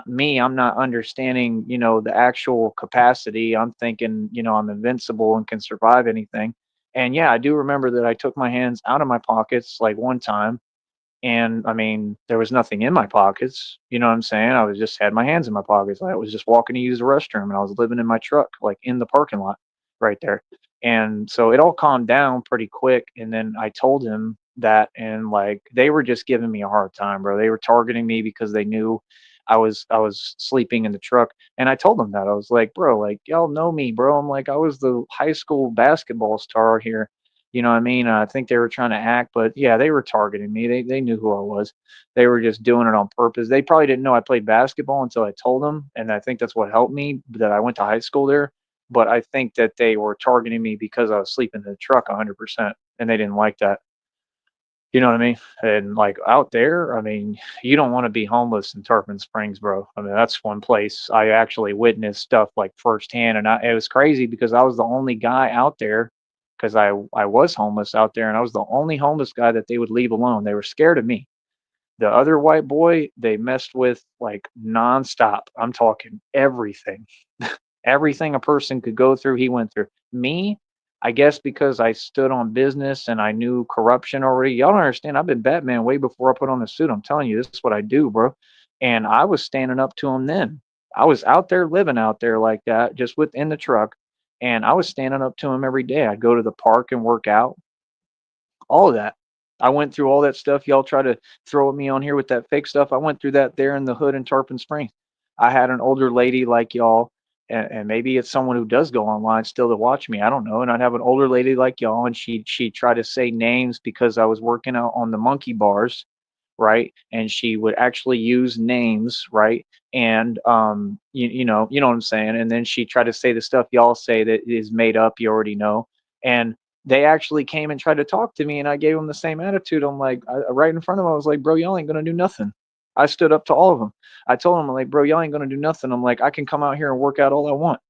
me, I'm not understanding, the actual capacity. I'm thinking, I'm invincible and can survive anything. And yeah, I do remember that I took my hands out of my pockets like one time, and I mean, there was nothing in my pockets. You know what I'm saying? I was just had my hands in my pockets. I was just walking to use the restroom, and I was living in my truck, like in the parking lot right there. And so it all calmed down pretty quick. And then I told him that, and like they were just giving me a hard time, bro. They were targeting me because they knew I was sleeping in the truck. And I told them that. I was like, bro, like y'all know me, bro. I'm like, I was the high school basketball star here. You know what I mean? I think they were trying to act, but yeah, they were targeting me. They knew who I was. They were just doing it on purpose. They probably didn't know I played basketball until I told them, and I think that's what helped me that I went to high school there. But I think that they were targeting me because I was sleeping in the truck 100%, and they didn't like that. You know what I mean? And like out there, I mean, you don't want to be homeless in Tarpon Springs, bro. I mean, that's one place I actually witnessed stuff like firsthand, and it was crazy because I was the only guy out there because I was homeless out there, and I was the only homeless guy that they would leave alone. They were scared of me. The other white boy, they messed with like nonstop. I'm talking everything. Everything a person could go through, he went through. Me, I guess because I stood on business and I knew corruption already. Y'all don't understand. I've been Batman way before I put on the suit. I'm telling you, this is what I do, bro. And I was standing up to him then. I was out there living out there like that, just within the truck. And I was standing up to him every day. I'd go to the park and work out, all of that. I went through all that stuff y'all try to throw at me on here with that fake stuff. I went through that there in the hood in Tarpon Springs. I had an older lady like y'all, and maybe it's someone who does go online still to watch me. I don't know. And I'd have an older lady like y'all, and she'd try to say names because I was working out on the monkey bars, right? And she would actually use names, right? And you know what I'm saying. And then she tried to say the stuff y'all say that is made up. You already know. And they actually came and tried to talk to me, and I gave them the same attitude. I'm like, right in front of them, I was like, bro, y'all ain't gonna do nothing. I stood up to all of them. I told them, I'm like, bro, y'all ain't gonna do nothing. I'm like, I can come out here and work out all I want.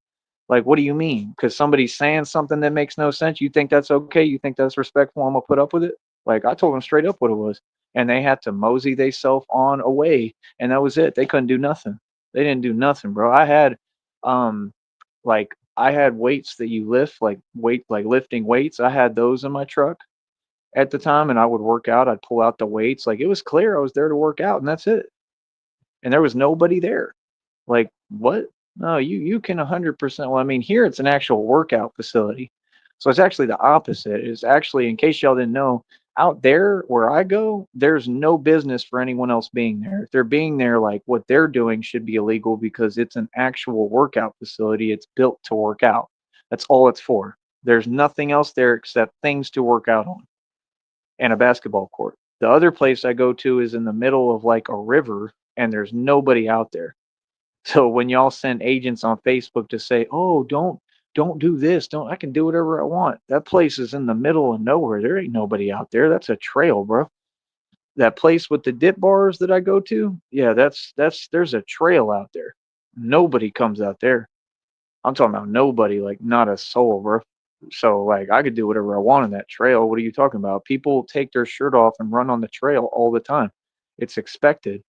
Like, what do you mean? Because somebody's saying something that makes no sense. You think that's okay? You think that's respectful? I'm gonna put up with it? Like, I told them straight up what it was, and they had to mosey theyself on away, and that was it. They couldn't do nothing. They didn't do nothing, bro. Um, I had weights that you lift, like lifting weights. I had those in my truck at the time, and I would work out. I'd pull out the weights. Like it was clear I was there to work out, and that's it. And there was nobody there. Like, what? No, you can 100%. Well, I mean, here it's an actual workout facility. So it's actually the opposite. It's actually, in case y'all didn't know, out there where I go, there's no business for anyone else being there. If they're being there, like what they're doing should be illegal because it's an actual workout facility. It's built to work out. That's all it's for. There's nothing else there except things to work out on and a basketball court. The other place I go to is in the middle of like a river, and there's nobody out there. So when y'all send agents on Facebook to say, "Oh, don't do this. Don't I can do whatever I want." That place is in the middle of nowhere. There ain't nobody out there. That's a trail, bro. That place with the dip bars that I go to, yeah, that's there's a trail out there. Nobody comes out there. I'm talking about nobody, like not a soul, bro. So like I could do whatever I want on that trail. What are you talking about? People take their shirt off and run on the trail all the time. It's expected.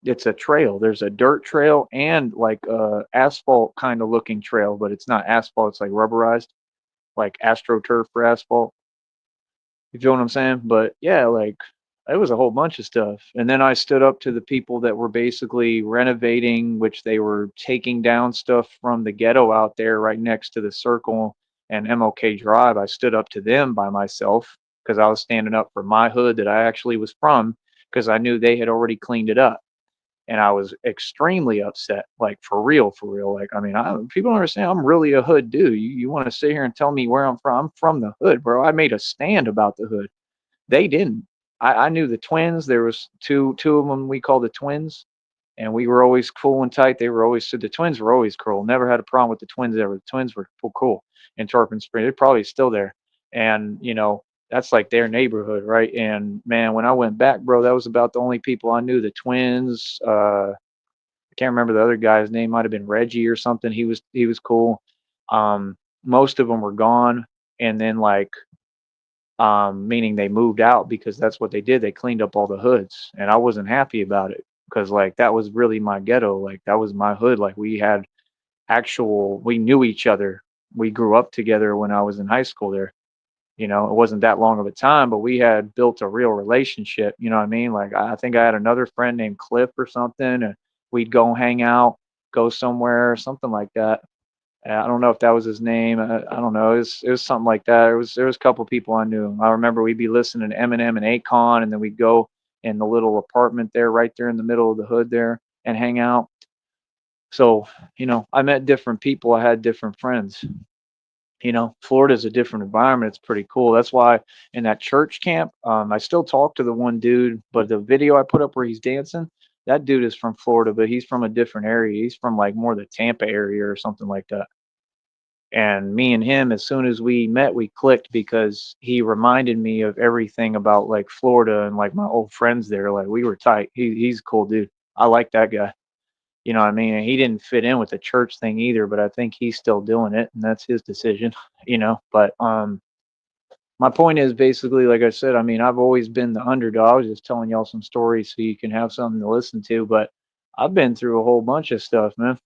It's a trail. There's a dirt trail and like a asphalt kind of looking trail, but it's not asphalt. It's like rubberized, like AstroTurf for asphalt. You feel what I'm saying? But yeah, like it was a whole bunch of stuff. And then I stood up to the people that were basically renovating, which they were taking down stuff from the ghetto out there right next to the circle and MLK Drive. I stood up to them by myself because I was standing up for my hood that I actually was from because I knew they had already cleaned it up, and I was extremely upset, like for real, for real. Like, I mean, people don't understand. I'm really a hood dude. You want to sit here and tell me where I'm from? I'm from the hood, bro. I made a stand about the hood. They didn't. I knew the twins. There was two of them we called the twins, and we were always cool and tight. They were always so the twins were always cool. Never had a problem with the twins ever. The twins were cool in Tarpon Springs. They're probably still there, and that's like their neighborhood, right? And man, when I went back, bro, that was about the only people I knew. The twins. I can't remember the other guy's name. Might have been Reggie or something. He was cool. Most of them were gone, and then like meaning they moved out because that's what they did. They cleaned up all the hoods, and I wasn't happy about it because like that was really my ghetto. Like that was my hood. Like we knew each other. We grew up together when I was in high school there. It wasn't that long of a time, but we had built a real relationship. You know what I mean? Like I think I had another friend named Cliff or something, and we'd go hang out, go somewhere, something like that. I don't know if that was his name. I don't know. It was something like that. There was a couple people I knew. I remember we'd be listening to Eminem and Akon, and then we'd go in the little apartment there, right there in the middle of the hood there, and hang out. So I met different people. I had different friends. Florida's a different environment. It's pretty cool. That's why in that church camp, I still talk to the one dude, but the video I put up where he's dancing, that dude is from Florida, but he's from a different area. He's from like more the Tampa area or something like that. And me and him, as soon as we met, we clicked because he reminded me of everything about like Florida and like my old friends there. Like we were tight. He's a cool dude. I like that guy. You know what I mean? And he didn't fit in with the church thing either, but I think he's still doing it, and that's his decision. But my point is basically, like I said, I mean, I've always been the underdog. I was just telling y'all some stories so you can have something to listen to. But I've been through a whole bunch of stuff, man.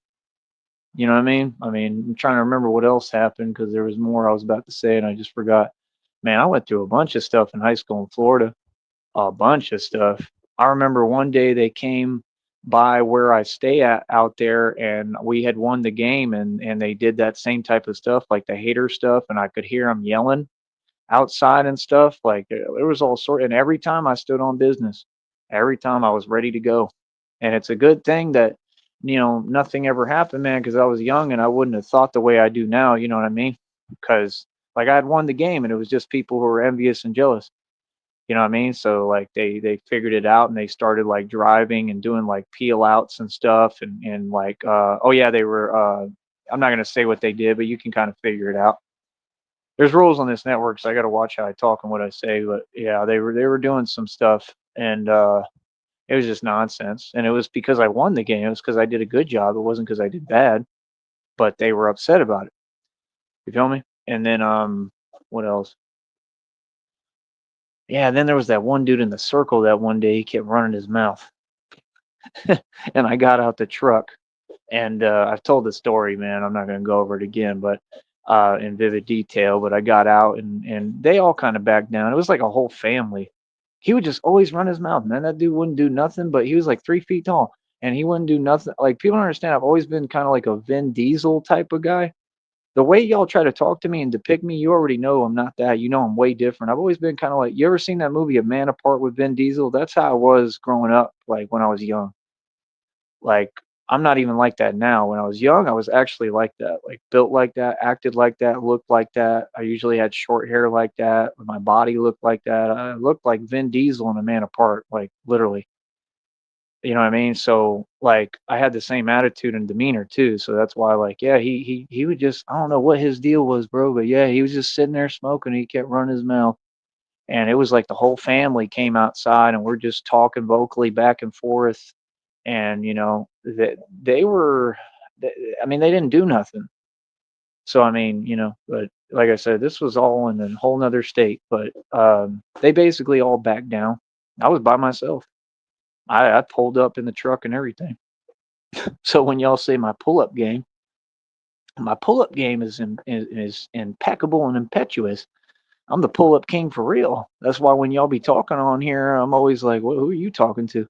You know what I mean? I mean, I'm trying to remember what else happened because there was more I was about to say and I just forgot. Man, I went through a bunch of stuff in high school in Florida, a bunch of stuff. I remember one day they came by where I stay at out there and we had won the game and they did that same type of stuff, like the hater stuff, and I could hear them yelling outside and stuff. Like there was all sort, and every time I stood on business, every time I was ready to go. And it's a good thing that nothing ever happened, man, because I was young and I wouldn't have thought the way I do now. You know what I mean? Because like I had won the game and it was just people who were envious and jealous. You know what I mean? So like they figured it out and they started like driving and doing like peel outs and stuff and like oh yeah, they were I'm not gonna say what they did, but you can kind of figure it out. There's rules on this network, so I gotta watch how I talk and what I say. But yeah, they were doing some stuff and it was just nonsense. And it was because I won the game. It was because I did a good job. It wasn't because I did bad, but they were upset about it. You feel me? And then what else? Yeah, then there was that one dude in the circle that one day he kept running his mouth. And I got out the truck and I've told the story, man. I'm not going to go over it again, but in vivid detail. But I got out and they all kind of backed down. It was like a whole family. He would just always run his mouth, man. That dude wouldn't do nothing, but he was like 3 feet tall and he wouldn't do nothing. Like people don't understand. I've always been kind of like a Vin Diesel type of guy. The way y'all try to talk to me and depict me, you already know I'm not that. You know I'm way different. I've always been kind of like, you ever seen that movie A Man Apart with Vin Diesel? That's how I was growing up, like when I was young. Like I'm not even like that now. When I was young, I was actually like that, like built like that, acted like that, looked like that. I usually had short hair like that. My body looked like that. I looked like Vin Diesel in A Man Apart, like literally. You know what I mean? So like I had the same attitude and demeanor too. So that's why like yeah, he would just I don't know what his deal was, bro, but yeah, he was just sitting there smoking. He kept running his mouth. And it was like the whole family came outside and we're just talking vocally back and forth. And that they were I mean, they didn't do nothing. So I mean, but like I said, this was all in a whole nother state. But they basically all backed down. I was by myself. I pulled up in the truck and everything. So when y'all say my pull up game is impeccable and impetuous. I'm the pull up king for real. That's why when y'all be talking on here, I'm always like, well, who are you talking to?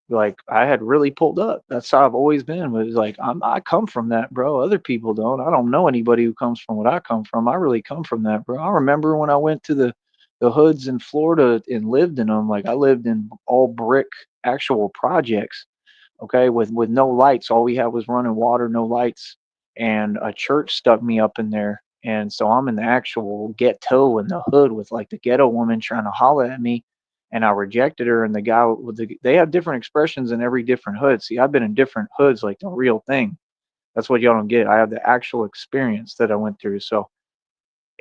Like I had really pulled up. That's how I've always been. Was like I come from that, bro. Other people don't. I don't know anybody who comes from what I come from. I really come from that, bro. I remember when I went to the hoods in Florida and lived in them. Like I lived in all brick actual projects, okay, with no lights. All we had was running water, no lights, and a church stuck me up in there. And so I'm in the actual ghetto in the hood with like the ghetto woman trying to holler at me, and I rejected her. And the guy with they have different expressions in every different hood. See, I've been in different hoods, like the real thing. That's what y'all don't get. I have the actual experience that I went through. So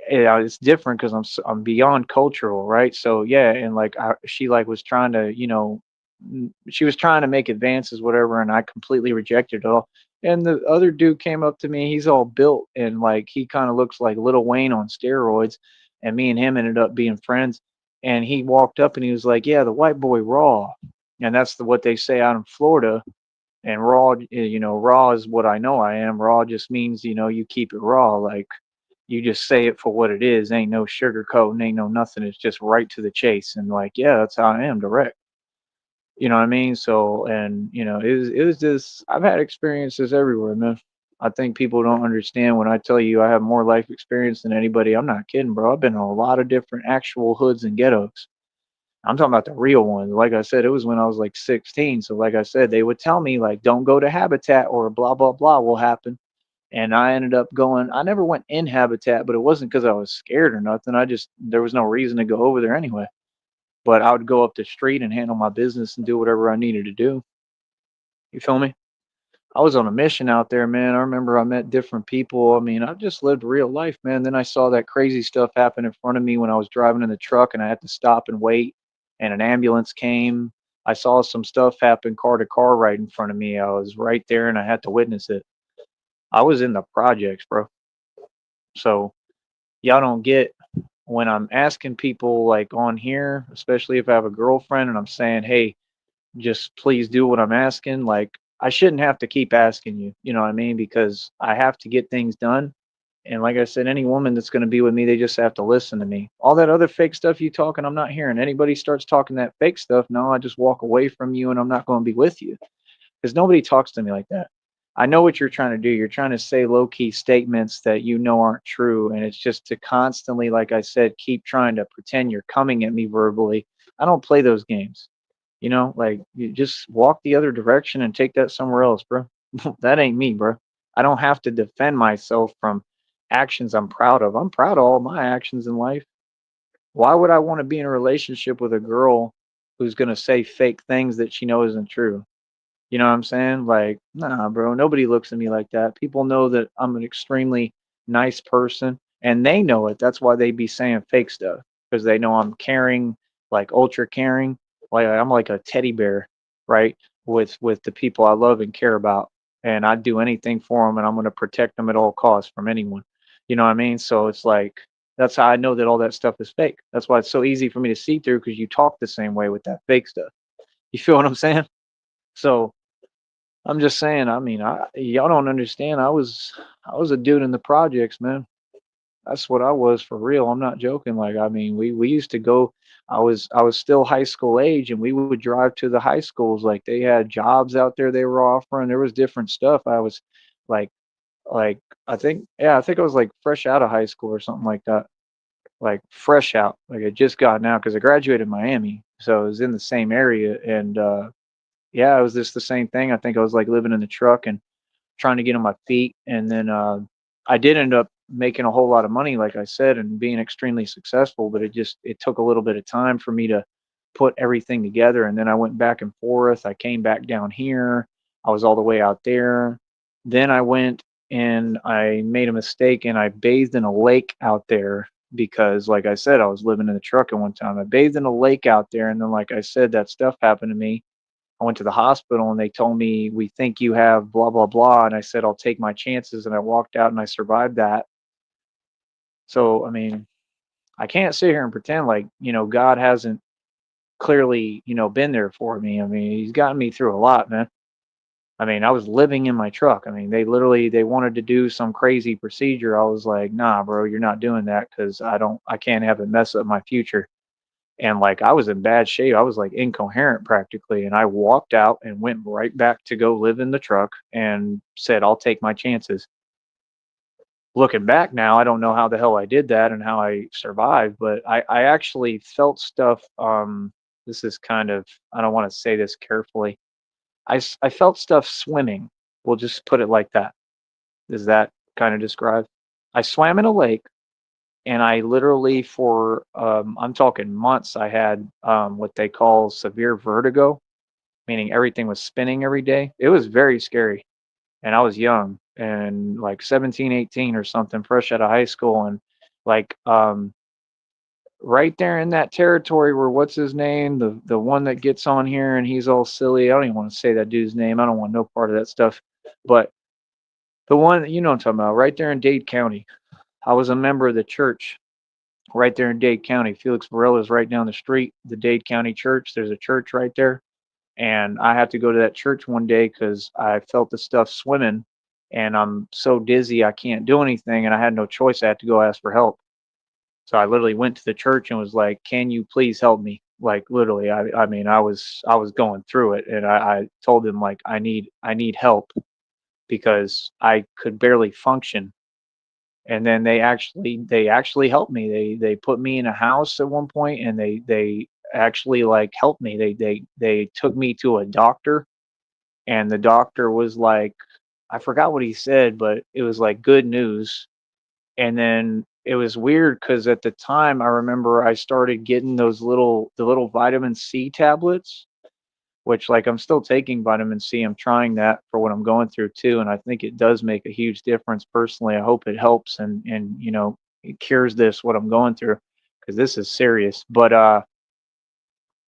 yeah, it's different because I'm beyond cultural, right? So yeah, and like she like was trying to she was trying to make advances, whatever, and I completely rejected it all. And the other dude came up to me. He's all built and like he kind of looks like Little Wayne on steroids. And me and him ended up being friends. And he walked up and he was like, "Yeah, the white boy raw," and that's what they say out in Florida. And raw, raw is what I know I am. Raw just means you keep it raw, like you just say it for what it is. Ain't no sugarcoating, ain't no nothing. It's just right to the chase. And like, yeah, that's how I am, direct. You know what I mean? So, and it was just I've had experiences everywhere, man. I think people don't understand when I tell you I have more life experience than anybody. I'm not kidding, bro. I've been in a lot of different actual hoods and ghettos. I'm talking about the real ones. Like I said, it was when I was like 16. So, like I said, they would tell me like, don't go to Habitat or blah blah blah will happen. And I ended up going. I never went in Habitat, but it wasn't because I was scared or nothing. I just there was no reason to go over there anyway. But I would go up the street and handle my business and do whatever I needed to do. You feel me? I was on a mission out there, man. I remember I met different people. I mean, I've just lived real life, man. Then I saw that crazy stuff happen in front of me when I was driving in the truck and I had to stop and wait, and an ambulance came. I saw some stuff happen car to car right in front of me. I was right there and I had to witness it. I was in the projects, bro. So y'all don't get when I'm asking people like on here, especially if I have a girlfriend and I'm saying, hey, just please do what I'm asking. Like, I shouldn't have to keep asking you, you know what I mean? Because I have to get things done. And like I said, any woman that's going to be with me, they just have to listen to me. All that other fake stuff you talking, I'm not hearing. Anybody starts talking that fake stuff, no, I just walk away from you and I'm not going to be with you because nobody talks to me like that. I know what you're trying to do. You're trying to say low key statements that you know aren't true. And it's just to constantly, like I said, keep trying to pretend you're coming at me verbally. I don't play those games. Like you just walk the other direction and take that somewhere else, bro. That ain't me, bro. I don't have to defend myself from actions I'm proud of. I'm proud of all my actions in life. Why would I want to be in a relationship with a girl who's going to say fake things that she knows isn't true? You know what I'm saying? Like, nah, bro. Nobody looks at me like that. People know that I'm an extremely nice person, and they know it. That's why they be saying fake stuff because they know I'm caring, like ultra caring. Like I'm like a teddy bear, right? With the people I love and care about, and I'd do anything for them, and I'm gonna protect them at all costs from anyone. You know what I mean? So it's like that's how I know that all that stuff is fake. That's why it's so easy for me to see through because you talk the same way with that fake stuff. You feel what I'm saying? So I'm just saying, I mean, y'all don't understand. I was a dude in the projects, man. That's what I was for real. I'm not joking. Like, I mean, we used to go. I was still high school age, and we would drive to the high schools. Like they had jobs out there they were offering. There was different stuff. I was like, like I think I was like fresh out of high school or something like that. Like fresh out, like I just got out because I graduated Miami, so I was in the same area, and yeah, it was just the same thing. I think I was like living in the truck and trying to get on my feet, and then I did end up making a whole lot of money, like I said, and being extremely successful. But it took a little bit of time for me to put everything together, and then I went back and forth. I came back down here. I was all the way out there. Then I went and I made a mistake and I bathed in a lake out there because, like I said, I was living in the truck at one time. I bathed in a lake out there, and then, like I said, that stuff happened to me. I went to the hospital and they told me, we think you have blah, blah, blah. And I said, I'll take my chances. And I walked out and I survived that. So, I mean, I can't sit here and pretend like, God hasn't clearly, been there for me. I mean, he's gotten me through a lot, man. I mean, I was living in my truck. I mean, they wanted to do some crazy procedure. I was like, nah, bro, you're not doing that because I can't have it mess up my future. And like I was in bad shape. I was like incoherent practically. And I walked out and went right back to go live in the truck and said, I'll take my chances. Looking back now, I don't know how the hell I did that and how I survived, but I actually felt stuff. This is kind of, I don't want to say this carefully. I felt stuff swimming. We'll just put it like that. Is that kind of described? I swam in a lake and I literally for I'm talking months I had what they call severe vertigo, meaning everything was spinning every day. It was very scary, and I was young and like 17, 18 or something, fresh out of high school, and like right there in that territory where what's his name, the one that gets on here and he's all silly. I don't even want to say that dude's name. I don't want no part of that stuff. But the one you know what I'm talking about, right there in Dade County. I was a member of the church right there in Dade County. Felix Varela is right down the street. The Dade County Church. There's a church right there, and I had to go to that church one day because I felt the stuff swimming, and I'm so dizzy I can't do anything, and I had no choice. I had to go ask for help. So I literally went to the church and was like, "Can you please help me?" Like literally, I mean, I was going through it, and I told them like, I need help because I could barely function. And then they actually helped me. They put me in a house at one point, and they actually like helped me. They took me to a doctor, and the doctor was like, I forgot what he said, but it was like good news. And then it was weird because at the time I remember I started getting the little vitamin C tablets, which like I'm still taking vitamin C. I'm trying that for what I'm going through too, and I think it does make a huge difference personally. I hope it helps and it cures this what I'm going through because this is serious. But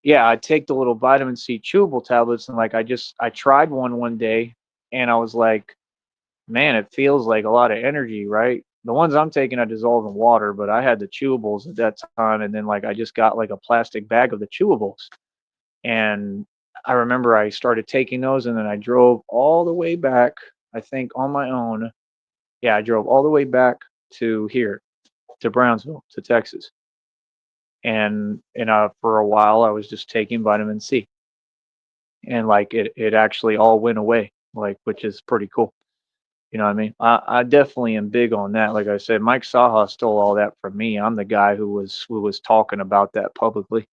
yeah, I take the little vitamin C chewable tablets and like I tried one day and I was like, man, it feels like a lot of energy, right? The ones I'm taking I dissolve in water, but I had the chewables at that time, and then like I just got like a plastic bag of the chewables. And I remember I started taking those and then I drove all the way back, I think on my own. Yeah, I drove all the way back to here, to Brownsville, to Texas. And for a while I was just taking vitamin C. And like it actually all went away, like which is pretty cool. You know what I mean? I definitely am big on that. Like I said, Mike Saha stole all that from me. I'm the guy who was talking about that publicly.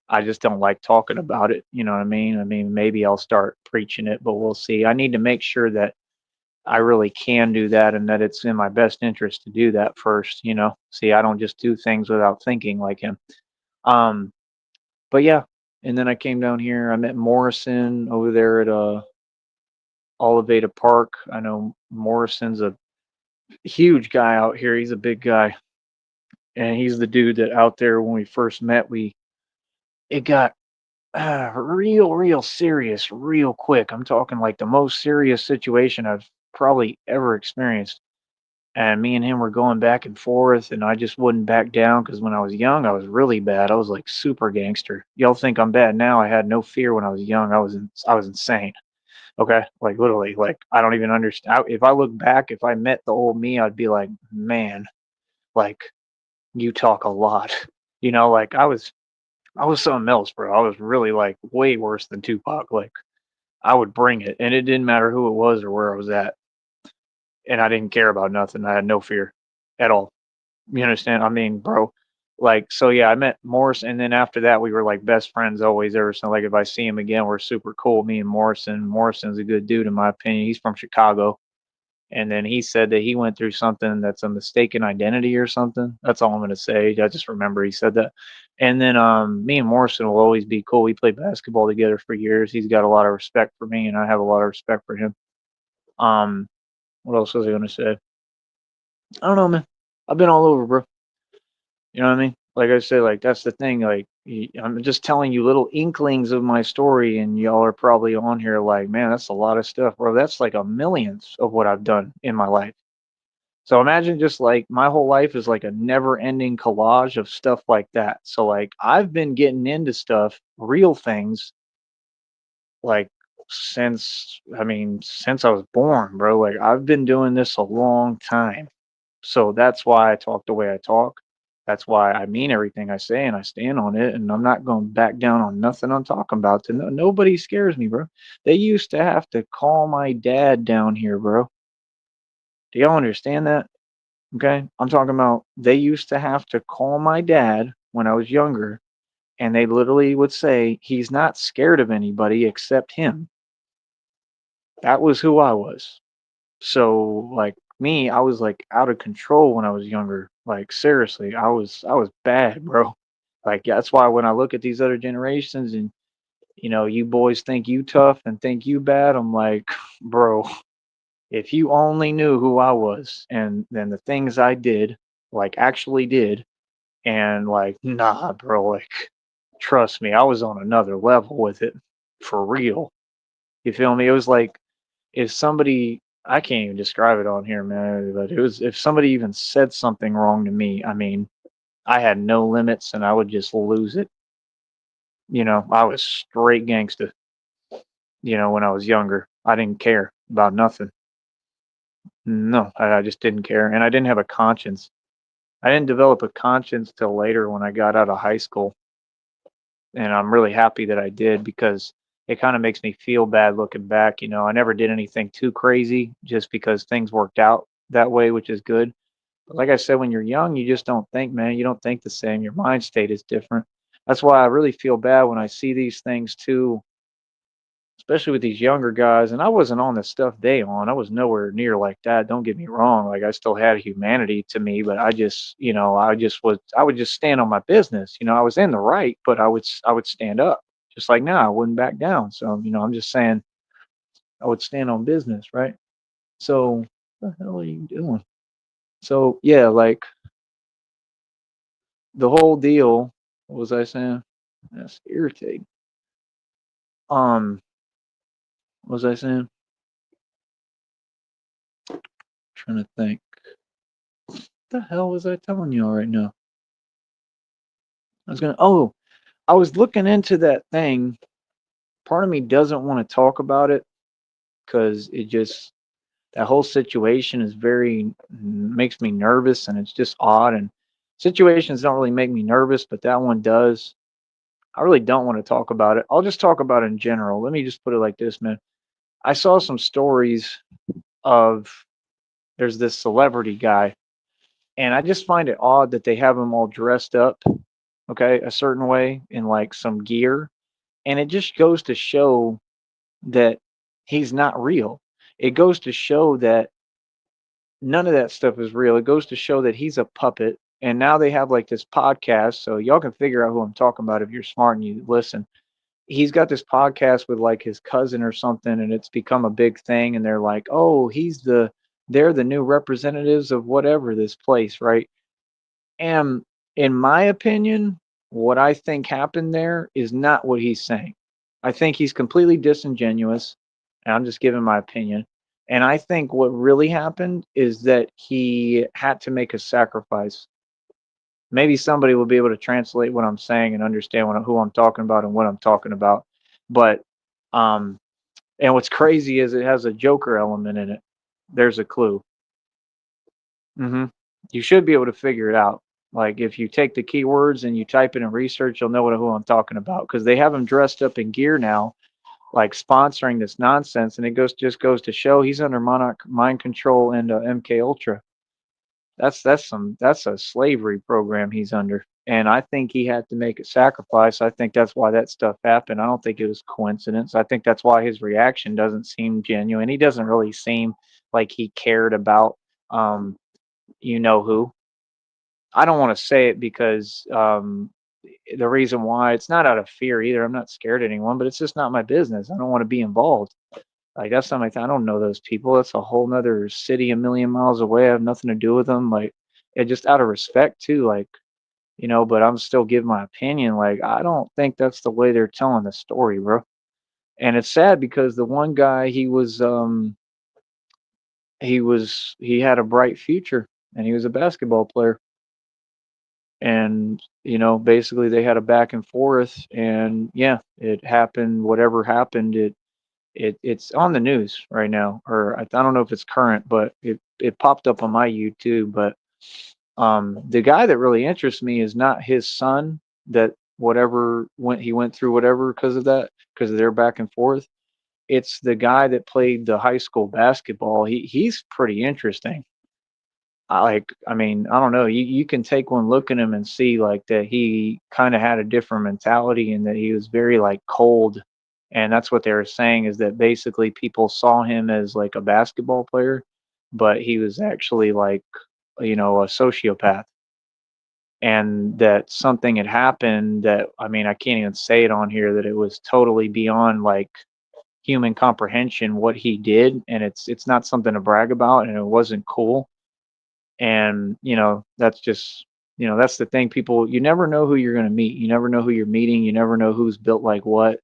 I just don't like talking about it. You know what I mean? I mean, maybe I'll start preaching it, but we'll see. I need to make sure that I really can do that and that it's in my best interest to do that first. See, I don't just do things without thinking like him. Um, but yeah, and then I came down here. I met Morrison over there at Olivetta Park. I know Morrison's a huge guy out here. He's a big guy, and he's the dude that out there when we first met, it got real serious real quick. I'm talking like the most serious situation I've probably ever experienced. And me and him were going back and forth, and I just wouldn't back down because when I was young, I was really bad. I was like super gangster. Y'all think I'm bad now? I had no fear when I was young. I was insane. Okay, like literally, like I don't even understand. If I look back, if I met the old me, I'd be like, man, like you talk a lot. Like I was something else, bro. I was really like way worse than Tupac. Like I would bring it, and it didn't matter who it was or where I was at, and I didn't care about nothing. I had no fear at all. You understand? I mean, bro, like so. Yeah, I met Morris, and then after that, we were like best friends always. Ever since, like if I see him again, we're super cool. Me and Morrison. Morrison's a good dude in my opinion. He's from Chicago. And then he said that he went through something that's a mistaken identity or something. That's all I'm gonna say. I just remember he said that. And then me and Morrison will always be cool. We played basketball together for years. He's got a lot of respect for me, and I have a lot of respect for him. Um, what else was I gonna say? I don't know, man. I've been all over, bro. You know what I mean? Like I say, like that's the thing. Like I'm just telling you little inklings of my story, and y'all are probably on here like, man, that's a lot of stuff, bro. That's like a millionth of what I've done in my life. So imagine just like my whole life is like a never ending collage of stuff like that. So like I've been getting into stuff, real things, like since I was born, bro. Like I've been doing this a long time. So that's why I talk the way I talk. That's why I mean everything I say and I stand on it, and I'm not going back down on nothing I'm talking about. Nobody scares me, bro. They used to have to call my dad down here, bro. Do y'all understand that? Okay. I'm talking about they used to have to call my dad when I was younger, and they literally would say, he's not scared of anybody except him. That was who I was. So, like me, I was like out of control when I was younger. Like, seriously, I was bad, bro. Like, that's why when I look at these other generations and, you boys think you tough and think you bad, I'm like, bro, if you only knew who I was and then the things I did, like actually did, And like, nah, bro, like, trust me, I was on another level with it for real. You feel me? It was like if somebody, I can't even describe it on here, man, but it was if somebody even said something wrong to me, I mean, I had no limits and I would just lose it. I was straight gangster, when I was younger. I didn't care about nothing. No, I just didn't care. And I didn't have a conscience. I didn't develop a conscience till later when I got out of high school. And I'm really happy that I did because it kind of makes me feel bad looking back. I never did anything too crazy just because things worked out that way, which is good. But like I said, when you're young, you just don't think, man. You don't think the same. Your mind state is different. That's why I really feel bad when I see these things too, especially with these younger guys. And I wasn't on the stuff they on. I was nowhere near like that. Don't get me wrong. Like I still had humanity to me, but I would just stand on my business. I was in the right, but I would stand up. Just like now, I wouldn't back down. So, I'm just saying I would stand on business, right? So what the hell are you doing? So yeah, like the whole deal, what was I saying? That's irritating. What was I saying? Trying to think. The hell was I telling you all right now? I was looking into that thing. Part of me doesn't want to talk about it because that whole situation is makes me nervous and it's just odd. And situations don't really make me nervous, but that one does. I really don't want to talk about it. I'll just talk about it in general. Let me just put it like this, man. I saw some stories of there's this celebrity guy, and I just find it odd that they have him all dressed up, okay, a certain way in like some gear. And it just goes to show that he's not real. It goes to show that none of that stuff is real. It goes to show that he's a puppet. And now they have like this podcast, so y'all can figure out who I'm talking about if you're smart and you listen. He's got this podcast with like his cousin or something, and it's become a big thing. And they're like, "Oh, they're the new representatives of whatever this place, right?" And in my opinion, what I think happened there is not what he's saying. I think he's completely disingenuous, and I'm just giving my opinion. And I think what really happened is that he had to make a sacrifice. Maybe somebody will be able to translate what I'm saying and understand who I'm talking about and what I'm talking about. But um, and what's crazy is it has a Joker element in it. There's a clue. hmm You should be able to figure it out. Like if you take the keywords and you type it in research, you'll know who I'm talking about because they have him dressed up in gear now, like sponsoring this nonsense, and it goes to show he's under Monarch mind control and MK Ultra. That's a slavery program he's under, and I think he had to make a sacrifice. I think that's why that stuff happened. I don't think it was coincidence. I think that's why his reaction doesn't seem genuine. He doesn't really seem like he cared about you know who. I don't want to say it because the reason why it's not out of fear either. I'm not scared of anyone, but it's just not my business. I don't want to be involved. Like that's not my thing. I don't know those people. That's a whole nother city a million miles away. I have nothing to do with them. Like it just out of respect too. Like but I'm still giving my opinion. Like I don't think that's the way they're telling the story, bro. And it's sad because the one guy he had a bright future and he was a basketball player and basically they had a back and forth and yeah it happened whatever happened it's on the news right now or I don't know if it's current but it popped up on my YouTube but the guy that really interests me is not his son that whatever he went through whatever because of their back and forth. It's the guy that played the high school basketball. He's pretty interesting. I mean, I don't know. You can take one look at him and see like that he kind of had a different mentality and that he was very like cold. And that's what they were saying is that basically people saw him as like a basketball player, but he was actually like, a sociopath. And that something had happened that I mean, I can't even say it on here that it was totally beyond like human comprehension what he did and it's not something to brag about and it wasn't cool and that's just That's the thing. People, you never know who you're going to meet. You never know who you're meeting. You never know who's built like what.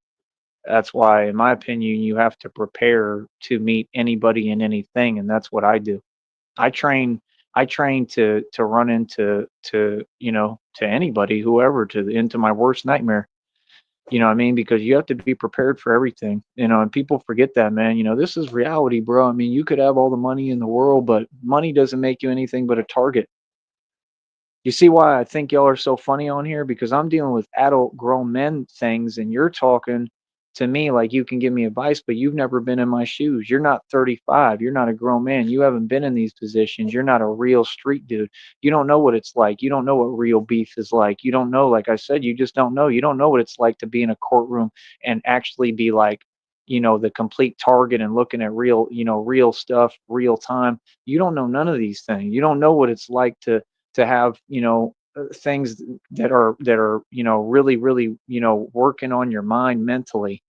That's why, in my opinion, you have to prepare to meet anybody and anything, and that's what I do. I train. I train to run into anybody, whoever, into my worst nightmare. You know what I mean? Because you have to be prepared for everything. And people forget that, man. This is reality, bro. I mean, you could have all the money in the world, but money doesn't make you anything but a target. You see why I think y'all are so funny on here? Because I'm dealing with adult grown men things, and you're talking to me like you can give me advice, but you've never been in my shoes. You're not 35. You're not a grown man. You haven't been in these positions. You're not a real street dude. You don't know what it's like. You don't know what real beef is like. You don't know, like I said, you just don't know. You don't know what it's like to be in a courtroom and actually be like, the complete target and looking at real stuff, real time. You don't know none of these things. You don't know what it's like to have things that are really really working on your mind mentally,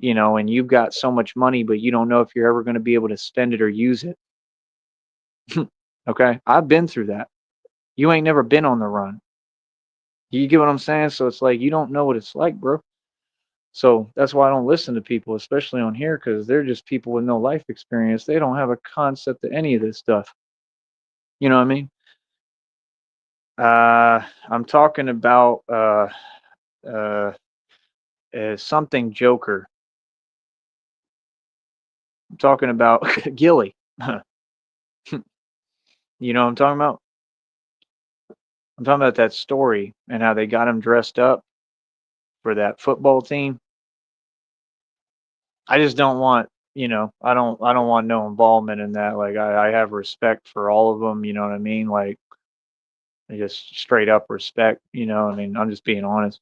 and you've got so much money but you don't know if you're ever going to be able to spend it or use it. Okay, I've been through that. You ain't never been on the run. You get what I'm saying? So it's like you don't know what it's like, bro. So that's why I don't listen to people, especially on here, because they're just people with no life experience. They don't have a concept of any of this stuff. You know what I mean? I'm talking about uh something Joker. I'm talking about Gilly. You know what I'm talking about? I'm talking about that story and how they got him dressed up for that football team. I just don't want, I don't want no involvement in that. Like I have respect for all of them. You know what I mean? Like just straight up respect. I mean, I'm just being honest.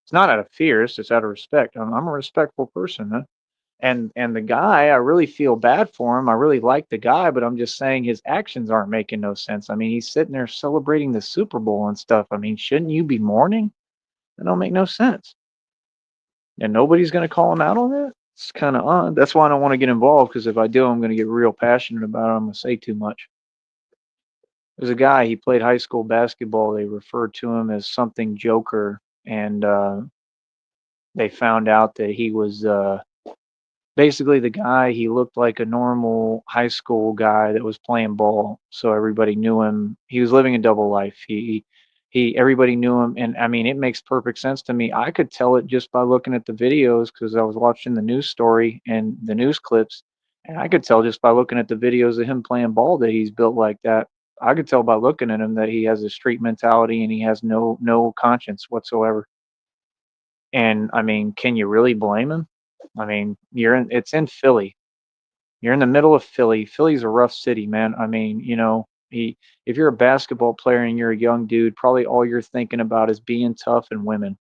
It's not out of fear. It's just out of respect. I'm a respectful person, man. And the guy, I really feel bad for him. I really like the guy, but I'm just saying his actions aren't making no sense. I mean, he's sitting there celebrating the Super Bowl and stuff. I mean, shouldn't you be mourning? That don't make no sense. And nobody's gonna call him out on that. It's kind of odd. That's why I don't want to get involved, because if I do, I'm gonna get real passionate about it. I'm gonna say too much. There's a guy. He played high school basketball. They referred to him as something Joker, and they found out that he was basically the guy. He looked like a normal high school guy that was playing ball, so everybody knew him. He was living a double life. Everybody knew him, and I mean, it makes perfect sense to me. I could tell it just by looking at the videos, because I was watching the news story and the news clips, and I could tell just by looking at the videos of him playing ball that he's built like that. I could tell by looking at him that he has a street mentality and he has no conscience whatsoever. And I mean, can you really blame him? I mean, it's in Philly. You're in the middle of Philly. Philly's a rough city, man. I mean, if you're a basketball player and you're a young dude, probably all you're thinking about is being tough and women.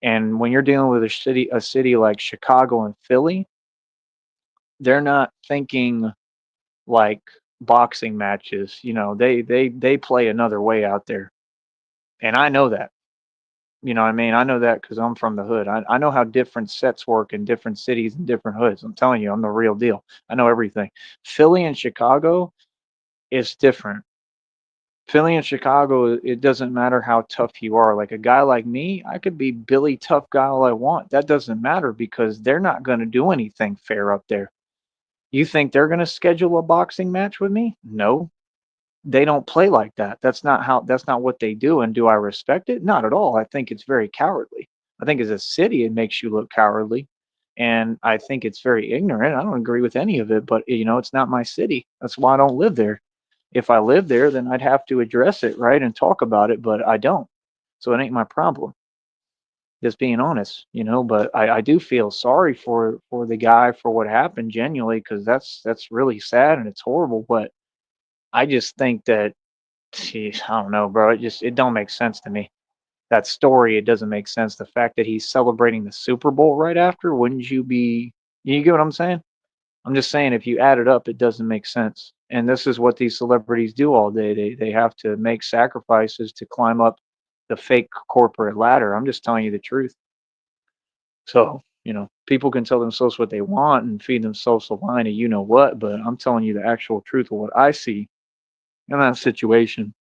And when you're dealing with a city like Chicago and Philly, they're not thinking like boxing matches. They play another way out there. And I know that. You know what I mean? I know that because I'm from the hood. I know how different sets work in different cities and different hoods. I'm telling you, I'm the real deal. I know everything. Philly and Chicago is different. Philly and Chicago, it doesn't matter how tough you are. Like a guy like me, I could be Billy Tough Guy all I want. That doesn't matter because they're not going to do anything fair up there. You think they're going to schedule a boxing match with me? No, they don't play like that. That's not what they do. And do I respect it? Not at all. I think it's very cowardly. I think as a city it makes you look cowardly. And I think it's very ignorant. I don't agree with any of it, but it's not my city. That's why I don't live there. If I lived there, then I'd have to address it, right, and talk about it, but I don't. So it ain't my problem. Just being honest, but I do feel sorry for the guy for what happened genuinely, because that's really sad and it's horrible. But I just think that, geez, I don't know, bro. It don't make sense to me. That story, it doesn't make sense. The fact that he's celebrating the Super Bowl right after, wouldn't you be? You get what I'm saying? I'm just saying, if you add it up, it doesn't make sense. And this is what these celebrities do all day. They have to make sacrifices to climb up the fake corporate ladder. I'm just telling you the truth. So, people can tell themselves what they want and feed themselves a line of you know what, but I'm telling you the actual truth of what I see in that situation.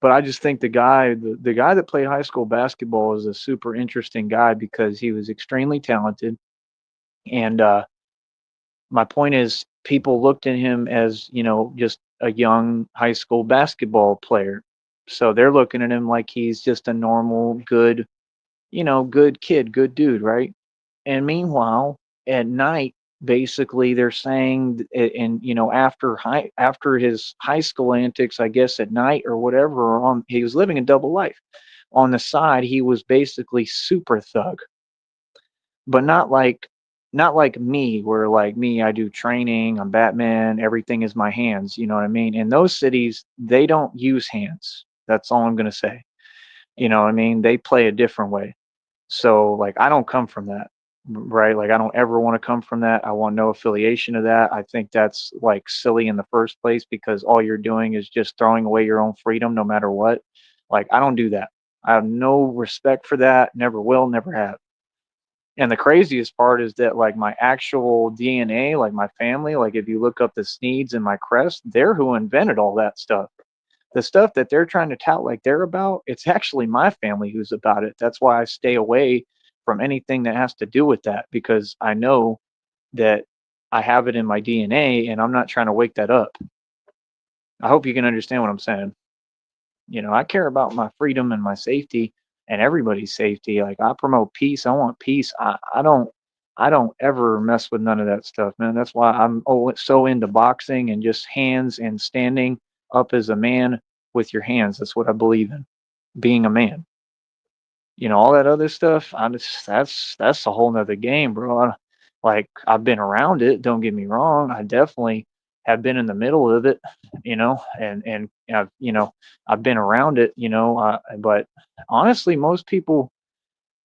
But I just think the guy that played high school basketball is a super interesting guy because he was extremely talented. And my point is, people looked at him as, just a young high school basketball player. So they're looking at him like he's just a normal, good, good kid, good dude, right? And meanwhile, at night, basically they're saying, and after his high school antics, I guess at night or whatever, he was living a double life. On the side, he was basically super thug, but not like me, where like me, I do training, I'm Batman, everything is my hands, you know what I mean? In those cities, they don't use hands. That's all I'm gonna say. You know what I mean? They play a different way. So like I don't come from that, right? Like I don't ever want to come from that. I want no affiliation of that. I think that's like silly in the first place because all you're doing is just throwing away your own freedom no matter what. Like I don't do that. I have no respect for that, never will, never have. And the craziest part is that like my actual DNA, like my family, like if you look up the Sneeds and my crest, they're who invented all that stuff. The stuff that they're trying to tout like they're about, it's actually my family who's about it. That's why I stay away from anything that has to do with that because I know that I have it in my DNA and I'm not trying to wake that up. I hope you can understand what I'm saying. I care about my freedom and my safety and everybody's safety. Like I promote peace. I want peace. I don't ever mess with none of that stuff, man. That's why I'm so into boxing and just hands and standing up as a man with your hands. That's what I believe in. Being a man. All that other stuff, that's a whole nother game, bro. Like I've been around it, don't get me wrong. I definitely have been in the middle of it, and I've been around it, but honestly, most people,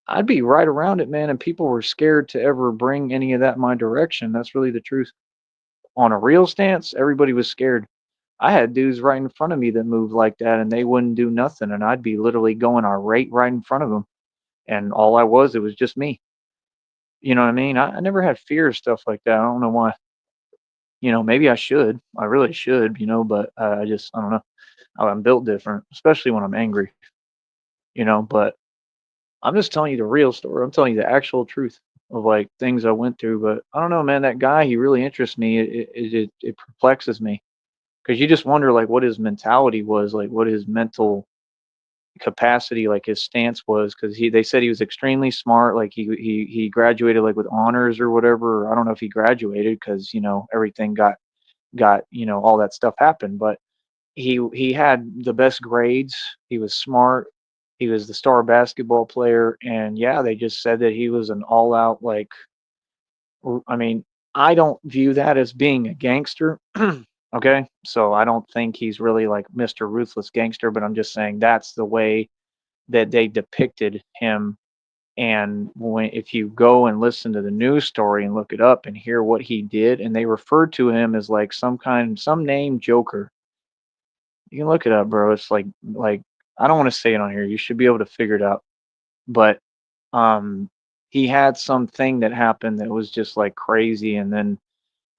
I'd be right around it, man, and people were scared to ever bring any of that my direction. That's really the truth. On a real stance, everybody was scared. I had dudes right in front of me that moved like that, and they wouldn't do nothing, and I'd be literally going irate right in front of them, and all I was, it was just me. You know what I mean? I never had fear of stuff like that. I don't know why. Maybe I should. I really should. But I don't know. I'm built different, especially when I'm angry. But I'm just telling you the real story. I'm telling you the actual truth of like things I went through. But I don't know, man. That guy, he really interests me. It perplexes me because you just wonder like what his mentality was, like what his mental capacity, like his stance was, because they said he was extremely smart, like he graduated like with honors or whatever. I don't know if he graduated because everything got all that stuff happened, but he had the best grades, he was smart, he was the star basketball player, and yeah, they just said that he was an all out, like, I mean, I don't view that as being a gangster. Okay, so I don't think he's really like Mr. Ruthless Gangster, but I'm just saying that's the way that they depicted him. And if you go and listen to the news story and look it up and hear what he did, and they referred to him as like some name Joker. You can look it up, bro. It's like I don't want to say it on here. You should be able to figure it out. But um, he had something that happened that was just like crazy, and then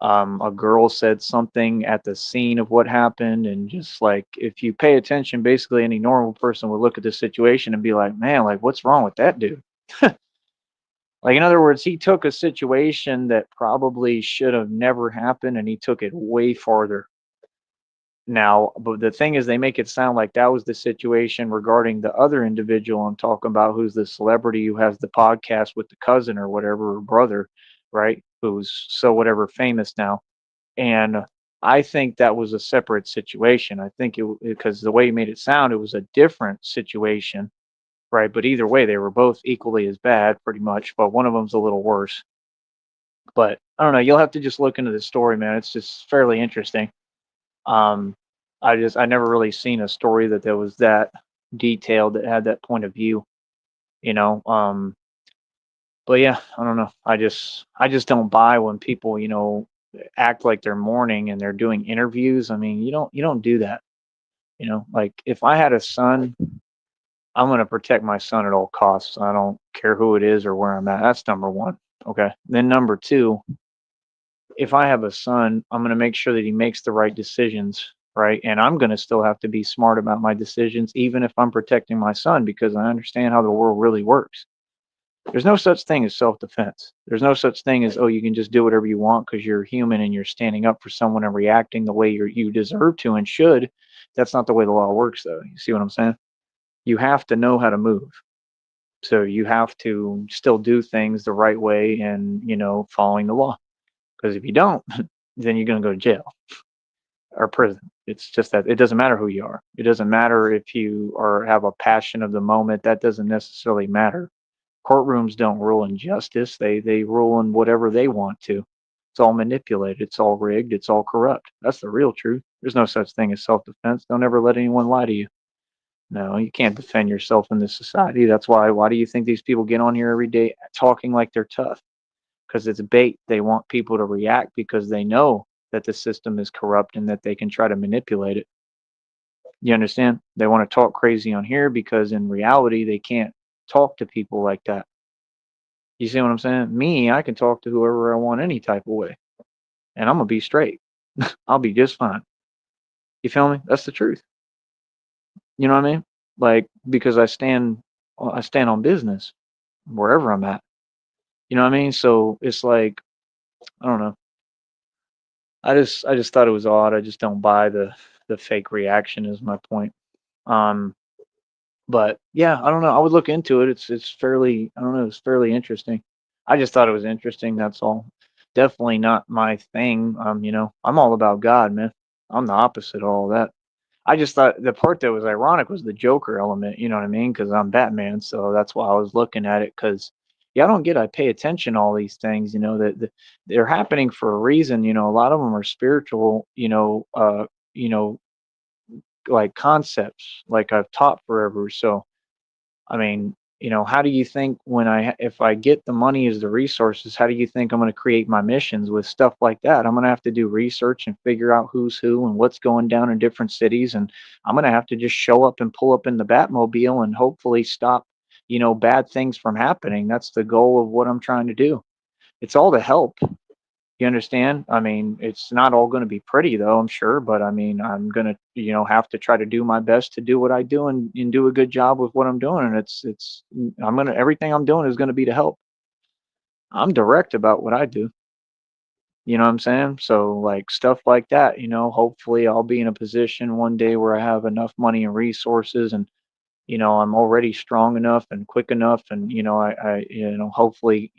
a girl said something at the scene of what happened, and just like if you pay attention, basically any normal person would look at the situation and be like, man, like what's wrong with that dude? Like, in other words, he took a situation that probably should have never happened and he took it way farther. Now, but the thing is, they make it sound like that was the situation regarding the other individual I'm talking about, who's the celebrity who has the podcast with the cousin or whatever, or brother, right? Who's so whatever famous now. And I think that was a separate situation. I think because the way he made it sound, it was a different situation. Right, but either way, they were both equally as bad, pretty much, but one of them's a little worse. But I don't know. You'll have to just look into the story, man. It's just fairly interesting. Um, I never really seen a story that was that detailed, that had that point of view. You know. But yeah, I don't know. I just don't buy when people act like they're mourning and they're doing interviews. I mean, you don't do that. Like if I had a son, I'm going to protect my son at all costs. I don't care who it is or where I'm at. That's number one. Okay. Then number two, if I have a son, I'm going to make sure that he makes the right decisions. right? And I'm going to still have to be smart about my decisions, even if I'm protecting my son, because I understand how the world really works. There's no such thing as self-defense. There's no such thing as, oh, you can just do whatever you want because you're human and you're standing up for someone and reacting the way you deserve to and should. That's not the way the law works, though. You see what I'm saying? You have to know how to move. So you have to still do things the right way and, following the law. Because if you don't, then you're going to go to jail or prison. It's just that it doesn't matter who you are. It doesn't matter if you have a passion of the moment. That doesn't necessarily matter. Courtrooms don't rule in justice. They rule in whatever they want to. It's all manipulated. It's all rigged. It's all corrupt. That's the real truth. There's no such thing as self-defense. Don't ever let anyone lie to you. No, you can't defend yourself in this society. That's why do you think these people get on here every day talking like they're tough? Because it's bait. They want people to react because they know that the system is corrupt and that they can try to manipulate it. You understand? They want to talk crazy on here because in reality they can't talk to people like that. You see what I'm saying? Me, I can talk to whoever I want any type of way, and I'm gonna be straight. I'll be just fine. You feel me? That's the truth. You know what I mean? Like because I stand on business wherever I'm at. You know what I mean? So it's like I don't know. I just thought it was odd. I just don't buy the fake reaction is my point. Um, but yeah, I don't know. I would look into it. It's fairly I don't know. It's fairly interesting. I just thought it was interesting. That's all. Definitely not my thing. I'm all about God, man. I'm the opposite of all that. I just thought the part that was ironic was the Joker element, you know what I mean? Because I'm Batman, so that's why I was looking at it. Because yeah, I pay attention to all these things, that they're happening for a reason. A lot of them are spiritual, you know, like concepts, like I've taught forever. So I mean, how do you think if I get the money as the resources, how do you think I'm going to create my missions with stuff like that? I'm going to have to do research and figure out who's who and what's going down in different cities, and I'm going to have to just show up and pull up in the Batmobile and hopefully stop, bad things from happening. That's the goal of what I'm trying to do. It's all to help. You understand? I mean, it's not all going to be pretty though, I'm sure, but I mean, I'm going to, have to try to do my best to do what I do and do a good job with what I'm doing. And everything I'm doing is going to be to help. I'm direct about what I do. You know what I'm saying? So like stuff like that, hopefully I'll be in a position one day where I have enough money and resources and I'm already strong enough and quick enough, and hopefully,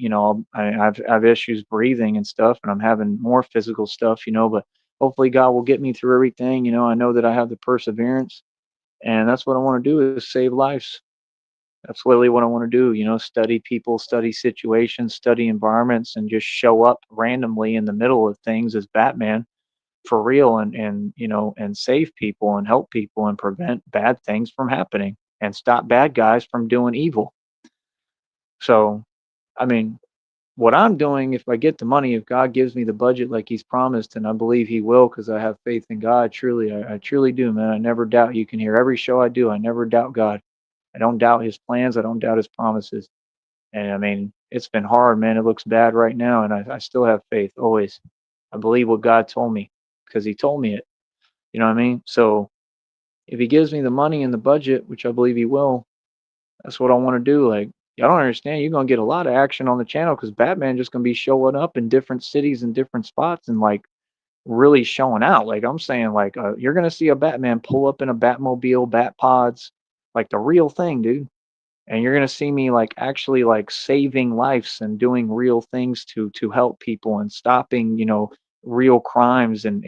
I've issues breathing and stuff, and I'm having more physical stuff, but hopefully God will get me through everything. I know that I have the perseverance, and that's what I want to do is save lives. That's literally what I want to do. Study people, study situations, study environments, and just show up randomly in the middle of things as Batman for real and save people and help people and prevent bad things from happening and stop bad guys from doing evil. So, I mean, what I'm doing, if I get the money, if God gives me the budget like He's promised, and I believe He will because I have faith in God, truly, I truly do, man. I never doubt. You can hear every show I do, I never doubt God. I don't doubt His plans, I don't doubt His promises. And I mean, it's been hard, man. It looks bad right now, and I still have faith always. I believe what God told me because He told me it. You know what I mean? So if He gives me the money and the budget, which I believe He will, that's what I want to do. Like, I don't understand. You're gonna get a lot of action on the channel because Batman just gonna be showing up in different cities and different spots and like really showing out. Like I'm saying, like you're gonna see a Batman pull up in a Batmobile, Bat Pods, like the real thing, dude. And you're gonna see me like actually like saving lives and doing real things to help people and stopping, real crimes and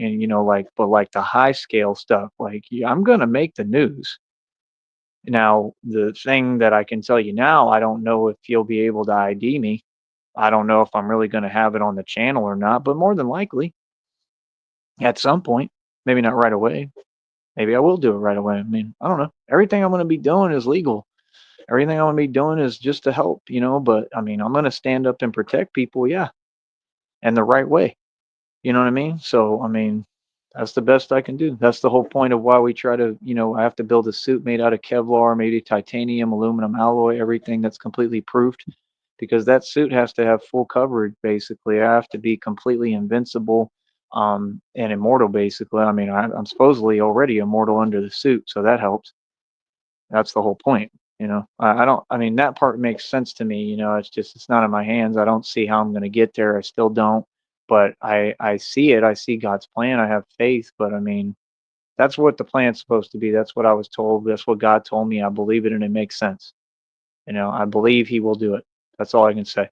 like but like the high scale stuff. Like yeah, I'm gonna make the news. Now, the thing that I can tell you now, I don't know if you'll be able to ID me. I don't know if I'm really going to have it on the channel or not, but more than likely at some point, maybe not right away. Maybe I will do it right away. I mean, I don't know. Everything I'm going to be doing is legal. Everything I'm going to be doing is just to help, but I mean, I'm going to stand up and protect people, yeah, and the right way. You know what I mean? So, I mean, that's the best I can do. That's the whole point of why we try to, I have to build a suit made out of Kevlar, made of titanium, aluminum alloy, everything that's completely proofed, because that suit has to have full coverage, basically. I have to be completely invincible. and immortal basically. I mean, I'm supposedly already immortal under the suit, so that helps. That's the whole point. I don't. I mean, that part makes sense to me. It's just it's not in my hands. I don't see how I'm going to get there. I still don't. But I see it. I see God's plan. I have faith. But I mean, that's what the plan's supposed to be. That's what I was told. That's what God told me. I believe it, and it makes sense. I believe He will do it. That's all I can say.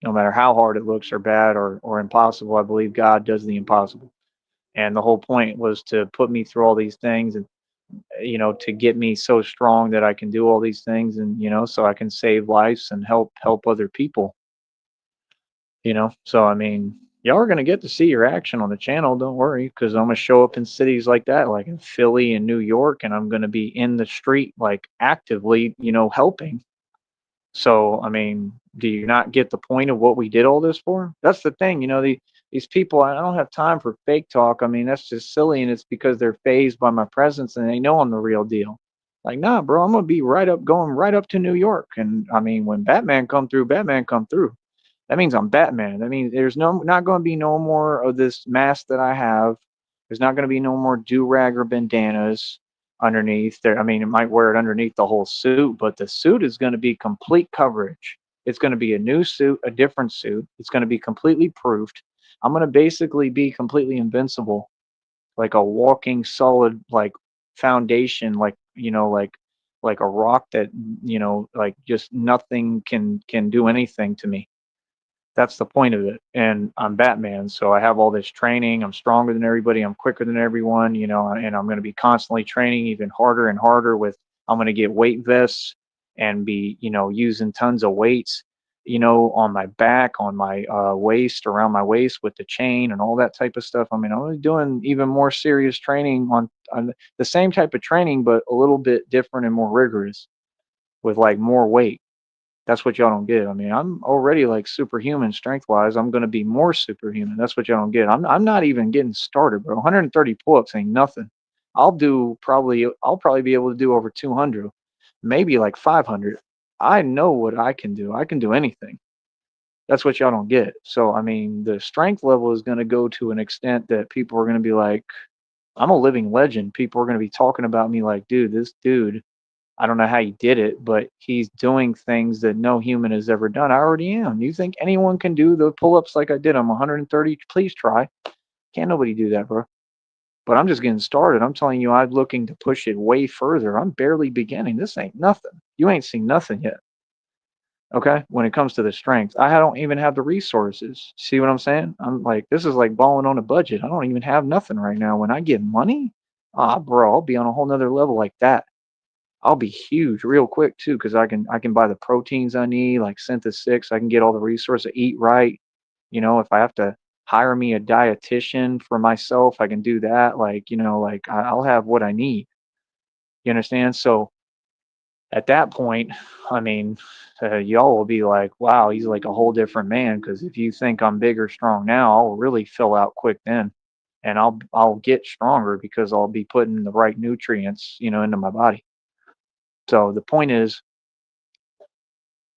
No matter how hard it looks or bad or impossible, I believe God does the impossible. And the whole point was to put me through all these things and to get me so strong that I can do all these things and so I can save lives and help other people. So I mean, y'all are gonna get to see your action on the channel. Don't worry, because I'm gonna show up in cities like that, like in Philly and New York, and I'm gonna be in the street, like actively, helping. So, I mean, do you not get the point of what we did all this for? That's the thing, these people, I don't have time for fake talk. I mean, that's just silly, and it's because they're phased by my presence and they know I'm the real deal. Like, nah, bro, I'm gonna be going right up to New York. And I mean, when Batman come through. That means I'm Batman. That means there's not gonna be no more of this mask that I have. There's not gonna be no more do-rag or bandanas underneath there. I mean, it might wear it underneath the whole suit, but the suit is going to be complete coverage. It's going to be a new suit, a different suit. It's going to be completely proofed. I'm going to basically be completely invincible, like a walking solid like foundation, like a rock that like just nothing can do anything to me. That's the point of it. And I'm Batman, so I have all this training. I'm stronger than everybody. I'm quicker than everyone, and I'm going to be constantly training even harder and harder I'm going to get weight vests and be, using tons of weights, on my back, on my waist, around my waist with the chain and all that type of stuff. I mean, I'm doing even more serious training on the same type of training, but a little bit different and more rigorous with like more weight. That's what y'all don't get. I mean, I'm already like superhuman strength wise. I'm gonna be more superhuman. That's what y'all don't get. I'm not even getting started, bro. 130 pull-ups ain't nothing. I'll probably be able to do over 200, maybe like 500. I know what I can do. I can do anything. That's what y'all don't get. So I mean, the strength level is gonna go to an extent that people are gonna be like, I'm a living legend. People are gonna be talking about me like, dude, this dude, I don't know how he did it, but he's doing things that no human has ever done. I already am. You think anyone can do the pull-ups like I did? I'm 130. Please try. Can't nobody do that, bro. But I'm just getting started. I'm telling you, I'm looking to push it way further. I'm barely beginning. This ain't nothing. You ain't seen nothing yet. Okay, when it comes to the strength, I don't even have the resources. See what I'm saying? I'm like, this is like balling on a budget. I don't even have nothing right now. When I get money, bro, I'll be on a whole nother level like that. I'll be huge real quick too, because I can buy the proteins I need, like Synthes 6. I can get all the resources, eat right. If I have to hire me a dietitian for myself, I can do that. Like, like I'll have what I need. You understand? So at that point, I mean, y'all will be like, wow, he's like a whole different man. Because if you think I'm big or strong now, I'll really fill out quick then. And I'll get stronger because I'll be putting the right nutrients, into my body. So the point is,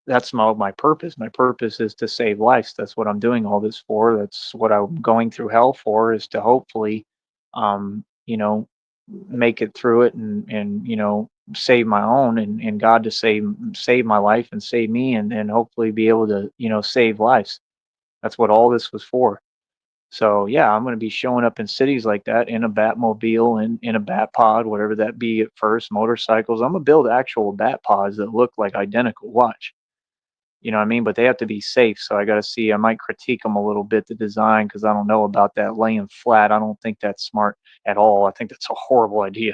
that's my purpose. My purpose is to save lives. That's what I'm doing all this for. That's what I'm going through hell for, is to hopefully, um, you know, make it through it and save my own and God to save my life and save me and hopefully be able to, save lives. That's what all this was for. So yeah, I'm going to be showing up in cities like that in a Batmobile and in a Bat Pod, whatever that be at first, motorcycles. I'm going to build actual Bat Pods that look like identical. Watch. You know what I mean? But they have to be safe. So I got to see. I might critique them a little bit, the design, because I don't know about that laying flat. I don't think that's smart at all. I think that's a horrible idea.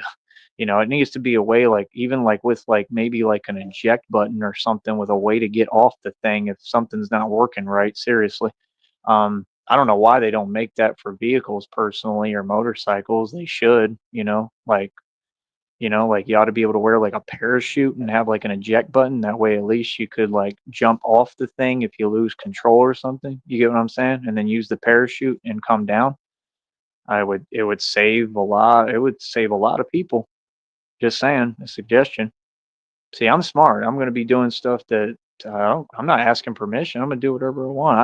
It needs to be a way, like even like with like maybe like an eject button or something with a way to get off the thing if something's not working right. Seriously. I don't know why they don't make that for vehicles personally or motorcycles. They should, like you ought to be able to wear like a parachute and have like an eject button. That way, at least you could like jump off the thing if you lose control or something. You get what I'm saying? And then use the parachute and come down. It would save a lot. It would save a lot of people. Just saying, a suggestion. See, I'm smart. I'm going to be doing stuff that I'm not asking permission. I'm gonna do whatever I want.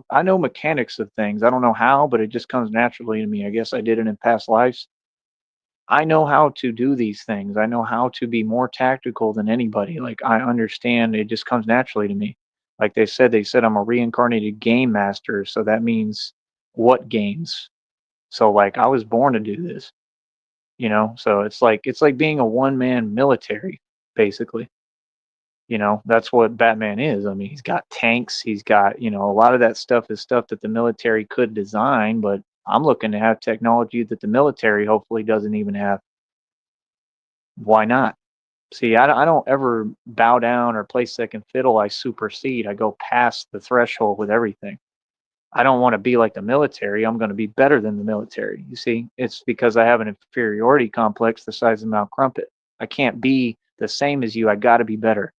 I know mechanics of things. I don't know how, but it just comes naturally to me. I guess I did it in past lives. I know how to do these things. I know how to be more tactical than anybody. Like I understand it just comes naturally to me. Like they said I'm a reincarnated game master, so that means what games? So like I was born to do this, you know? So it's like being a one man military, basically. You know, that's what Batman is. I mean, he's got tanks, he's got, you know, a lot of that stuff is stuff that the military could design, but I'm looking to have technology that the military hopefully doesn't even have. Why not? See, I don't ever bow down or play second fiddle. I supersede. I go past the threshold with everything. I don't want to be like the military. I'm going to be better than the military. You see, it's because I have an inferiority complex the size of Mount Crumpet. I can't be the same as you. I got to be better.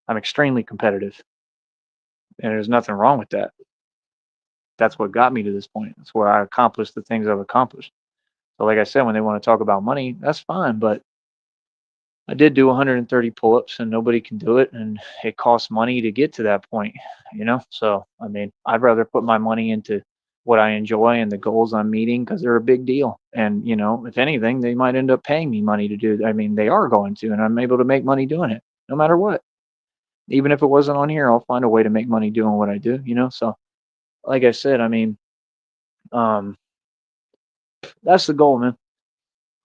I'm extremely competitive, and there's nothing wrong with that. That's what got me to this point. That's where I accomplished the things I've accomplished. So, like I said, when they want to talk about money, that's fine, but I did do 130 pull-ups and nobody can do it, and it costs money to get to that point, you know? So, I mean, I'd rather put my money into what I enjoy and the goals I'm meeting because they're a big deal. And, you know, if anything, they might end up paying me money to do. I mean, they are going to, and I'm able to make money doing it no matter what. Even if it wasn't on here, I'll find a way to make money doing what I do, you know? So, like I said, I mean, um, that's the goal, man.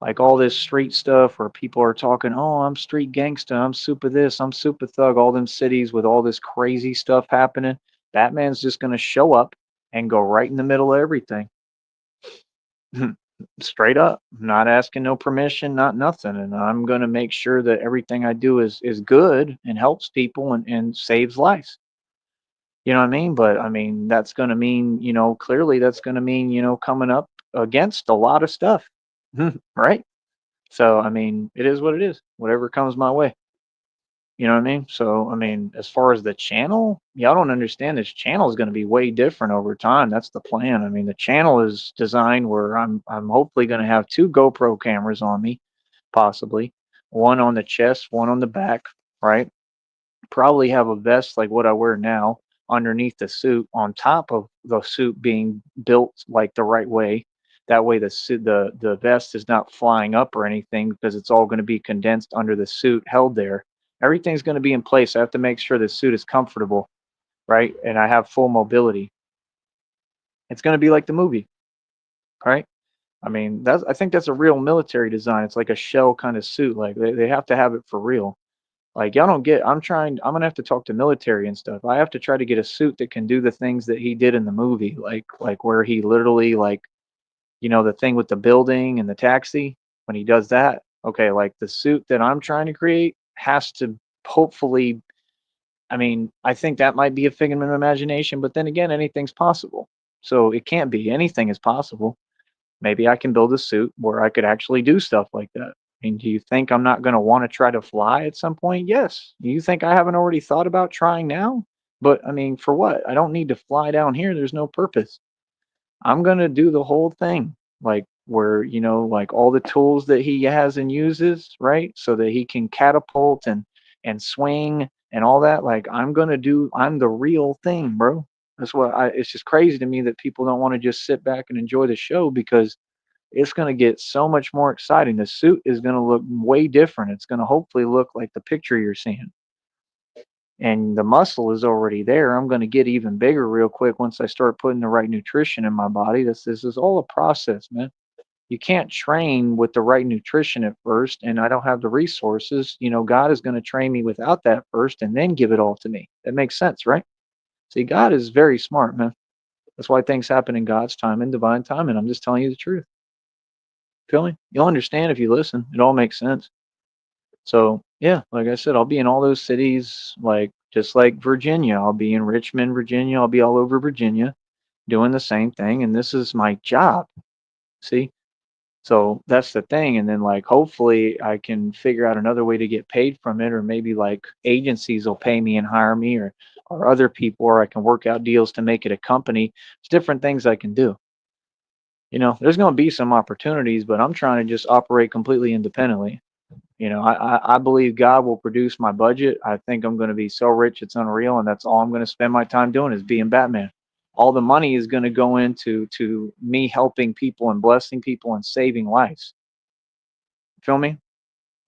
Like all this street stuff where people are talking, oh, I'm street gangsta, I'm super this, I'm super thug, all them cities with all this crazy stuff happening. Batman's just going to show up and go right in the middle of everything. Straight up, not asking no permission, not nothing. And I'm going to make sure that everything I do is good and helps people and saves lives. You know what I mean? But I mean, that's going to mean, you know, clearly that's going to mean, you know, coming up against a lot of stuff. Right? So, I mean, it is what it is. Whatever comes my way. You know what I mean? So, I mean, as far as the channel, yeah, I don't understand. This channel is going to be way different over time. That's the plan. I mean, the channel is designed where I'm hopefully going to have two GoPro cameras on me, possibly one on the chest, one on the back, right? Probably have a vest like what I wear now underneath the suit, on top of the suit being built like the right way. That way, the vest is not flying up or anything because it's all going to be condensed under the suit, held there. Everything's going to be in place. I have to make sure the suit is comfortable, right? And I have full mobility. It's going to be like the movie, right? I mean, I think that's a real military design. It's like a shell kind of suit. Like they have to have it for real. Like y'all don't get. I'm gonna have to talk to military and stuff. I have to try to get a suit that can do the things that he did in the movie, like where he literally like, you know, the thing with the building and the taxi when he does that. Okay, like the suit that I'm trying to create has to hopefully. I mean, I think that might be a figment of imagination, but then again, anything's possible. So it can't be. Anything is possible. Maybe I can build a suit where I could actually do stuff like that. I mean, do you think I'm not going to want to try to fly at some point? Yes. Do you think I haven't already thought about trying now? But I mean, for what? I don't need to fly down here. There's no purpose. I'm going to do the whole thing, like where, you know, like all the tools that he has and uses, right? So that he can catapult and swing and all that. Like I'm the real thing, bro. That's what it's just crazy to me that people don't want to just sit back and enjoy the show because it's going to get so much more exciting. The suit is going to look way different. It's going to hopefully look like the picture you're seeing. And the muscle is already there. I'm going to get even bigger real quick once I start putting the right nutrition in my body. This is all a process, man. You can't train with the right nutrition at first, and I don't have the resources. You know, God is going to train me without that first and then give it all to me. That makes sense, right? See, God is very smart, man. That's why things happen in God's time and divine time, and I'm just telling you the truth. Feel me? You'll understand if you listen. It all makes sense. So yeah, like I said, I'll be in all those cities, like just like Virginia. I'll be in Richmond, Virginia. I'll be all over Virginia doing the same thing. And this is my job. See? So that's the thing. And then like hopefully I can figure out another way to get paid from it, or maybe like agencies will pay me and hire me or other people, or I can work out deals to make it a company. It's different things I can do. You know, there's going to be some opportunities, but I'm trying to just operate completely independently. I believe God will produce my budget. I think I'm going to be so rich it's unreal, and that's all I'm going to spend my time doing is being Batman. All the money is going to go into to me helping people and blessing people and saving lives. Feel me?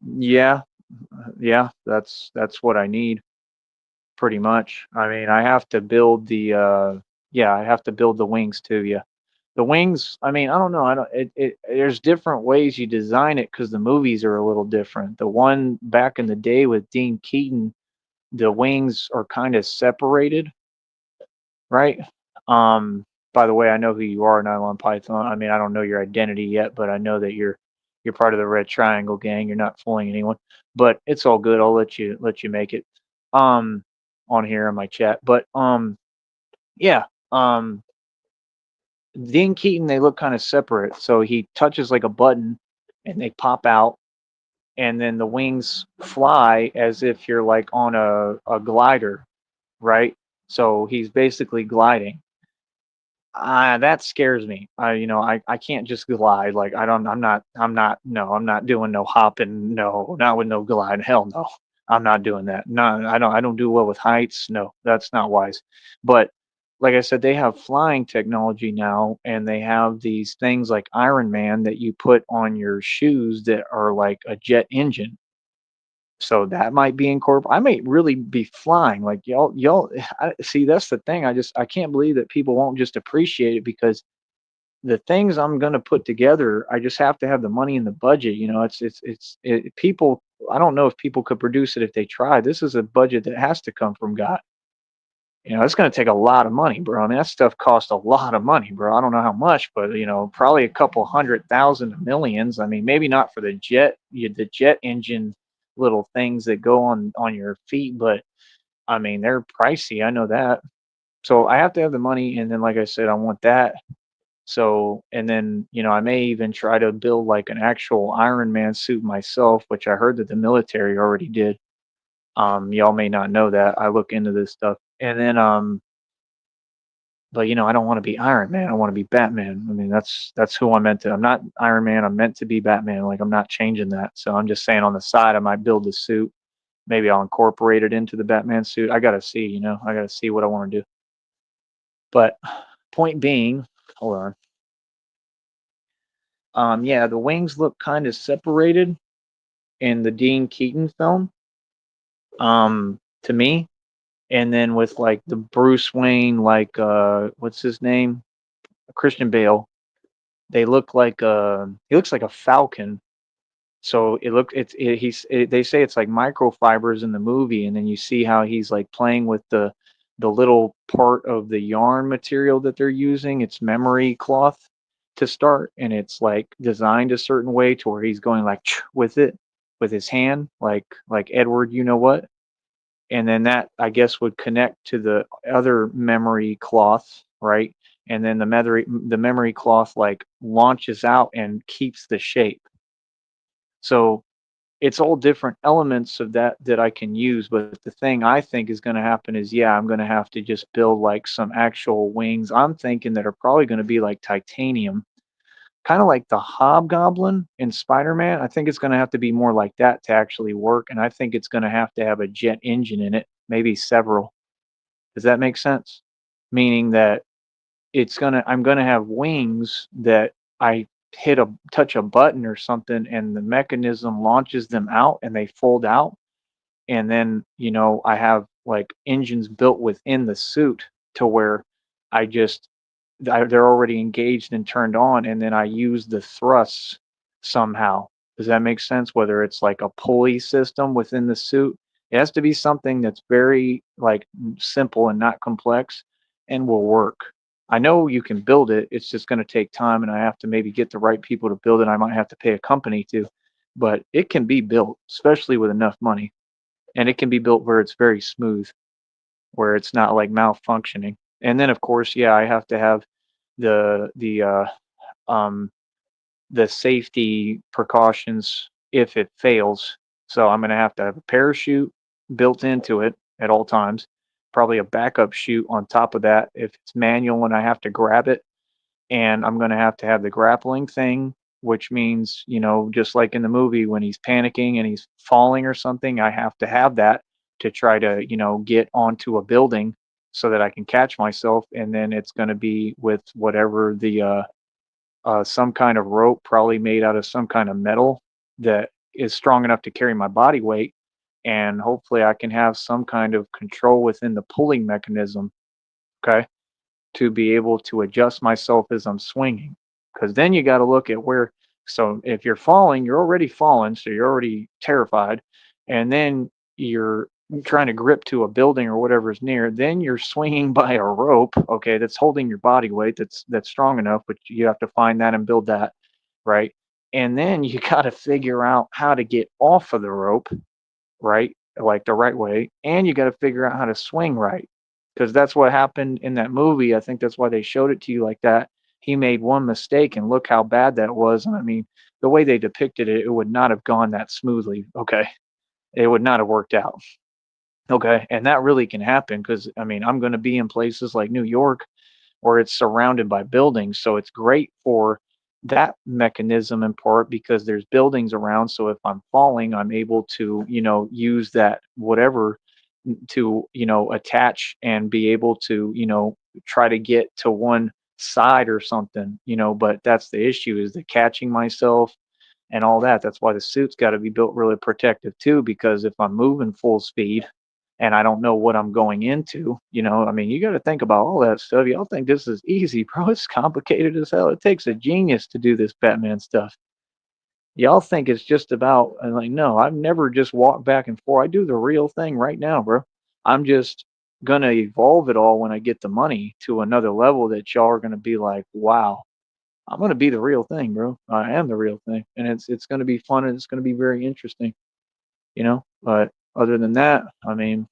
Yeah, yeah. That's what I need pretty much. I mean, I have to build the yeah, I have to build the wings too. Yeah. The wings, I mean, I don't know. I don't. There's different ways you design it because the movies are a little different. The one back in the day with Dean Keaton, the wings are kind of separated, right? Um, by the way, I know who you are, Nylon Python. I mean, I don't know your identity yet, but I know that you're part of the Red Triangle gang. You're not fooling anyone, but it's all good. I'll let you make it um on here in my chat. But yeah. Dean Keaton, they look kind of separate. So he touches like a button and they pop out, and then the wings fly as if you're like on a glider, right? So he's basically gliding. That scares me. I can't just glide. Like I'm not doing no hopping. No, not with no glide. Hell no. I'm not doing that. No, I don't do well with heights. No, that's not wise. But like I said, they have flying technology now, and they have these things like Iron Man that you put on your shoes that are like a jet engine. So that might be incorporated. I might really be flying. Like y'all. See, that's the thing. I can't believe that people won't just appreciate it because the things I'm gonna put together, I just have to have the money in the budget. People. I don't know if people could produce it if they tried. This is a budget that has to come from God. It's gonna take a lot of money, bro. I mean, that stuff costs a lot of money, bro. I don't know how much, but probably a couple 100,000 millions. I mean, maybe not for the jet engine little things that go on your feet, but I mean, they're pricey. I know that. So I have to have the money, and then, like I said, I want that. So, and then, I may even try to build like an actual Iron Man suit myself, which I heard that the military already did. Y'all may not know that. I look into this stuff. And then, but I don't want to be Iron Man. I want to be Batman. I mean, that's who I'm meant to. I'm not Iron Man. I'm meant to be Batman. Like I'm not changing that. So I'm just saying on the side, I might build the suit. Maybe I'll incorporate it into the Batman suit. I gotta see. I gotta see what I want to do. But point being, hold on. Yeah, the wings look kind of separated in the Dean Keaton film. To me, and then with like the Bruce Wayne, like what's his name, Christian Bale. They look like he looks like a falcon. So they say it's like microfibers in the movie, and then you see how he's like playing with the little part of the yarn material that they're using. It's memory cloth to start, and it's like designed a certain way to where he's going like with it with his hand, like Edward, you know what? And then that I guess would connect to the other memory cloth, right? And then the memory cloth like launches out and keeps the shape. So it's all different elements of that I can use. But the thing I think is going to happen is, yeah, I'm going to have to just build like some actual wings. I'm thinking that are probably going to be like titanium, kind of like the Hobgoblin in Spider-Man. I think it's going to have to be more like that to actually work. And I think it's going to have a jet engine in it, maybe several. Does that make sense? Meaning that I'm gonna have wings that I touch a button or something, and the mechanism launches them out and they fold out, and then I have like engines built within the suit to where I just they're already engaged and turned on, and then I use the thrusts somehow. Does that make sense? Whether it's like a pulley system within the suit, it has to be something that's very like simple and not complex and will work. I know you can build it. It's just going to take time, and I have to maybe get the right people to build it. I might have to pay a company to, but it can be built, especially with enough money, and it can be built where it's very smooth, where it's not like malfunctioning. And then, of course, yeah, I have to have the the uh, um, the safety precautions if it fails. So I'm going to have a parachute built into it at all times, probably a backup chute on top of that if it's manual and I have to grab it. And I'm going to have the grappling thing which means, just like in the movie when he's panicking and he's falling or something, I have to have that to try to, get onto a building so that I can catch myself. And then it's going to be with whatever some kind of rope, probably made out of some kind of metal that is strong enough to carry my body weight. And hopefully I can have some kind of control within the pulling mechanism. Okay, to be able to adjust myself as I'm swinging. Because then you got to look at where. So if you're falling, you're already fallen, so you're already terrified, and then you're trying to grip to a building or whatever's near. Then you're swinging by a rope, okay, that's holding your body weight. That's strong enough, but you have to find that and build that, right? And then you got to figure out how to get off of the rope, right? Like the right way, and you got to figure out how to swing right, because that's what happened in that movie. I think that's why they showed it to you like that. He made one mistake, and look how bad that was. And I mean, the way they depicted it, it would not have gone that smoothly. Okay, it would not have worked out. Okay, and that really can happen because I mean, I'm going to be in places like New York or it's surrounded by buildings. So it's great for that mechanism in part because there's buildings around. So if I'm falling, I'm able to, use that whatever to, attach and be able to, try to get to one side or something, but that's the issue is the catching myself and all that. That's why the suit's got to be built really protective too, because if I'm moving full speed and I don't know what I'm going into, I mean, you got to think about all that stuff. Y'all think this is easy, bro. It's complicated as hell. It takes a genius to do this Batman stuff. Y'all think it's just about, and like, no, I've never just walked back and forth. I do the real thing right now, bro. I'm just gonna evolve it all when I get the money to another level that y'all are gonna be like, wow, I'm gonna be the real thing, bro. I am the real thing, and it's gonna be fun and it's gonna be very interesting, But other than that, I mean,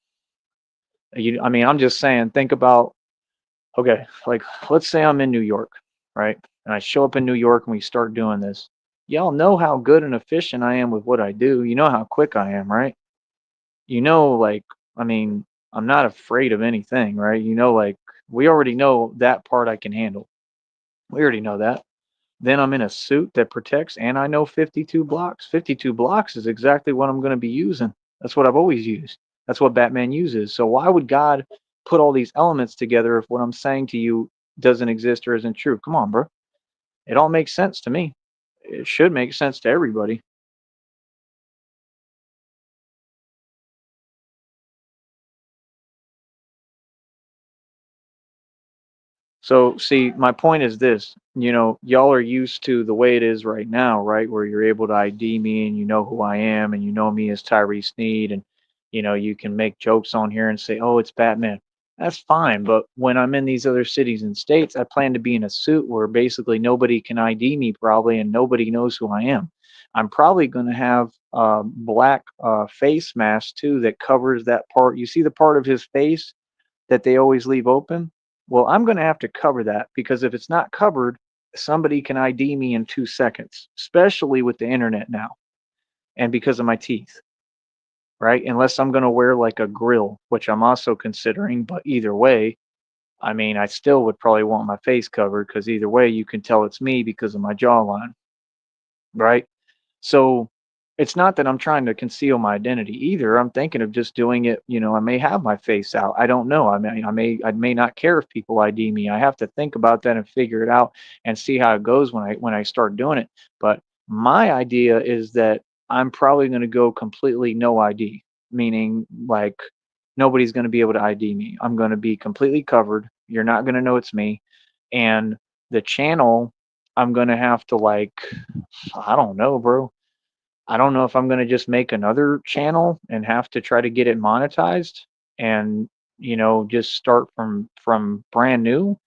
I'm just saying, think about, okay, like let's say I'm in New York, right? And I show up in New York and we start doing this. Y'all know how good and efficient I am with what I do. You know how quick I am, right? Like, I mean, I'm not afraid of anything, right? Like, we already know that part I can handle. We already know that. Then I'm in a suit that protects, and I know 52 blocks. 52 blocks is exactly what I'm going to be using. That's what I've always used. That's what Batman uses. So why would God put all these elements together if what I'm saying to you doesn't exist or isn't true? Come on, bro. It all makes sense to me. It should make sense to everybody. So, see, my point is this, y'all are used to the way it is right now, right? Where you're able to ID me and you know who I am and you know me as Tyree Sneed and you can make jokes on here and say, "Oh, it's Batman." That's fine, but when I'm in these other cities and states, I plan to be in a suit where basically nobody can ID me probably and nobody knows who I am. I'm probably going to have a black face mask too that covers that part. You see the part of his face that they always leave open? Well, I'm going to have to cover that because if it's not covered, somebody can ID me in 2 seconds, especially with the internet now and because of my teeth, right? Unless I'm going to wear like a grill, which I'm also considering. But either way, I mean, I still would probably want my face covered because either way, you can tell it's me because of my jawline, right? So it's not that I'm trying to conceal my identity either. I'm thinking of just doing it. I may have my face out. I don't know. I may not care if people ID me. I have to think about that and figure it out and see how it goes when I start doing it. But my idea is that I'm probably going to go completely no ID, meaning like nobody's going to be able to ID me. I'm going to be completely covered. You're not going to know it's me. And the channel, I'm going to have to like, I don't know, bro. I don't know if I'm gonna just make another channel and have to try to get it monetized and, just start from brand new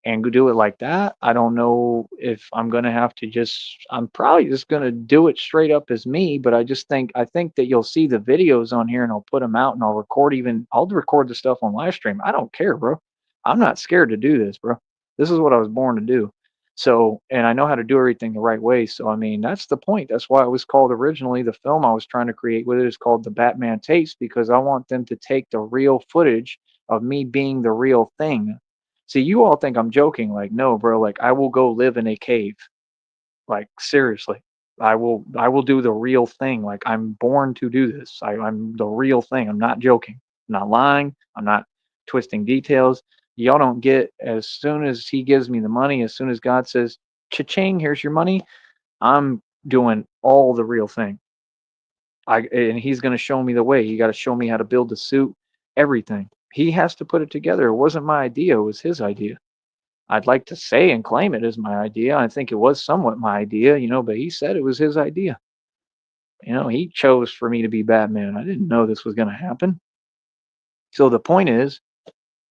and do it like that. I don't know if I'm gonna have to I'm probably just gonna do it straight up as me, but I think that you'll see the videos on here and I'll put them out and I'll record the stuff on live stream. I don't care, bro. I'm not scared to do this, bro. This is what I was born to do. So, and I know how to do everything the right way. So, I mean, that's the point. That's why it was called originally, the film I was trying to create with it is called the Batman Tapes, because I want them to take the real footage of me being the real thing. See, you all think I'm joking. Like, no, bro, like I will go live in a cave. Like, seriously. I will do the real thing. Like, I'm born to do this. I'm the real thing. I'm not joking. I'm not lying. I'm not twisting details. Y'all don't get, as soon as he gives me the money, as soon as God says, cha-ching, here's your money, I'm doing all the real thing. And he's gonna show me the way. He gotta show me how to build the suit, everything. He has to put it together. It wasn't my idea, it was his idea. I'd like to say and claim it as my idea. I think it was somewhat my idea, but he said it was his idea. He chose for me to be Batman. I didn't know this was going to happen. So the point is,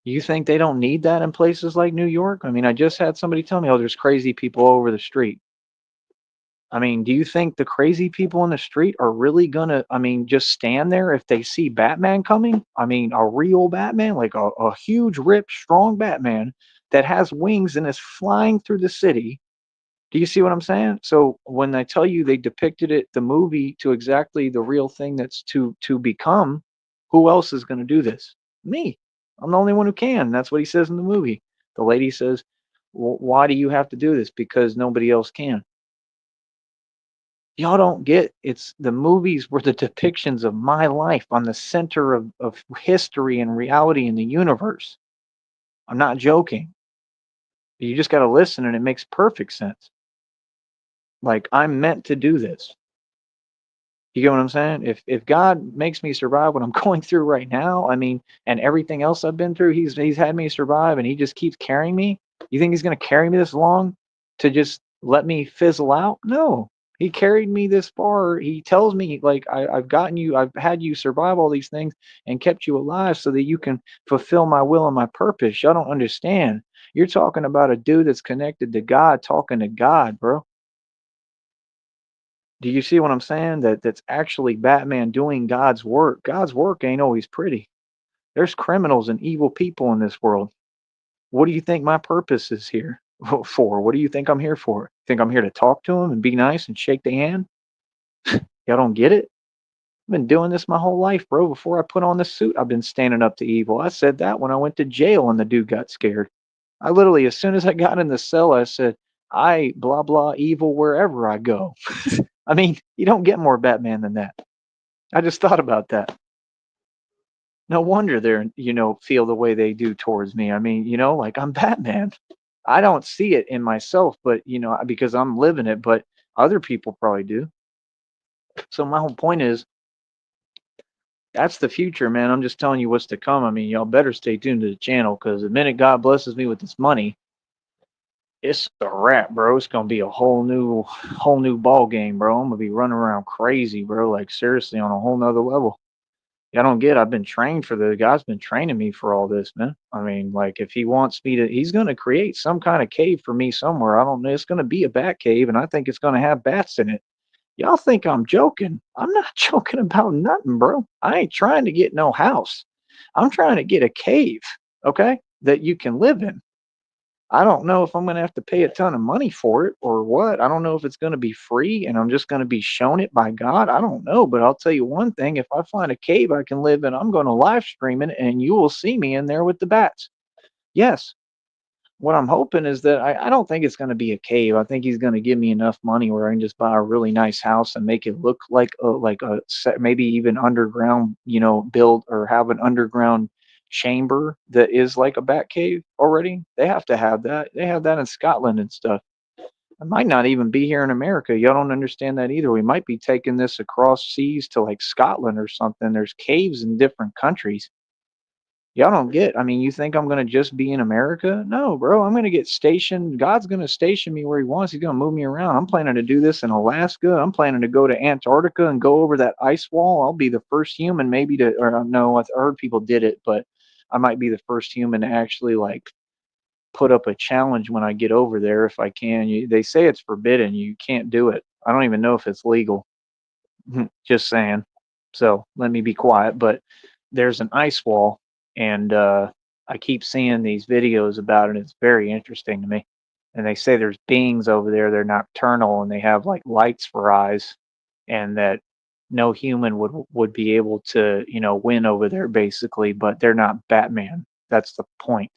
you think they don't need that in places like New York? I mean, I just had somebody tell me, oh, there's crazy people all over the street. I mean, do you think the crazy people in the street are really gonna, I mean, just stand there if they see Batman coming? I mean, a real Batman, like a huge, ripped, strong Batman that has wings and is flying through the city. Do you see what I'm saying? So when I tell you they depicted it, the movie, to exactly the real thing that's to become, who else is going to do this? Me. I'm the only one who can. That's what he says in the movie. The lady says, Why do you have to do this? Because nobody else can." Y'all don't get, it's the movies were the depictions of my life on the center of history and reality in the universe. I'm not joking. You just got to listen and it makes perfect sense. Like, I'm meant to do this. You get what I'm saying? If God makes me survive what I'm going through right now, I mean, and everything else I've been through, he's had me survive and he just keeps carrying me. You think he's gonna carry me this long to just let me fizzle out? No. He carried me this far. He tells me, like, I've had you survive all these things and kept you alive so that you can fulfill my will and my purpose. Y'all don't understand. You're talking about a dude that's connected to God, talking to God, bro. Do you see what I'm saying? That's actually Batman doing God's work. God's work ain't always pretty. There's criminals and evil people in this world. What do you think my purpose is here for? What do you think I'm here for? Think I'm here to talk to them and be nice and shake their hand? Y'all don't get it? I've been doing this my whole life, bro. Before I put on this suit, I've been standing up to evil. I said that when I went to jail and the dude got scared. I literally, as soon as I got in the cell, I said, I blah blah evil wherever I go. I mean, you don't get more Batman than that. I just thought about that. No wonder they're, feel the way they do towards me. I mean, like, I'm Batman. I don't see it in myself, but, because I'm living it, but other people probably do. So my whole point is, that's the future, man. I'm just telling you what's to come. I mean, y'all better stay tuned to the channel because the minute God blesses me with this money, it's a wrap, bro. It's gonna be a whole new ball game, bro. I'm gonna be running around crazy, bro. Like, seriously, on a whole nother level. I don't get. I've been trained for the God's been training me for all this, man. I mean, like, if he wants me to, he's gonna create some kind of cave for me somewhere. I don't know. It's gonna be a bat cave, and I think it's gonna have bats in it. Y'all think I'm joking? I'm not joking about nothing, bro. I ain't trying to get no house. I'm trying to get a cave, okay, that you can live in. I don't know if I'm gonna have to pay a ton of money for it or what. I don't know if it's gonna be free and I'm just gonna be shown it by God. I don't know, but I'll tell you one thing: if I find a cave I can live in, I'm gonna live stream it, and you will see me in there with the bats. Yes. What I'm hoping is that I don't think it's gonna be a cave. I think he's gonna give me enough money where I can just buy a really nice house and make it look like maybe even underground, build or have an underground chamber that is like a bat cave already. They have to have that. They have that in Scotland and stuff. It might not even be here in America. Y'all don't understand that either. We might be taking this across seas to like Scotland or something. There's caves in different countries. Y'all don't get. I mean, you think I'm gonna just be in America? No, bro. I'm gonna get stationed. God's gonna station me where He wants. He's gonna move me around. I'm planning to do this in Alaska. I'm planning to go to Antarctica and go over that ice wall. I'll be the first human, maybe to, or no, I've heard people did it, but I might be the first human to actually like put up a challenge when I get over there if I can. They say it's forbidden. You can't do it. I don't even know if it's legal. Just saying. So let me be quiet. But there's an ice wall, and I keep seeing these videos about it. It's very interesting to me. And they say there's beings over there. They're nocturnal, and they have like lights for eyes, and that no human would be able to win over there basically. But they're not Batman. That's the point.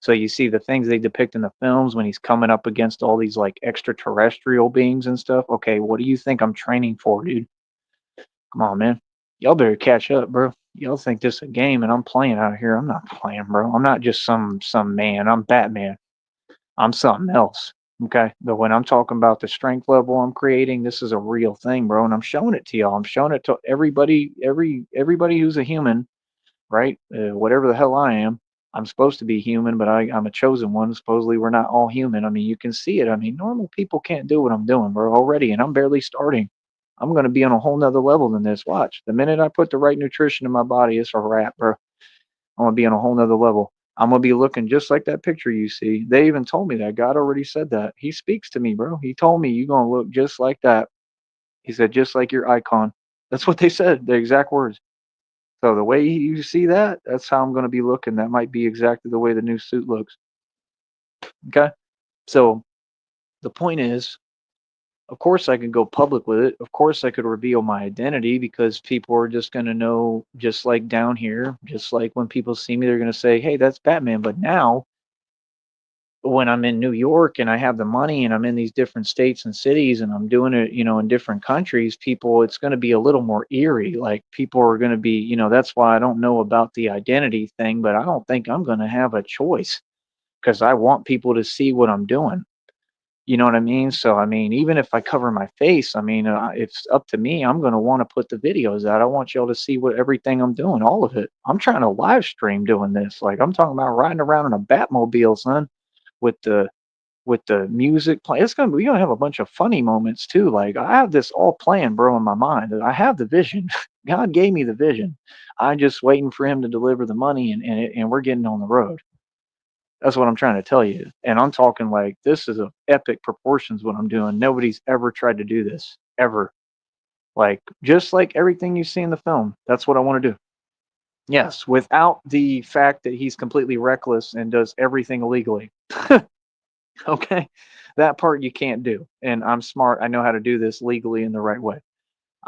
So you see the things they depict in the films when he's coming up against all these like extraterrestrial beings and stuff. Okay, what do you think I'm training for, dude? Come on, man. Y'all better catch up, bro. Y'all think this is a game and I'm playing out here. I'm not playing, bro. I'm not just some man. I'm Batman. I'm something else. Okay. But when I'm talking about the strength level I'm creating, this is a real thing, bro. And I'm showing it to y'all. I'm showing it to everybody, everybody who's a human, right? Whatever the hell I am. I'm supposed to be human, but I'm a chosen one. Supposedly we're not all human. I mean, you can see it. I mean, normal people can't do what I'm doing, bro, already, and I'm barely starting. I'm gonna be on a whole nother level than this. Watch. The minute I put the right nutrition in my body, it's a wrap, bro. I'm gonna be on a whole nother level. I'm gonna be looking just like that picture you see. They even told me that. God already said that. He speaks to me, bro. He told me you're gonna look just like that. He said, just like your icon. That's what they said, the exact words. So the way you see that, that's how I'm gonna be looking. That might be exactly the way the new suit looks. Okay? So the point is, of course I can go public with it. Of course I could reveal my identity because people are just going to know, just like down here, just like when people see me, they're going to say, hey, that's Batman. But now when I'm in New York and I have the money and I'm in these different states and cities and I'm doing it, in different countries, people, it's going to be a little more eerie. Like people are going to be, that's why I don't know about the identity thing, but I don't think I'm going to have a choice because I want people to see what I'm doing. You know what I mean? So, I mean, even if I cover my face, I mean, if it's up to me, I'm going to want to put the videos out. I want y'all to see what everything I'm doing, all of it. I'm trying to live stream doing this. Like I'm talking about riding around in a Batmobile, son, with the music playing. It's gonna we're gonna have a bunch of funny moments too. Like I have this all planned, bro, in my mind. I have the vision. God gave me the vision. I'm just waiting for him to deliver the money, and we're getting on the road. That's what I'm trying to tell you. And I'm talking like this is of epic proportions what I'm doing. Nobody's ever tried to do this ever. Like just like everything you see in the film. That's what I want to do. Yes, without the fact that he's completely reckless and does everything illegally. Okay? That part you can't do. And I'm smart. I know how to do this legally in the right way.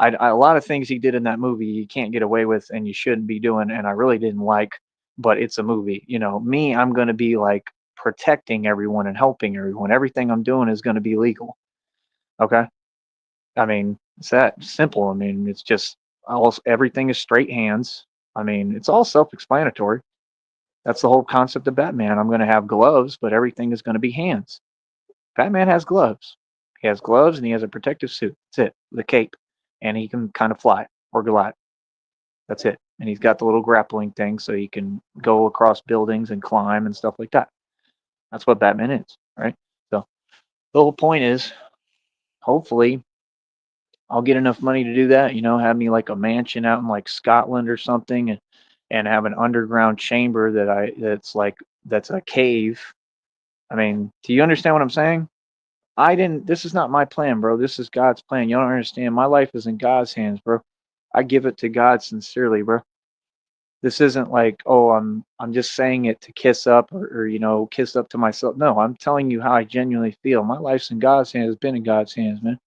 A lot of things he did in that movie you can't get away with and you shouldn't be doing, and I really didn't like, but it's a movie. Me, I'm going to be like protecting everyone and helping everyone. Everything I'm doing is going to be legal. Okay? I mean, it's that simple. I mean, it's just everything is straight hands. I mean, it's all self-explanatory. That's the whole concept of Batman. I'm going to have gloves, but everything is going to be hands. Batman has gloves. He has gloves and he has a protective suit. That's it. The cape. And he can kind of fly or glide. That's it. And he's got the little grappling thing so he can go across buildings and climb and stuff like that. That's what Batman is, right? So the whole point is hopefully I'll get enough money to do that, have me like a mansion out in like Scotland or something, and have an underground chamber that's a cave. I mean, do you understand what I'm saying? This is not my plan, bro. This is God's plan. You don't understand. My life is in God's hands, bro. I give it to God sincerely, bro. This isn't like, oh, I'm just saying it to kiss up or kiss up to myself. No, I'm telling you how I genuinely feel. My life's in God's hands. It's been in God's hands, man.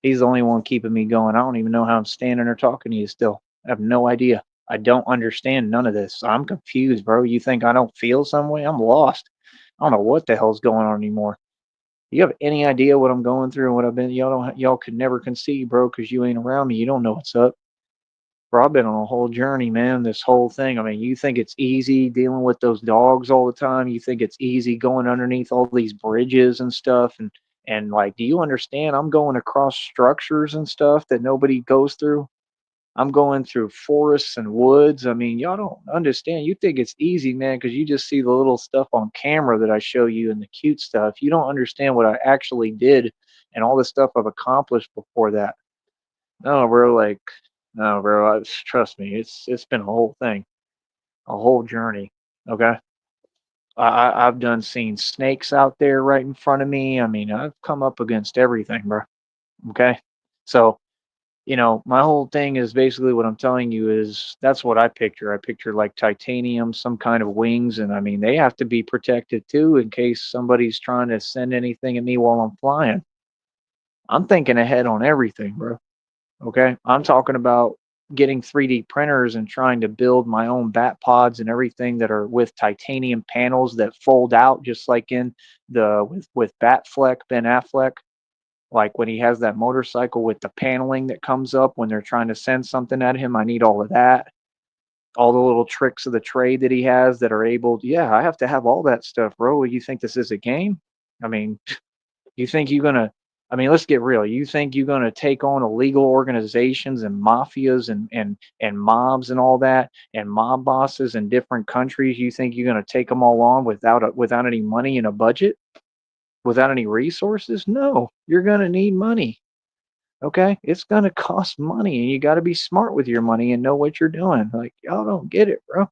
He's the only one keeping me going. I don't even know how I'm standing or talking to you still. I have no idea. I don't understand none of this. I'm confused, bro. You think I don't feel some way? I'm lost. I don't know what the hell's going on anymore. You have any idea what I'm going through and what I've been? Y'all could never conceive, bro, because you ain't around me. You don't know what's up, bro. I've been on a whole journey, man. This whole thing. I mean, you think it's easy dealing with those dogs all the time? You think it's easy going underneath all these bridges and stuff? And like, do you understand? I'm going across structures and stuff that nobody goes through. I'm going through forests and woods. I mean, y'all don't understand. You think it's easy, man, because you just see the little stuff on camera that I show you and the cute stuff. You don't understand what I actually did and all the stuff I've accomplished before that. No, bro, like, no, bro. Trust me, it's been a whole thing, a whole journey. Okay, I've done seen snakes out there right in front of me. I mean, I've come up against everything, bro. Okay, so my whole thing is basically what I'm telling you is that's what I picture. I picture like titanium, some kind of wings, and I mean they have to be protected too in case somebody's trying to send anything at me while I'm flying. I'm thinking ahead on everything, bro. Okay, I'm talking about getting 3D printers and trying to build my own bat pods and everything that are with titanium panels that fold out, just like in the with Batfleck, Ben Affleck, like when he has that motorcycle with the paneling that comes up when they're trying to send something at him. I need all of that. All the little tricks of the trade that he has that are able to, yeah, I have to have all that stuff, bro. You think this is a game? I mean, you think you're gonna? I mean, let's get real. You think you're gonna take on illegal organizations and mafias and mobs and all that and mob bosses in different countries? You think you're gonna take them all on without any money and a budget, without any resources? No, you're gonna need money. Okay, it's gonna cost money, and you got to be smart with your money and know what you're doing. Like y'all don't get it, bro.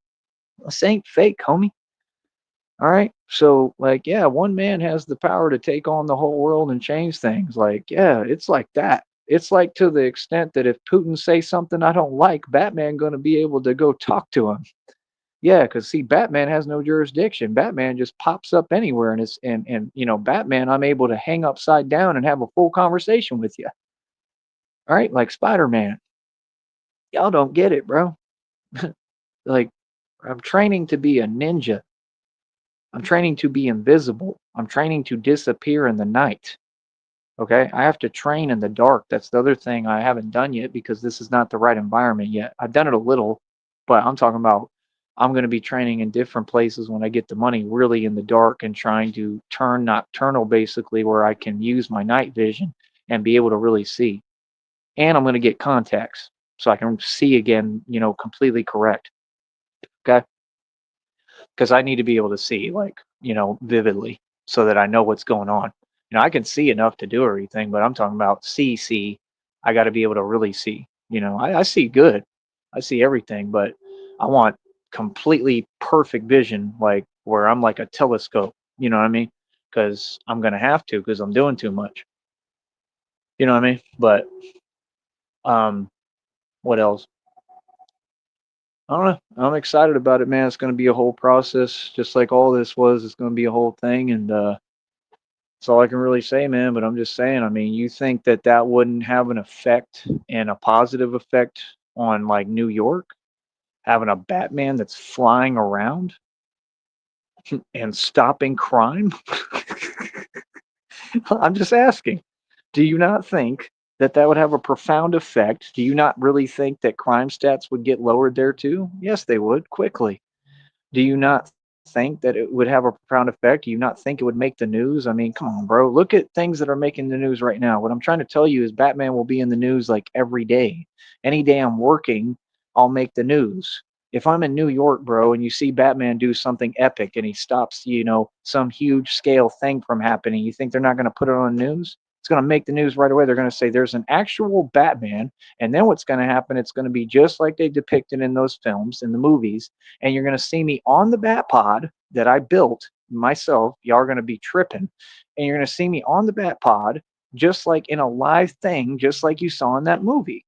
This ain't fake, homie. All right. So, like, yeah, one man has the power to take on the whole world and change things. Like, yeah, it's like that. It's like to the extent that if Putin say something I don't like, Batman going to be able to go talk to him. Yeah, because see, Batman has no jurisdiction. Batman just pops up anywhere, and it's and Batman, I'm able to hang upside down and have a full conversation with you. All right, like Spider Man. Y'all don't get it, bro. Like, I'm training to be a ninja. I'm training to be invisible. I'm training to disappear in the night. Okay. I have to train in the dark. That's the other thing I haven't done yet because this is not the right environment yet. I've done it a little, but I'm talking about I'm going to be training in different places when I get the money, really in the dark and trying to turn nocturnal basically where I can use my night vision and be able to really see. And I'm going to get contacts so I can see again, completely correct. Okay. Because I need to be able to see like, vividly so that I know what's going on. I can see enough to do everything, but I'm talking about see. I got to be able to really see. I see good. I see everything, but I want completely perfect vision, like where I'm like a telescope. You know what I mean? Because I'm gonna have to because I'm doing too much. You know what I mean? But um, what else? I don't know. I'm excited about it, man. It's going to be a whole process, just like all this was. It's going to be a whole thing, and that's all I can really say, man. But I'm just saying. I mean, you think that that wouldn't have an effect and a positive effect on like New York, having a Batman that's flying around and stopping crime? I'm just asking. Do you not think that that would have a profound effect? Do you not really think that crime stats would get lowered there too? Yes, they would quickly. Do you not think that it would have a profound effect? Do you not think it would make the news? I mean, come on, bro. Look at things that are making the news right now. What I'm trying to tell you is Batman will be in the news like every day. Any day I'm working, I'll make the news. If I'm in New York, bro, and you see Batman do something epic and he stops, some huge scale thing from happening, you think they're not going to put it on the news? It's going to make the news right away. They're going to say there's an actual Batman. And then what's going to happen? It's going to be just like they depicted in those films, in the movies, and you're going to see me on the bat pod that I built myself. Y'all are going to be tripping, and you're going to see me on the bat pod, just like in a live thing, just like you saw in that movie.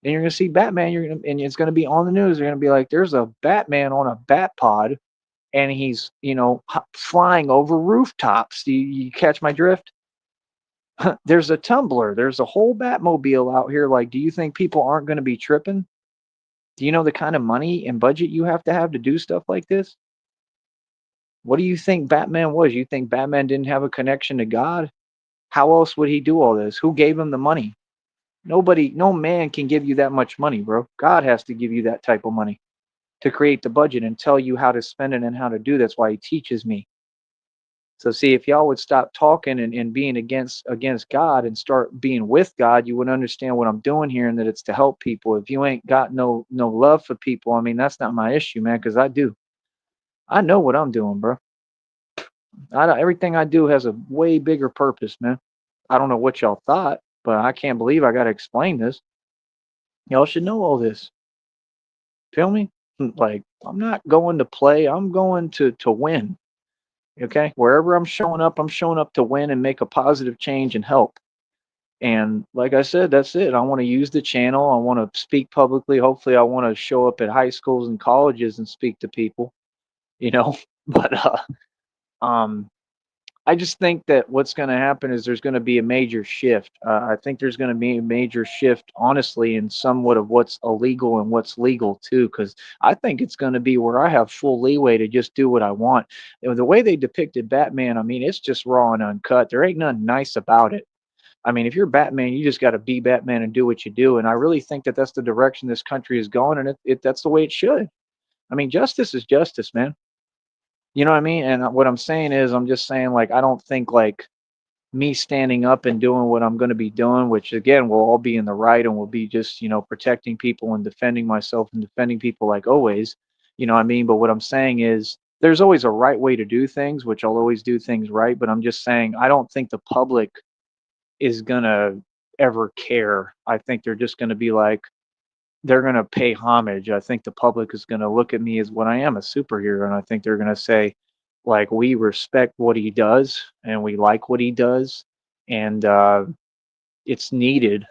And you're going to see Batman. And it's going to be on the news. You're going to be like, "There's a Batman on a bat pod, and he's flying over rooftops." You catch my drift? There's a tumbler. There's a whole Batmobile out here. Like, do you think people aren't going to be tripping? Do you know the kind of money and budget you have to do stuff like this? What do you think Batman was? You think Batman didn't have a connection to God? How else would he do all this? Who gave him the money? Nobody, no man can give you that much money, bro. God has to give you that type of money to create the budget and tell you how to spend it and how to do. That's why he teaches me. So see, if y'all would stop talking and being against God and start being with God, you would understand what I'm doing here and that it's to help people. If you ain't got no love for people, I mean that's not my issue, man, because I do. I know what I'm doing, bro. Everything I do has a way bigger purpose, man. I don't know what y'all thought, but I can't believe I got to explain this. Y'all should know all this. Feel me? Like I'm not going to play. I'm going to win. Okay, wherever I'm showing up to win and make a positive change and help. And like I said, that's it. I want to use the channel. I want to speak publicly. Hopefully, I want to show up at high schools and colleges and speak to people. You know, but um, I just think that what's going to happen is there's going to be a major shift. I think there's going to be a major shift, honestly, in somewhat of what's illegal and what's legal too, because I think it's going to be where I have full leeway to just do what I want. The way they depicted Batman, I mean, it's just raw and uncut. There ain't nothing nice about it. I mean, if you're Batman, you just got to be Batman and do what you do. And I really think that that's the direction this country is going, and that's the way it should. I mean, justice is justice, man. You know what I mean? And what I'm saying is, I'm just saying, like, I don't think like me standing up and doing what I'm going to be doing, which again will all be in the right and will be just, protecting people and defending myself and defending people like always. You know what I mean? But what I'm saying is, there's always a right way to do things, which I'll always do things right. But I'm just saying, I don't think the public is going to ever care. I think they're just going to be like, they're going to pay homage. I think the public is going to look at me as what I am, a superhero. And I think they're going to say, like, we respect what he does and we like what he does. And it's needed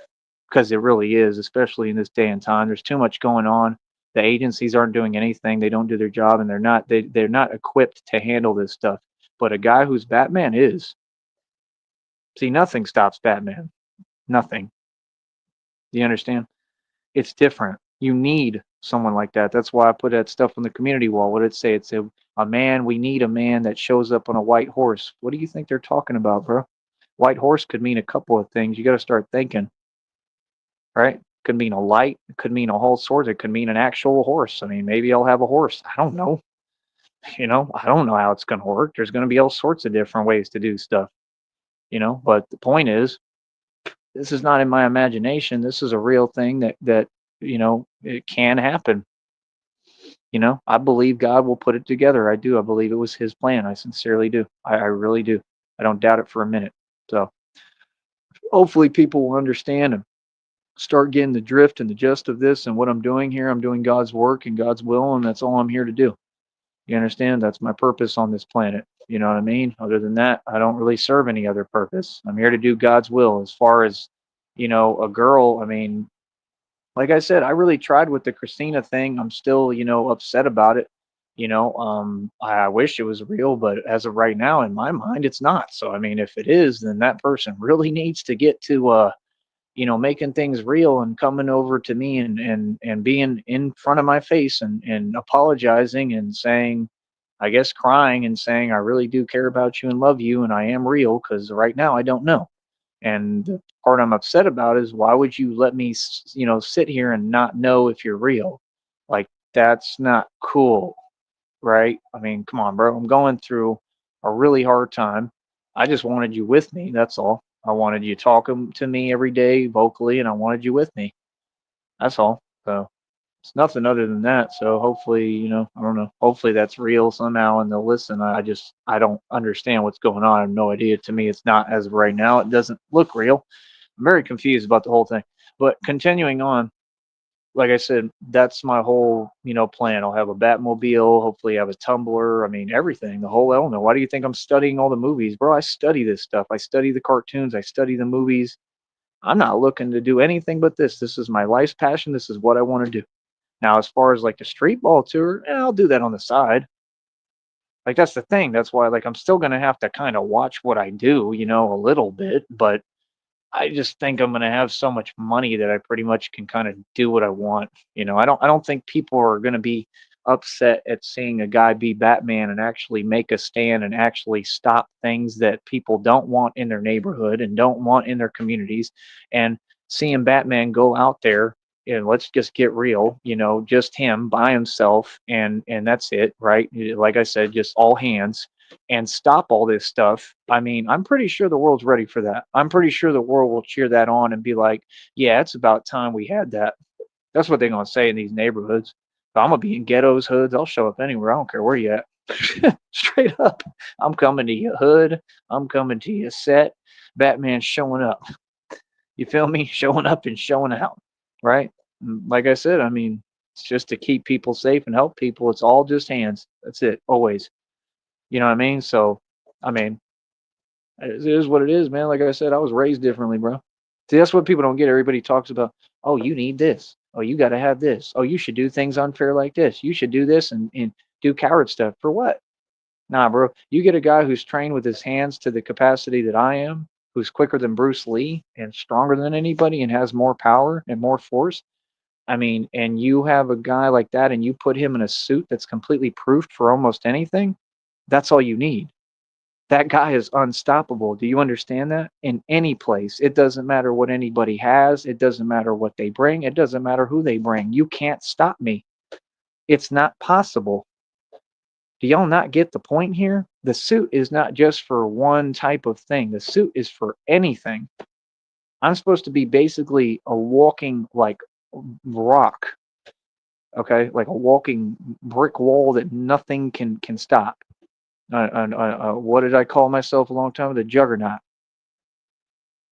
because it really is, especially in this day and time. There's too much going on. The agencies aren't doing anything. They don't do their job, and they're not equipped to handle this stuff. But a guy who's Batman is. See, nothing stops Batman. Nothing. Do you understand? It's different. You need someone like that. That's why I put that stuff on the community wall. What did it say? It said, a man, we need a man that shows up on a white horse. What do you think they're talking about, bro? White horse could mean a couple of things. You got to start thinking, right? Could mean a light. It could mean a whole sword. It could mean an actual horse. I mean, maybe I'll have a horse. I don't know. I don't know how it's going to work. There's going to be all sorts of different ways to do stuff, but the point is, this is not in my imagination. This is a real thing that it can happen. I believe God will put it together. I do. I believe it was His plan. I sincerely do. I really do. I don't doubt it for a minute. So hopefully people will understand and start getting the drift and the gist of this and what I'm doing here. I'm doing God's work and God's will, and that's all I'm here to do. You understand? That's my purpose on this planet. You know what I mean? Other than that, I don't really serve any other purpose. I'm here to do God's will. As far as, a girl, I mean, like I said, I really tried with the Christina thing. I'm still, upset about it. I wish it was real, but as of right now, in my mind, it's not. So, I mean, if it is, then that person really needs to get to, making things real and coming over to me and being in front of my face and apologizing and saying, I guess crying and saying, I really do care about you and love you and I am real, because right now I don't know. And the part I'm upset about is, why would you let me, sit here and not know if you're real? Like, that's not cool, right? I mean, come on, bro. I'm going through a really hard time. I just wanted you with me. That's all. I wanted you talking to me every day vocally, and I wanted you with me. That's all. So it's nothing other than that. So hopefully, I don't know. Hopefully that's real somehow, and they'll listen. I don't understand what's going on. I have no idea. To me, it's not, as of right now. It doesn't look real. I'm very confused about the whole thing. But continuing on, like I said, that's my whole, plan. I'll have a Batmobile, hopefully have a Tumblr. I mean, everything, the whole element. Why do you think I'm studying all the movies? Bro, I study this stuff. I study the cartoons. I study the movies. I'm not looking to do anything but this. This is my life's passion. This is what I want to do. Now, as far as like the street ball tour, I'll do that on the side. Like, that's the thing. That's why, like, I'm still going to have to kind of watch what I do, a little bit, but I just think I'm gonna have so much money that I pretty much can kind of do what I want. I don't think people are gonna be upset at seeing a guy be Batman and actually make a stand and actually stop things that people don't want in their neighborhood and don't want in their communities. And seeing Batman go out there, and let's just get real, just him by himself, and that's it, right? Like I said, just all hands, and stop all this stuff. I mean, I'm pretty sure the world's ready for that. I'm pretty sure the world will cheer that on and be like, yeah, it's about time we had that. That's what they're going to say in these neighborhoods. If I'm going to be in ghettos, hoods, I'll show up anywhere. I don't care where you at. Straight up. I'm coming to your hood. I'm coming to your set. Batman's showing up. You feel me? Showing up and showing out. Right? Like I said, I mean, it's just to keep people safe and help people. It's all just hands. That's it. Always. You know what I mean? So, I mean, it is what it is, man. Like I said, I was raised differently, bro. See, that's what people don't get. Everybody talks about, oh, you need this. Oh, you got to have this. Oh, you should do things unfair like this. You should do this and do coward stuff. For what? Nah, bro. You get a guy who's trained with his hands to the capacity that I am, who's quicker than Bruce Lee and stronger than anybody and has more power and more force. I mean, and you have a guy like that and you put him in a suit that's completely proofed for almost anything, that's all you need. That guy is unstoppable. Do you understand that? In any place. It doesn't matter what anybody has, it doesn't matter what they bring, it doesn't matter who they bring. You can't stop me. It's not possible. Do y'all not get the point here? The suit is not just for one type of thing. The suit is for anything. I'm supposed to be basically a walking like rock, okay, like a walking brick wall that nothing can stop. What did I call myself a long time ago? The juggernaut.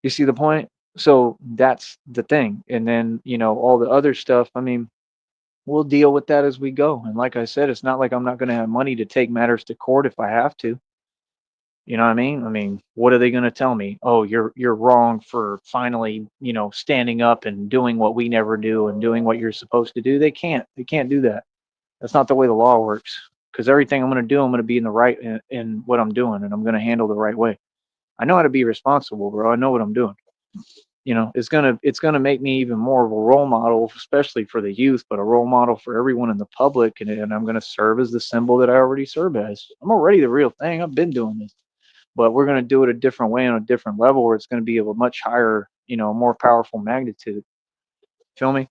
You see the point? So that's the thing. And then, all the other stuff, I mean, we'll deal with that as we go. And like I said, it's not like I'm not going to have money to take matters to court if I have to. You know what I mean? I mean, what are they going to tell me? Oh, you're wrong for finally, standing up and doing what we never do and doing what you're supposed to do. They can't. They can't do that. That's not the way the law works. Because everything I'm going to do, I'm going to be in the right in what I'm doing, and I'm going to handle the right way. I know how to be responsible, bro. I know what I'm doing. It's gonna make me even more of a role model, especially for the youth, but a role model for everyone in the public, and I'm gonna serve as the symbol that I already serve as. I'm already the real thing. I've been doing this, but we're gonna do it a different way on a different level, where it's gonna be of a much higher, more powerful magnitude. Feel me?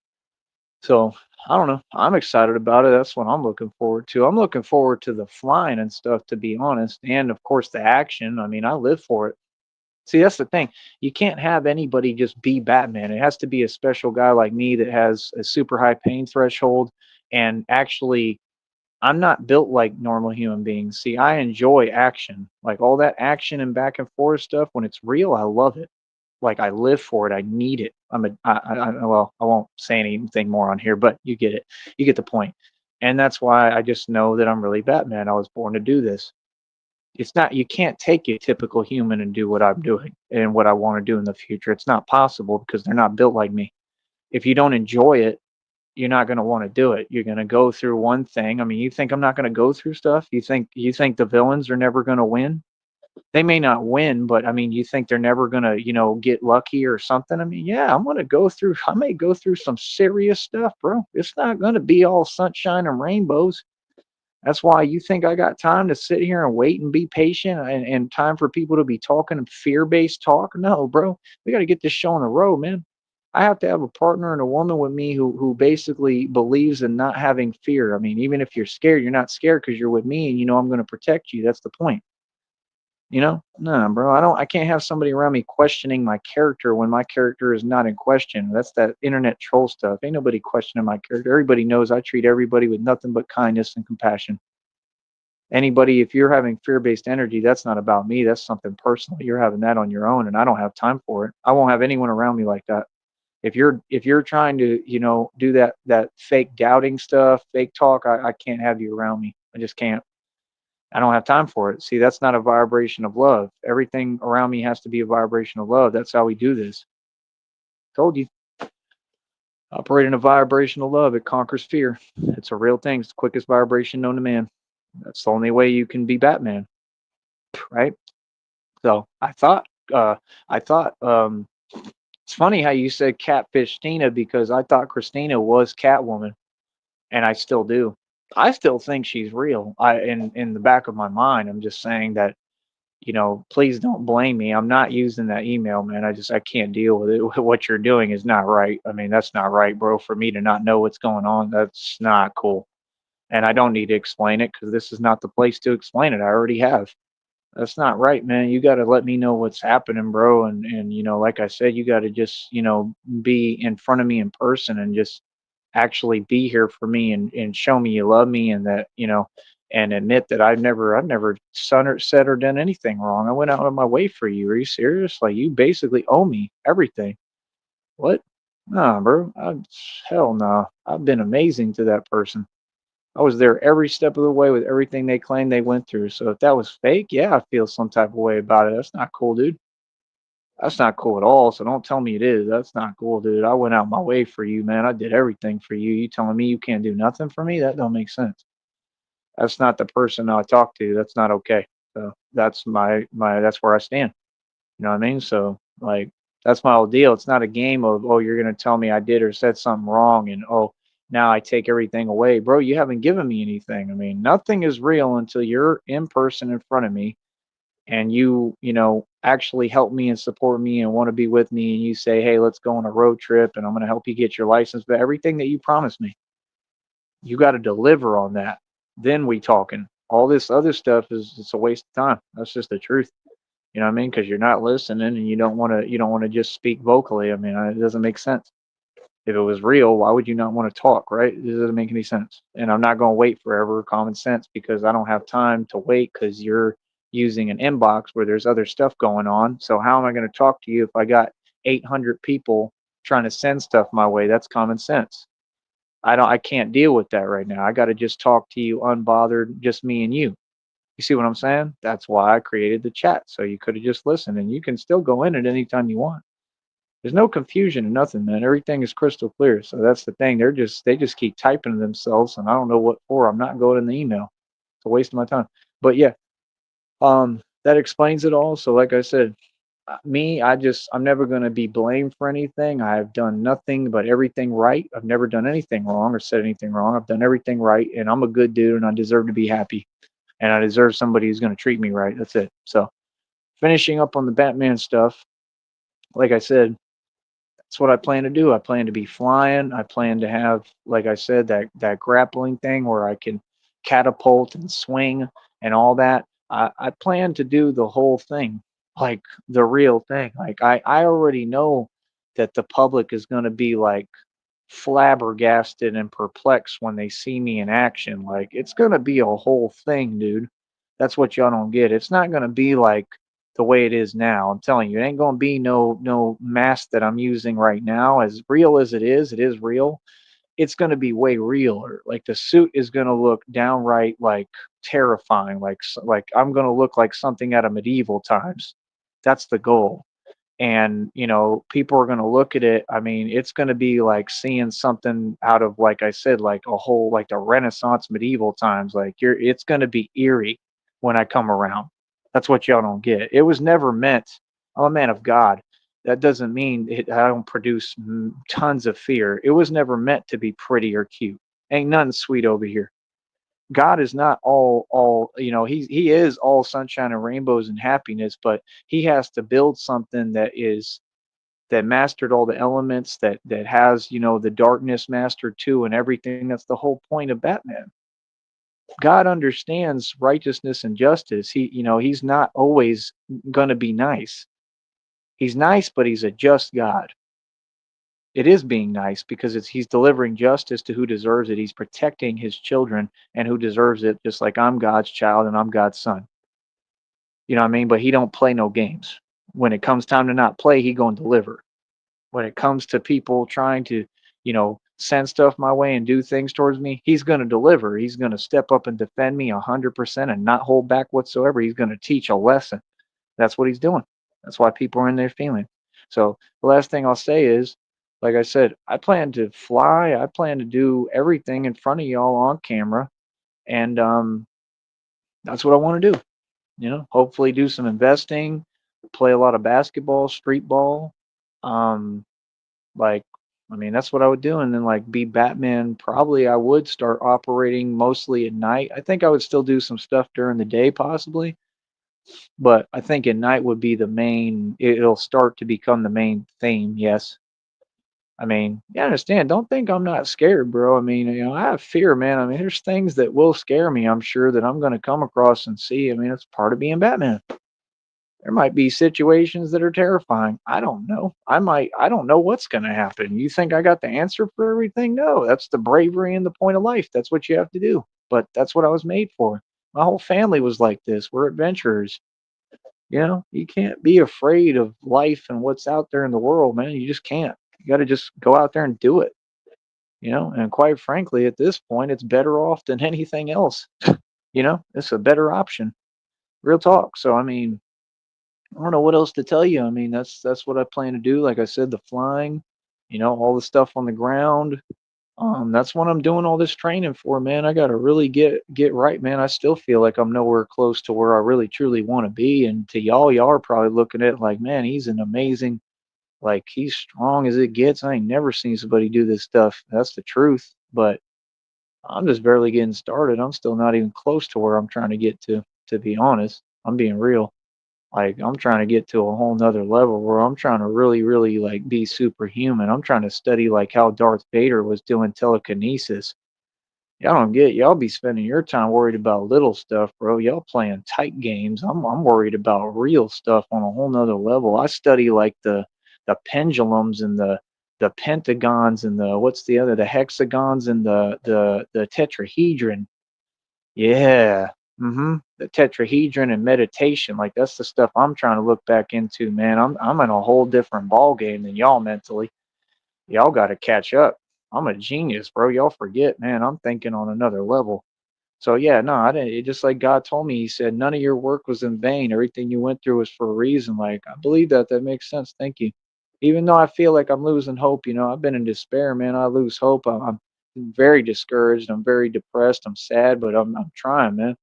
So I don't know. I'm excited about it. That's what I'm looking forward to. I'm looking forward to the flying and stuff, to be honest, and of course the action. I mean, I live for it. See, that's the thing. You can't have anybody just be Batman. It has to be a special guy like me that has a super high pain threshold. And actually, I'm not built like normal human beings. See, I enjoy action. Like all that action and back and forth stuff, when it's real, I love it. Like I live for it. I need it. Well, I won't say anything more on here, but you get it. You get the point. And that's why I just know that I'm really Batman. I was born to do this. It's not, you can't take a typical human and do what I'm doing and what I want to do in the future. It's not possible because they're not built like me. If you don't enjoy it, you're not going to want to do it. You're going to go through one thing. I mean, you think I'm not going to go through stuff? You think the villains are never going to win? They may not win, but I mean, you think they're never going to, get lucky or something? I mean, yeah, I'm going to go through I may go through some serious stuff, bro. It's not going to be all sunshine and rainbows. That's why you think I got time to sit here and wait and be patient and time for people to be talking fear based talk? No, bro. We got to get this show on the road, man. I have to have a partner and a woman with me who basically believes in not having fear. I mean, even if you're scared, you're not scared because you're with me and you know I'm going to protect you. That's the point. No, bro. I can't have somebody around me questioning my character when my character is not in question. That's that internet troll stuff. Ain't nobody questioning my character. Everybody knows I treat everybody with nothing but kindness and compassion. Anybody, if you're having fear-based energy, that's not about me. That's something personal. You're having that on your own, and I don't have time for it. I won't have anyone around me like that. If you're trying to, do that fake doubting stuff, fake talk, I can't have you around me. I just can't. I don't have time for it. See, that's not a vibration of love. Everything around me has to be a vibration of love. That's how we do this. Told you. Operate in a vibration of love. It conquers fear. It's a real thing. It's the quickest vibration known to man. That's the only way you can be Batman, right? So I thought it's funny how you said catfish Tina because I thought Christina was Catwoman, and I still do. I still think she's real. In the back of my mind, I'm just saying that, please don't blame me. I'm not using that email, man. I can't deal with it. What you're doing is not right. I mean, that's not right, bro. For me to not know what's going on, that's not cool. And I don't need to explain it because this is not the place to explain it. I already have. That's not right, man. You got to let me know what's happening, bro. And like I said, you got to just be in front of me in person and just actually be here for me and show me you love me and that and admit that I've never said or done anything wrong. I went out of my way for you. Are you serious? Like you basically owe me everything. What? Nah, bro. Hell no. I've been amazing to that person. I was there every step of the way with everything they claimed they went through. So if that was fake, yeah, I feel some type of way about it. That's not cool, dude. That's not cool at all. So don't tell me it is. That's not cool, dude. I went out my way for you, man. I did everything for you. You telling me you can't do nothing for me? That don't make sense. That's not the person I talk to. That's not okay. So that's that's where I stand. You know what I mean? So like that's my whole deal. It's not a game of, oh, you're gonna tell me I did or said something wrong and oh, now I take everything away. Bro, you haven't given me anything. I mean, nothing is real until you're in person in front of me and you know, actually help me and support me and want to be with me and you say, "Hey, let's go on a road trip and I'm going to help you get your license." But everything that you promised me, you got to deliver on that. Then we talking. All this other stuff is it's a waste of time. That's just the truth. You know what I mean? Because you're not listening and you don't want to just speak vocally. I mean, it doesn't make sense. If it was real, why would you not want to talk, right? It doesn't make any sense. And I'm not going to wait forever, common sense, because I don't have time to wait because you're using an inbox where there's other stuff going on. So how am I going to talk to you if I got 800 people trying to send stuff my way? That's common sense. I can't deal with that right now. I got to just talk to you unbothered, just me and you. You see what I'm saying? That's why I created the chat. So you could have just listened and you can still go in at any time you want. There's no confusion or nothing, man. Everything is crystal clear. So that's the thing. They just keep typing to themselves, and I don't know what for. I'm not going in the email. It's a waste of my time. But yeah, that explains it all. So like I said, I'm never going to be blamed for anything. I've done nothing but everything right. I've never done anything wrong or said anything wrong. I've done everything right, and I'm a good dude, and I deserve to be happy, and I deserve somebody who's going to treat me right. That's it. So finishing up on the Batman stuff, like I said, that's what I plan to do. I plan to be flying. I plan to have, like I said, that grappling thing where I can catapult and swing and all that. I plan to do the whole thing, like the real thing. Like I already know that the public is going to be like flabbergasted and perplexed when they see me in action. Like it's going to be a whole thing, dude. That's what y'all don't get. It's not going to be like the way it is now. I'm telling you, it ain't going to be no mask that I'm using right now. As real as it is real. It's going to be way realer. Like the suit is going to look downright like terrifying. Like I'm going to look like something out of medieval times. That's the goal. And people are going to look at it. I mean, it's going to be like seeing something out of, like I said, like a whole, like the Renaissance medieval times. Like it's going to be eerie when I come around. That's what y'all don't get. It was never meant. I'm a man of God. That doesn't mean I don't produce tons of fear. It was never meant to be pretty or cute. Ain't nothing sweet over here. God is not all, he is all sunshine and rainbows and happiness, but he has to build something that mastered all the elements, that has, the darkness mastered too and everything. That's the whole point of Batman. God understands righteousness and justice. He's not always going to be nice. He's nice, but he's a just God. It is being nice because he's delivering justice to who deserves it. He's protecting his children and who deserves it, just like I'm God's child and I'm God's son. You know what I mean? But he don't play no games. When it comes time to not play, he gonna deliver. When it comes to people trying to, send stuff my way and do things towards me, he's gonna deliver. He's gonna step up and defend me 100% and not hold back whatsoever. He's gonna teach a lesson. That's what he's doing. That's why people are in their feelings. So the last thing I'll say is, like I said, I plan to fly. I plan to do everything in front of y'all on camera, and that's what I want to do. Hopefully do some investing, play a lot of basketball, street ball. Um, like, I mean, that's what I would do, and then like be Batman. Probably I would start operating mostly at night. I think I would still do some stuff during the day, possibly, but I think at night would be the main. It'll start to become the main theme. Yes. I mean, you understand. Don't think I'm not scared, bro. I mean, I have fear, man. I mean, there's things that will scare me. I'm sure that I'm going to come across and see. I mean, it's part of being Batman. There might be situations that are terrifying. I don't know. I don't know what's going to happen. You think I got the answer for everything? No, that's the bravery and the point of life. That's what you have to do. But that's what I was made for. My whole family was like this. We're adventurers. You can't be afraid of life and what's out there in the world, man. You just can't. You got to just go out there and do it. And quite frankly, at this point, it's better off than anything else. It's a better option. Real talk. So, I mean, I don't know what else to tell you. I mean, that's what I plan to do. Like I said, the flying, all the stuff on the ground. That's what I'm doing all this training for, man. I gotta really get right, man. I still feel like I'm nowhere close to where I really truly want to be. And to y'all are probably looking at it like, man, he's an amazing, like he's strong as it gets. I ain't never seen somebody do this stuff. That's the truth. But I'm just barely getting started. I'm still not even close to where I'm trying to get to be honest. I'm being real. Like I'm trying to get to a whole nother level where I'm trying to really, really like be superhuman. I'm trying to study like how Darth Vader was doing telekinesis. Y'all don't get y'all be spending your time worried about little stuff, bro. Y'all playing tight games. I'm worried about real stuff on a whole nother level. I study like the pendulums and the pentagons and the what's the other the hexagons and the tetrahedron. Yeah. The tetrahedron and meditation, like that's the stuff I'm trying to look back into, man. I'm in a whole different ball game than y'all mentally. Y'all got to catch up. I'm a genius, bro. Y'all forget, man. I'm thinking on another level. So yeah, no, I didn't. It just like God told me. He said, "None of your work was in vain. Everything you went through was for a reason." Like I believe that. That makes sense. Thank you. Even though I feel like I'm losing hope, I've been in despair, man. I lose hope. I'm very discouraged. I'm very depressed. I'm sad, but I'm trying, man.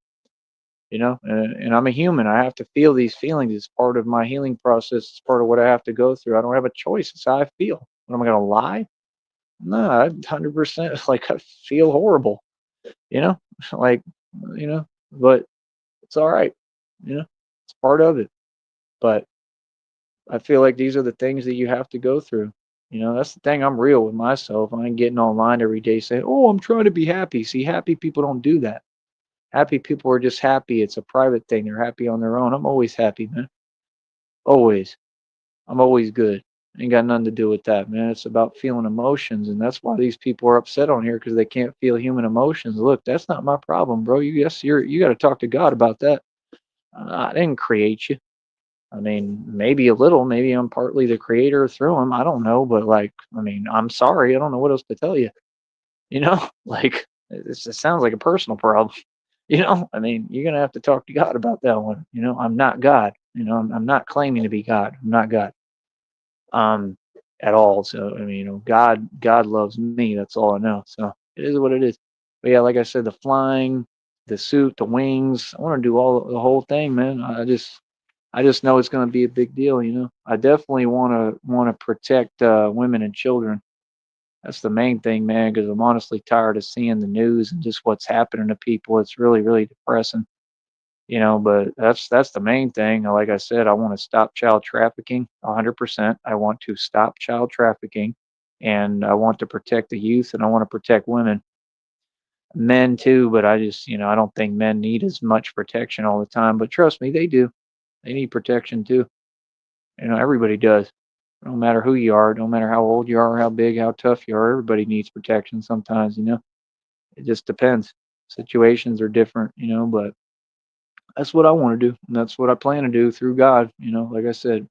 And I'm a human. I have to feel these feelings. It's part of my healing process. It's part of what I have to go through. I don't have a choice. It's how I feel. What am I gonna lie? No, I 100% like I feel horrible. You know, like but it's all right. It's part of it. But I feel like these are the things that you have to go through. That's the thing. I'm real with myself. I ain't getting online every day saying, "Oh, I'm trying to be happy." See, happy people don't do that. Happy people are just happy. It's a private thing. They're happy on their own. I'm always happy, man. Always. I'm always good. Ain't got nothing to do with that, man. It's about feeling emotions, and that's why these people are upset on here because they can't feel human emotions. Look, that's not my problem, bro. You got to talk to God about that. I didn't create you. I mean, maybe a little. Maybe I'm partly the creator through him. I don't know, but like, I mean, I'm sorry. I don't know what else to tell you. Like it sounds like a personal problem. I mean, you're gonna have to talk to God about that one. I'm not God. I'm not claiming to be God. I'm not God. Um, at all. So I mean, God loves me. That's all I know. So it is what it is. But yeah, like I said, the flying, the suit, the wings. I want to do all the whole thing, man. I just know it's going to be a big deal. I definitely want to protect women and children. That's the main thing, man. Because I'm honestly tired of seeing the news and just what's happening to people. It's really, really depressing. But that's the main thing. Like I said, I want to stop child trafficking 100%. I want to stop child trafficking, and I want to protect the youth, and I want to protect women, men too. But I just, I don't think men need as much protection all the time. But trust me, they do. They need protection too. Everybody does. No matter who you are, no matter how old you are, how big, how tough you are, everybody needs protection sometimes. It just depends. Situations are different, but that's what I want to do. And that's what I plan to do through God. Like I said,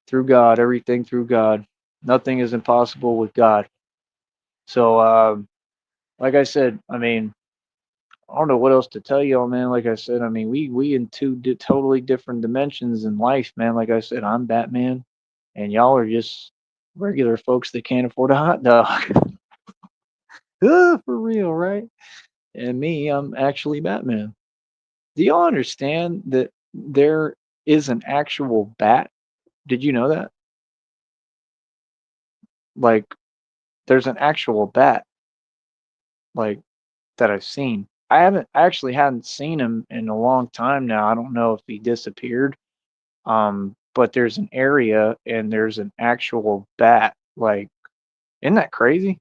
through God, everything through God. Nothing is impossible with God. So, like I said, I mean, I don't know what else to tell y'all, man. Like I said, I mean, we in two totally different dimensions in life, man. Like I said, I'm Batman, and y'all are just regular folks that can't afford a hot dog. For real, right? And me, I'm actually Batman. Do y'all understand that there is an actual bat? Did you know that? Like, there's an actual bat, like, that I've seen. I actually hadn't seen him in a long time now. I don't know if he disappeared. But there's an area and there's an actual bat. Like, isn't that crazy?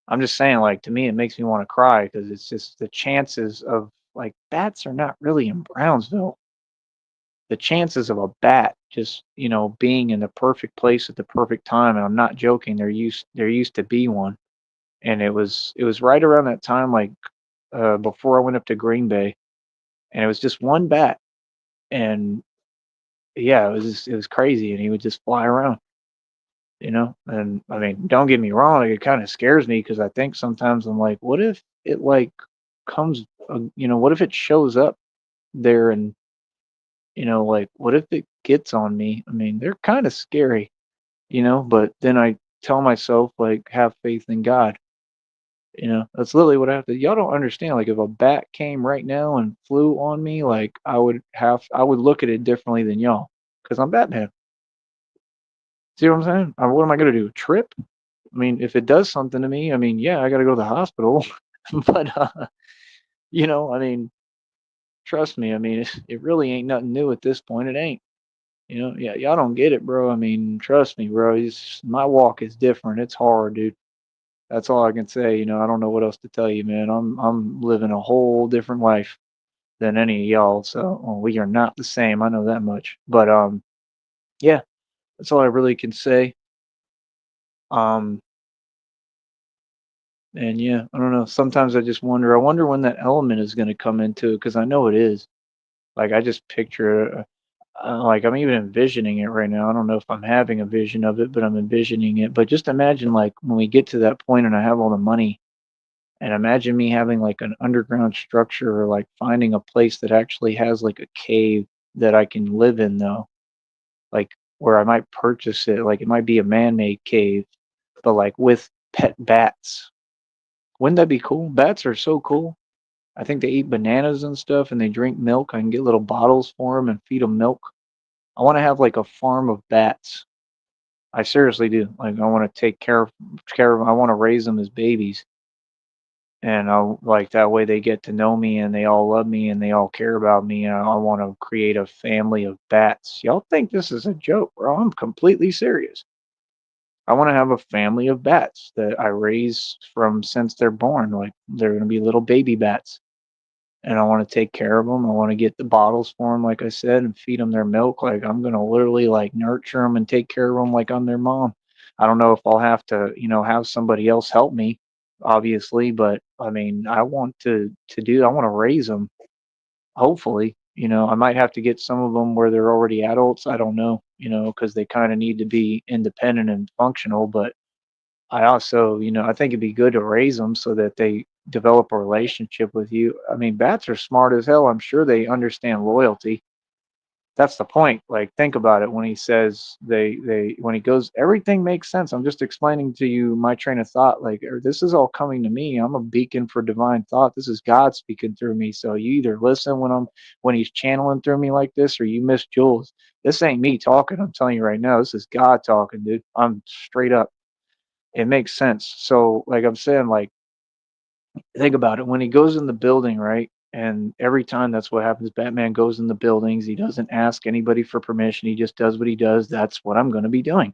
I'm just saying, like, to me, it makes me want to cry because it's just the chances of like bats are not really in Brownsville. The chances of a bat just being in the perfect place at the perfect time, and I'm not joking. There used to be one, and it was right around that time, like before I went up to Green Bay, and it was just one bat, and yeah, it was crazy, and he would just fly around, and I mean, don't get me wrong, like, it kind of scares me because I think sometimes I'm like, what if it like comes, what if it shows up there and like what if it gets on me? I mean, they're kind of scary, but then I tell myself like have faith in God, That's literally what I have to. Y'all don't understand. Like, if a bat came right now and flew on me, like, I would look at it differently than y'all, because I'm Batman. See what I'm saying? What am I gonna do? Trip? I mean, if it does something to me, I mean, yeah, I gotta go to the hospital. But I mean, trust me. I mean, it really ain't nothing new at this point. It ain't. Yeah, y'all don't get it, bro. I mean, trust me, bro. My walk is different. It's hard, dude. That's all I can say. I don't know what else to tell you, man. I'm living a whole different life than any of y'all. So we are not the same. I know that much. But yeah, that's all I really can say. Um, and yeah, I don't know. Sometimes I just wonder. I wonder when that element is going to come into it, because I know it is. Like, I just picture, like, I'm even envisioning it right now. I don't know if I'm having a vision of it, but I'm envisioning it. But just imagine, like, when we get to that point and I have all the money. And imagine me having like an underground structure, or like finding a place that actually has like a cave that I can live in, though. Like, where I might purchase it. Like, it might be a man made cave, but like with pet bats. Wouldn't that be cool? Bats are so cool. I think they eat bananas and stuff, and they drink milk. I can get little bottles for them and feed them milk. I want to have like a farm of bats. I seriously do. Like, I want to take care of 'em. I want to raise them as babies. And I'll, like, that way they get to know me and they all love me and they all care about me. And I want to create a family of bats. Y'all think this is a joke, bro? I'm completely serious. I want to have a family of bats that I raise from since they're born. Like, they're going to be little baby bats. And I want to take care of them. I want to get the bottles for them, like I said, and feed them their milk. Like, I'm going to literally like nurture them and take care of them like I'm their mom. I don't know if I'll have to, have somebody else help me, obviously, but I mean, I want I want to raise them. Hopefully, I might have to get some of them where they're already adults. I don't know, because they kind of need to be independent and functional. But I also, I think it'd be good to raise them so that they develop a relationship with you. I mean, bats are smart as hell. I'm sure they understand loyalty. That's the point. Like, think about it. When he says when he goes, everything makes sense. I'm just explaining to you my train of thought. Like, this is all coming to me. I'm a beacon for divine thought. This is God speaking through me. So you either listen when he's channeling through me like this, or you miss Jules. This ain't me talking. I'm telling you right now. This is God talking, dude. I'm straight up. It makes sense. So, like I'm saying, like, think about it. When he goes in the building, right? And every time that's what happens. Batman goes in the buildings. He doesn't ask anybody for permission. He just does what he does. That's what I'm going to be doing.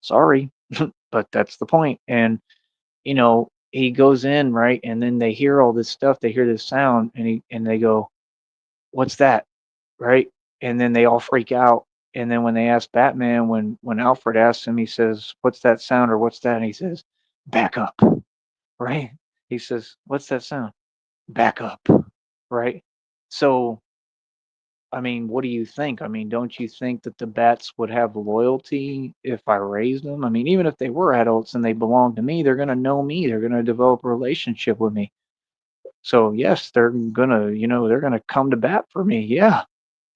Sorry, but that's the point. And, he goes in, right? And then they hear all this stuff. They hear this sound, and they go, "What's that?" Right? And then they all freak out. And then when they ask Batman, when Alfred asks him, he says, "What's that sound?" or "What's that?" And he says, "Back up." Right? He says, "What's that sound?" "Back up." Right? So, I mean, what do you think? I mean, don't you think that the bats would have loyalty if I raised them? I mean, even if they were adults and they belong to me, they're going to know me. They're going to develop a relationship with me. So, yes, they're going to come to bat for me. Yeah.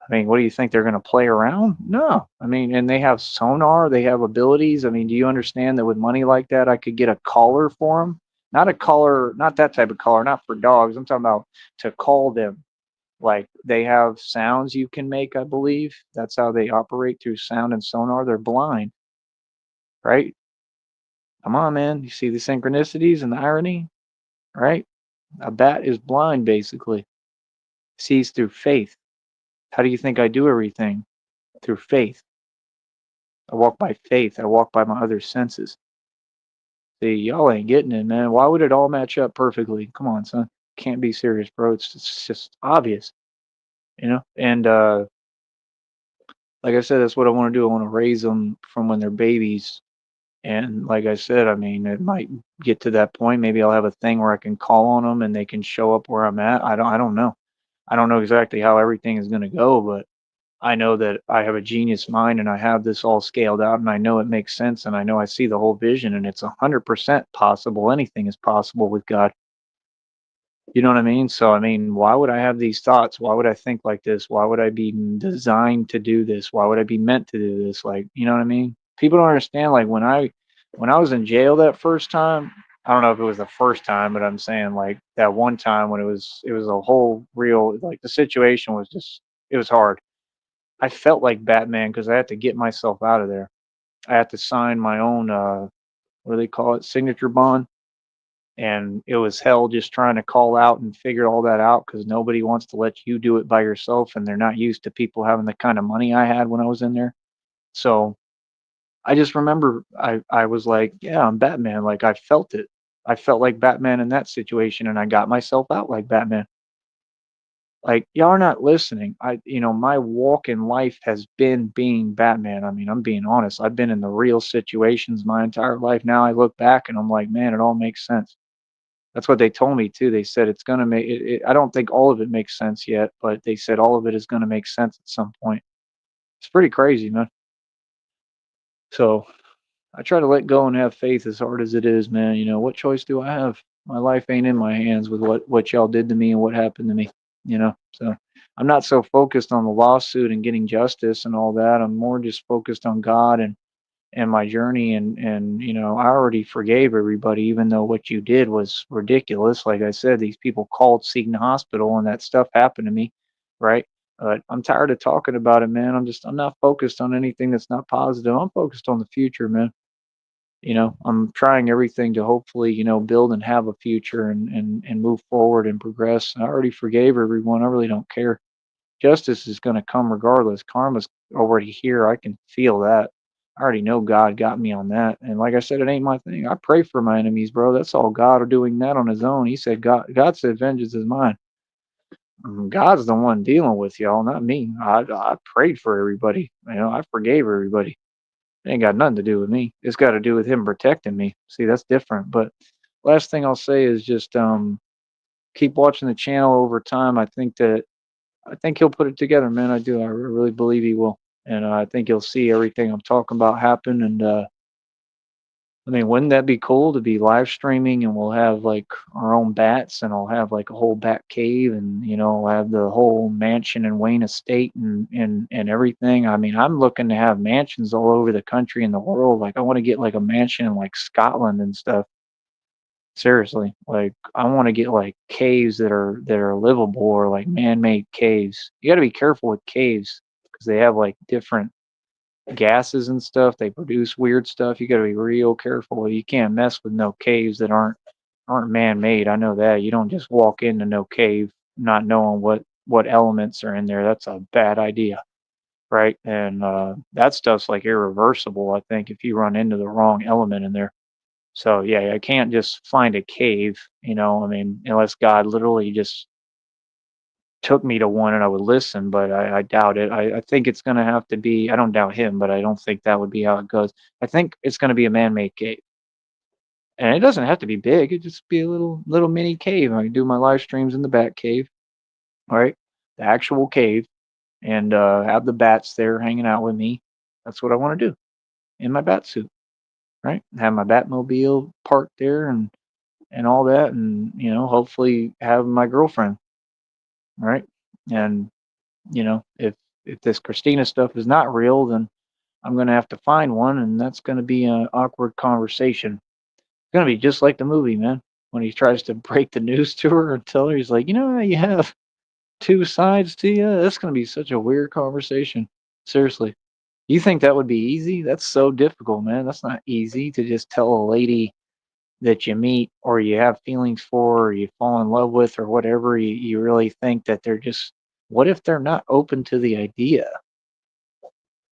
I mean, what do you think? They're going to play around? No. I mean, and they have sonar, they have abilities. I mean, do you understand that with money like that, I could get a collar for them? Not a collar, not that type of collar, not for dogs. I'm talking about to call them. Like, they have sounds you can make, I believe. That's how they operate, through sound and sonar. They're blind, right? Come on, man. You see the synchronicities and the irony, right? A bat is blind, basically, sees through faith. How do you think I do everything? Through faith. I walk by faith. I walk by my other senses. See, y'all ain't getting it, man. Why would it all match up perfectly? Come on, son. Can't be serious, bro. It's just obvious, And like I said, that's what I want to do. I want to raise them from when they're babies. And like I said, I mean, it might get to that point. Maybe I'll have a thing where I can call on them and they can show up where I'm at. I don't know. I don't know exactly how everything is going to go, but I know that I have a genius mind and I have this all scaled out and I know it makes sense and I know I see the whole vision and it's 100% possible. Anything is possible with God. You know what I mean? So, I mean, why would I have these thoughts? Why would I think like this? Why would I be designed to do this? Why would I be meant to do this? Like, you know what I mean? People don't understand. Like, when I was in jail that first time, I don't know if it was the first time, but I'm saying like that one time when it was a whole real, like the situation was just, it was hard. I felt like Batman because I had to get myself out of there. I had to sign my own what do they call it, signature bond, and it was hell just trying to call out and figure all that out because nobody wants to let you do it by yourself, and they're not used to people having the kind of money I had when I was in there. So I just remember I was like, yeah, I'm Batman. Like I felt it. I felt like Batman in that situation, and I got myself out like Batman. Like y'all are not listening. My walk in life has been being Batman. I mean, I'm being honest. I've been in the real situations my entire life. Now I look back and I'm like, man, it all makes sense. That's what they told me too. They said it's gonna make it. I don't think all of it makes sense yet, but they said all of it is gonna make sense at some point. It's pretty crazy, man. So I try to let go and have faith as hard as it is, man. What choice do I have? My life ain't in my hands with what y'all did to me and what happened to me. So I'm not so focused on the lawsuit and getting justice and all that. I'm more just focused on God and my journey, and I already forgave everybody, even though what you did was ridiculous. Like I said, these people called Seton Hospital and that stuff happened to me, right? But I'm tired of talking about it, man. I'm not focused on anything that's not positive. I'm focused on the future, man. I'm trying everything to hopefully, build and have a future and move forward and progress. I already forgave everyone. I really don't care. Justice is going to come regardless. Karma's already here. I can feel that. I already know God got me on that. And like I said, it ain't my thing. I pray for my enemies, bro. That's all God are doing that on his own. He said, God said, vengeance is mine. God's the one dealing with y'all, not me. I prayed for everybody. I forgave everybody. It ain't got nothing to do with me. It's got to do with him protecting me. See, that's different. But last thing I'll say is just keep watching the channel over time. I think he'll put it together, man. I do. I really believe he will, and I think you'll see everything I'm talking about happen. And I mean, wouldn't that be cool to be live streaming and we'll have like our own bats and I'll have like a whole bat cave and I'll have the whole mansion in Wayne Estate and everything. I mean, I'm looking to have mansions all over the country and the world. Like I want to get like a mansion in like Scotland and stuff. Seriously. Like I want to get like caves that are livable or like man-made caves. You got to be careful with caves because they have like different gases and stuff. They produce weird stuff. You got to be real careful. You can't mess with no caves that aren't man-made. I know that. You don't just walk into no cave not knowing what elements are in there. That's a bad idea, right? And that stuff's like irreversible. I think if you run into the wrong element in there. So yeah, I can't just find a cave. I mean, unless God literally just took me to one and I would listen, but I doubt it. I think it's going to have to be, I don't doubt him, but I don't think that would be how it goes. I think it's going to be a man made cave. And it doesn't have to be big, it just be a little mini cave. I can do my live streams in the bat cave, all right? The actual cave, and have the bats there hanging out with me. That's what I want to do in my bat suit, right? Have my Batmobile parked there and all that, and hopefully have my girlfriend, right? And if this Christina stuff is not real, then I'm gonna have to find one, and that's gonna be an awkward conversation. It's gonna be just like the movie, man. When he tries to break the news to her and tell her, he's like, how you have two sides to you. That's gonna be such a weird conversation. Seriously, you think that would be easy? That's so difficult, man. That's not easy to just tell a lady that you meet or you have feelings for or you fall in love with or whatever. You really think that they're just. What if they're not open to the idea?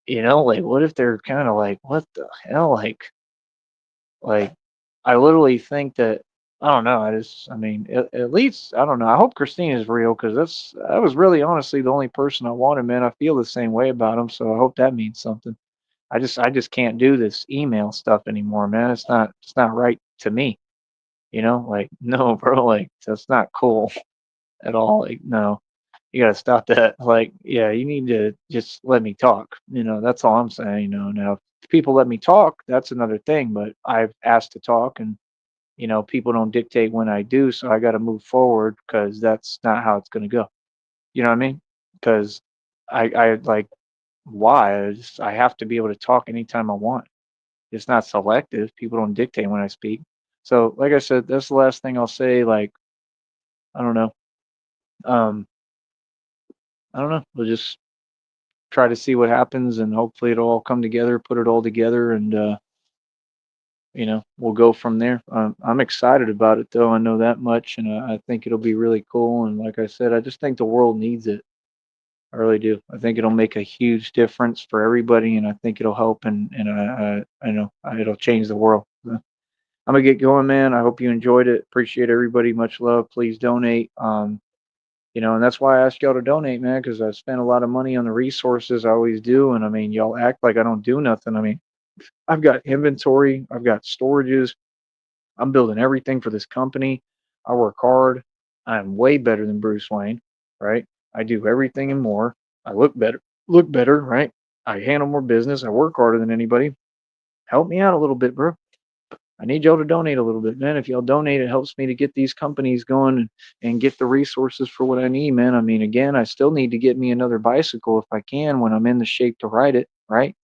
Like what if they're kind of like, what the hell? Like I literally think that I don't know. I mean, at least I don't know. I hope Christine is real because that was really honestly the only person I wanted, man. I feel the same way about him, so I hope that means something. I just can't do this email stuff anymore, man. It's not right to me. Like no, bro. Like that's not cool at all. Like no, you gotta stop that. Like, yeah, you need to just let me talk. That's all I'm saying. Now if people let me talk, that's another thing. But I've asked to talk, and people don't dictate when I do, so I got to move forward because that's not how it's gonna go. You know what I mean? Because I like why I have to be able to talk anytime I want. It's not selective. People don't dictate when I speak. So, like I said, that's the last thing I'll say. Like, I don't know. Um, I don't know. We'll just try to see what happens, and hopefully it'll all come together, put it all together, and we'll go from there. I'm excited about it, though. I know that much, and I think it'll be really cool. And like I said, I just think the world needs it. I really do. I think it'll make a huge difference for everybody, and I think it'll help, and I know it'll change the world. I'm gonna get going, man. I hope you enjoyed it. Appreciate everybody. Much love. Please donate. And that's why I asked y'all to donate, man, because I spent a lot of money on the resources. I always do, and I mean, y'all act like I don't do nothing. I mean, I've got inventory, I've got storages, I'm building everything for this company. I work hard. I'm way better than Bruce Wayne, right? I do everything and more. I look better, right? I handle more business. I work harder than anybody. Help me out a little bit, bro. I need y'all to donate a little bit, man. If y'all donate, it helps me to get these companies going and get the resources for what I need, man. I mean, again, I still need to get me another bicycle if I can when I'm in the shape to ride it, right?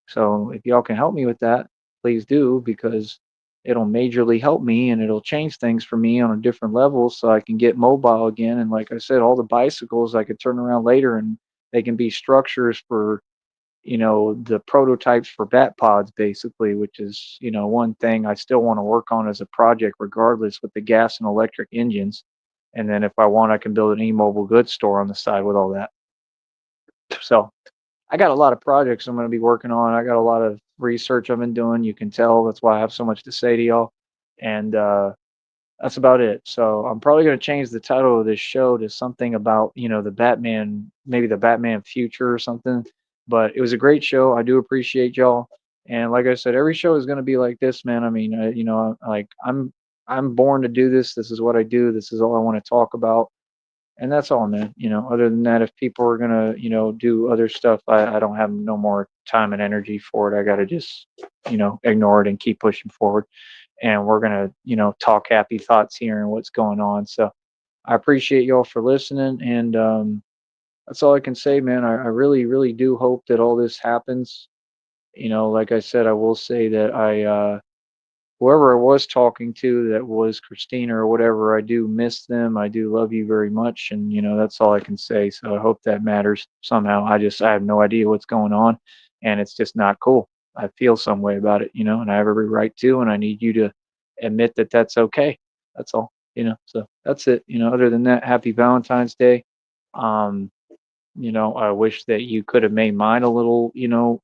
So if y'all can help me with that, please do, because it'll majorly help me and it'll change things for me on a different level so I can get mobile again. And like I said, all the bicycles I could turn around later and they can be structures for, the prototypes for bat pods basically, which is, one thing I still want to work on as a project regardless with the gas and electric engines. And then if I want, I can build an e-mobile goods store on the side with all that. So I got a lot of projects I'm going to be working on. I got a lot of research I've been doing. You can tell that's why I have so much to say to y'all. And that's about it. So I'm probably going to change the title of this show to something about, the Batman, maybe the Batman future or something. But it was a great show. I do appreciate y'all. And like I said, every show is going to be like this, man. I mean, like I'm born to do this. This is what I do. This is all I want to talk about, and that's all, man. Other than that, if people are gonna, do other stuff, I don't have no more time and energy for it. I gotta just, ignore it and keep pushing forward. And we're gonna, talk happy thoughts here and what's going on. So I appreciate y'all for listening, and that's all I can say, man. I really, really do hope that all this happens. Like I said, I will say that whoever I was talking to, that was Christina or whatever, I do miss them. I do love you very much. And, that's all I can say. So I hope that matters somehow. I have no idea what's going on, and it's just not cool. I feel some way about it, and I have every right to, and I need you to admit that that's okay. That's all, so that's it. Other than that, happy Valentine's Day. Um, I wish that you could have made mine a little,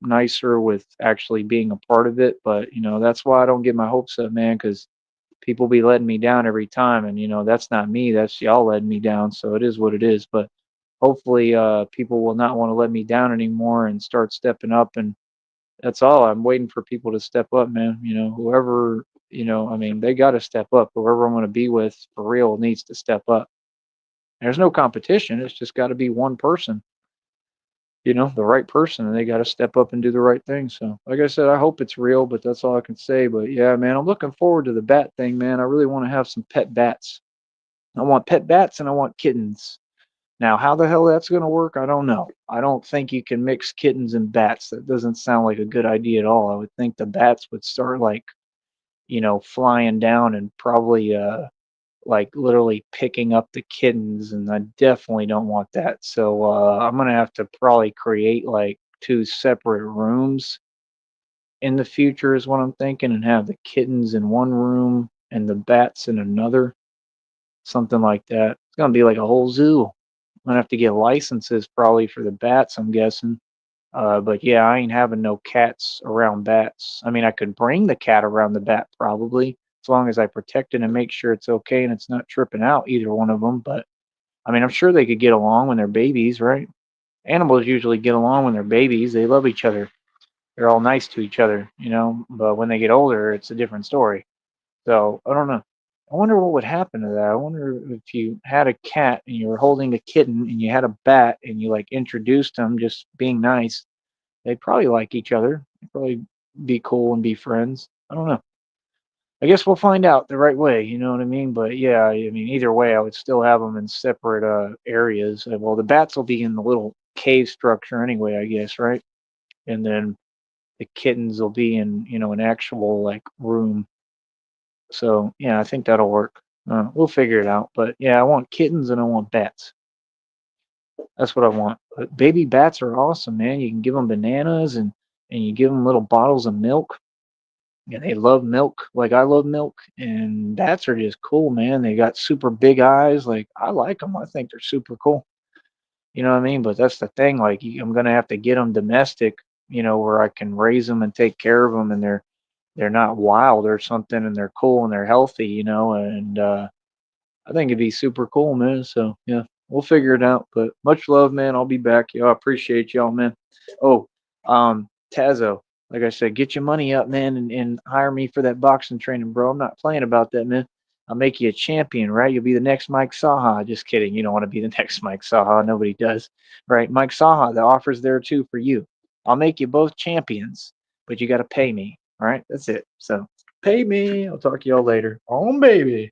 nicer with actually being a part of it. But, that's why I don't get my hopes up, man, because people be letting me down every time. And, that's not me. That's y'all letting me down. So it is what it is. But hopefully, people will not want to let me down anymore and start stepping up. And that's all. I'm waiting for people to step up, man. Whoever, I mean, they got to step up. Whoever I'm going to be with for real needs to step up. There's no competition. It's just got to be one person, the right person, and they got to step up and do the right thing. So, like I said, I hope it's real, but that's all I can say. But yeah, man, I'm looking forward to the bat thing, man. I really want to have some pet bats. I want pet bats and I want kittens. Now, how the hell that's going to work, I don't know. I don't think you can mix kittens and bats. That doesn't sound like a good idea at all. I would think the bats would start like, flying down and probably like literally picking up the kittens, and I definitely don't want that. So I'm gonna have to probably create like two separate rooms in the future is what I'm thinking, and have the kittens in one room and the bats in another, something like that. It's gonna be like a whole zoo. I'm gonna have to get licenses probably for the bats, I'm guessing. But yeah, I ain't having no cats around bats. I mean, I could bring the cat around the bat probably, as long as I protect it and make sure it's okay and it's not tripping out, either one of them. But I mean, I'm sure they could get along when they're babies, right? Animals usually get along when they're babies. They love each other. They're all nice to each other, But when they get older, it's a different story. So I don't know. I wonder what would happen to that. I wonder if you had a cat and you were holding a kitten and you had a bat and you like introduced them just being nice, they'd probably like each other. They'd probably be cool and be friends. I don't know. I guess we'll find out the right way. You know what I mean? But yeah, I mean, either way, I would still have them in separate areas. Well, the bats will be in the little cave structure anyway, I guess, right? And then the kittens will be in, an actual like room. So yeah, I think that'll work. We'll figure it out. But yeah, I want kittens and I want bats. That's what I want. But baby bats are awesome, man. You can give them bananas and you give them little bottles of milk. And they love milk like I love milk. And bats are just cool, man. They got super big eyes. Like I like them. I think they're super cool. You know what I mean? But that's the thing. Like I'm gonna have to get them domestic. Where I can raise them and take care of them, and they're not wild or something, and they're cool and they're healthy. And I think it'd be super cool, man. So yeah, we'll figure it out. But much love, man. I'll be back. Y'all, I appreciate y'all, man. Oh, Tazo, like I said, get your money up, man, and hire me for that boxing training, bro. I'm not playing about that, man. I'll make you a champion, right? You'll be the next Mike Saha. Just kidding. You don't want to be the next Mike Saha. Nobody does, right? Mike Saha, the offer's there too for you. I'll make you both champions, but you got to pay me. All right, that's it. So pay me. I'll talk to y'all later. Oh, baby.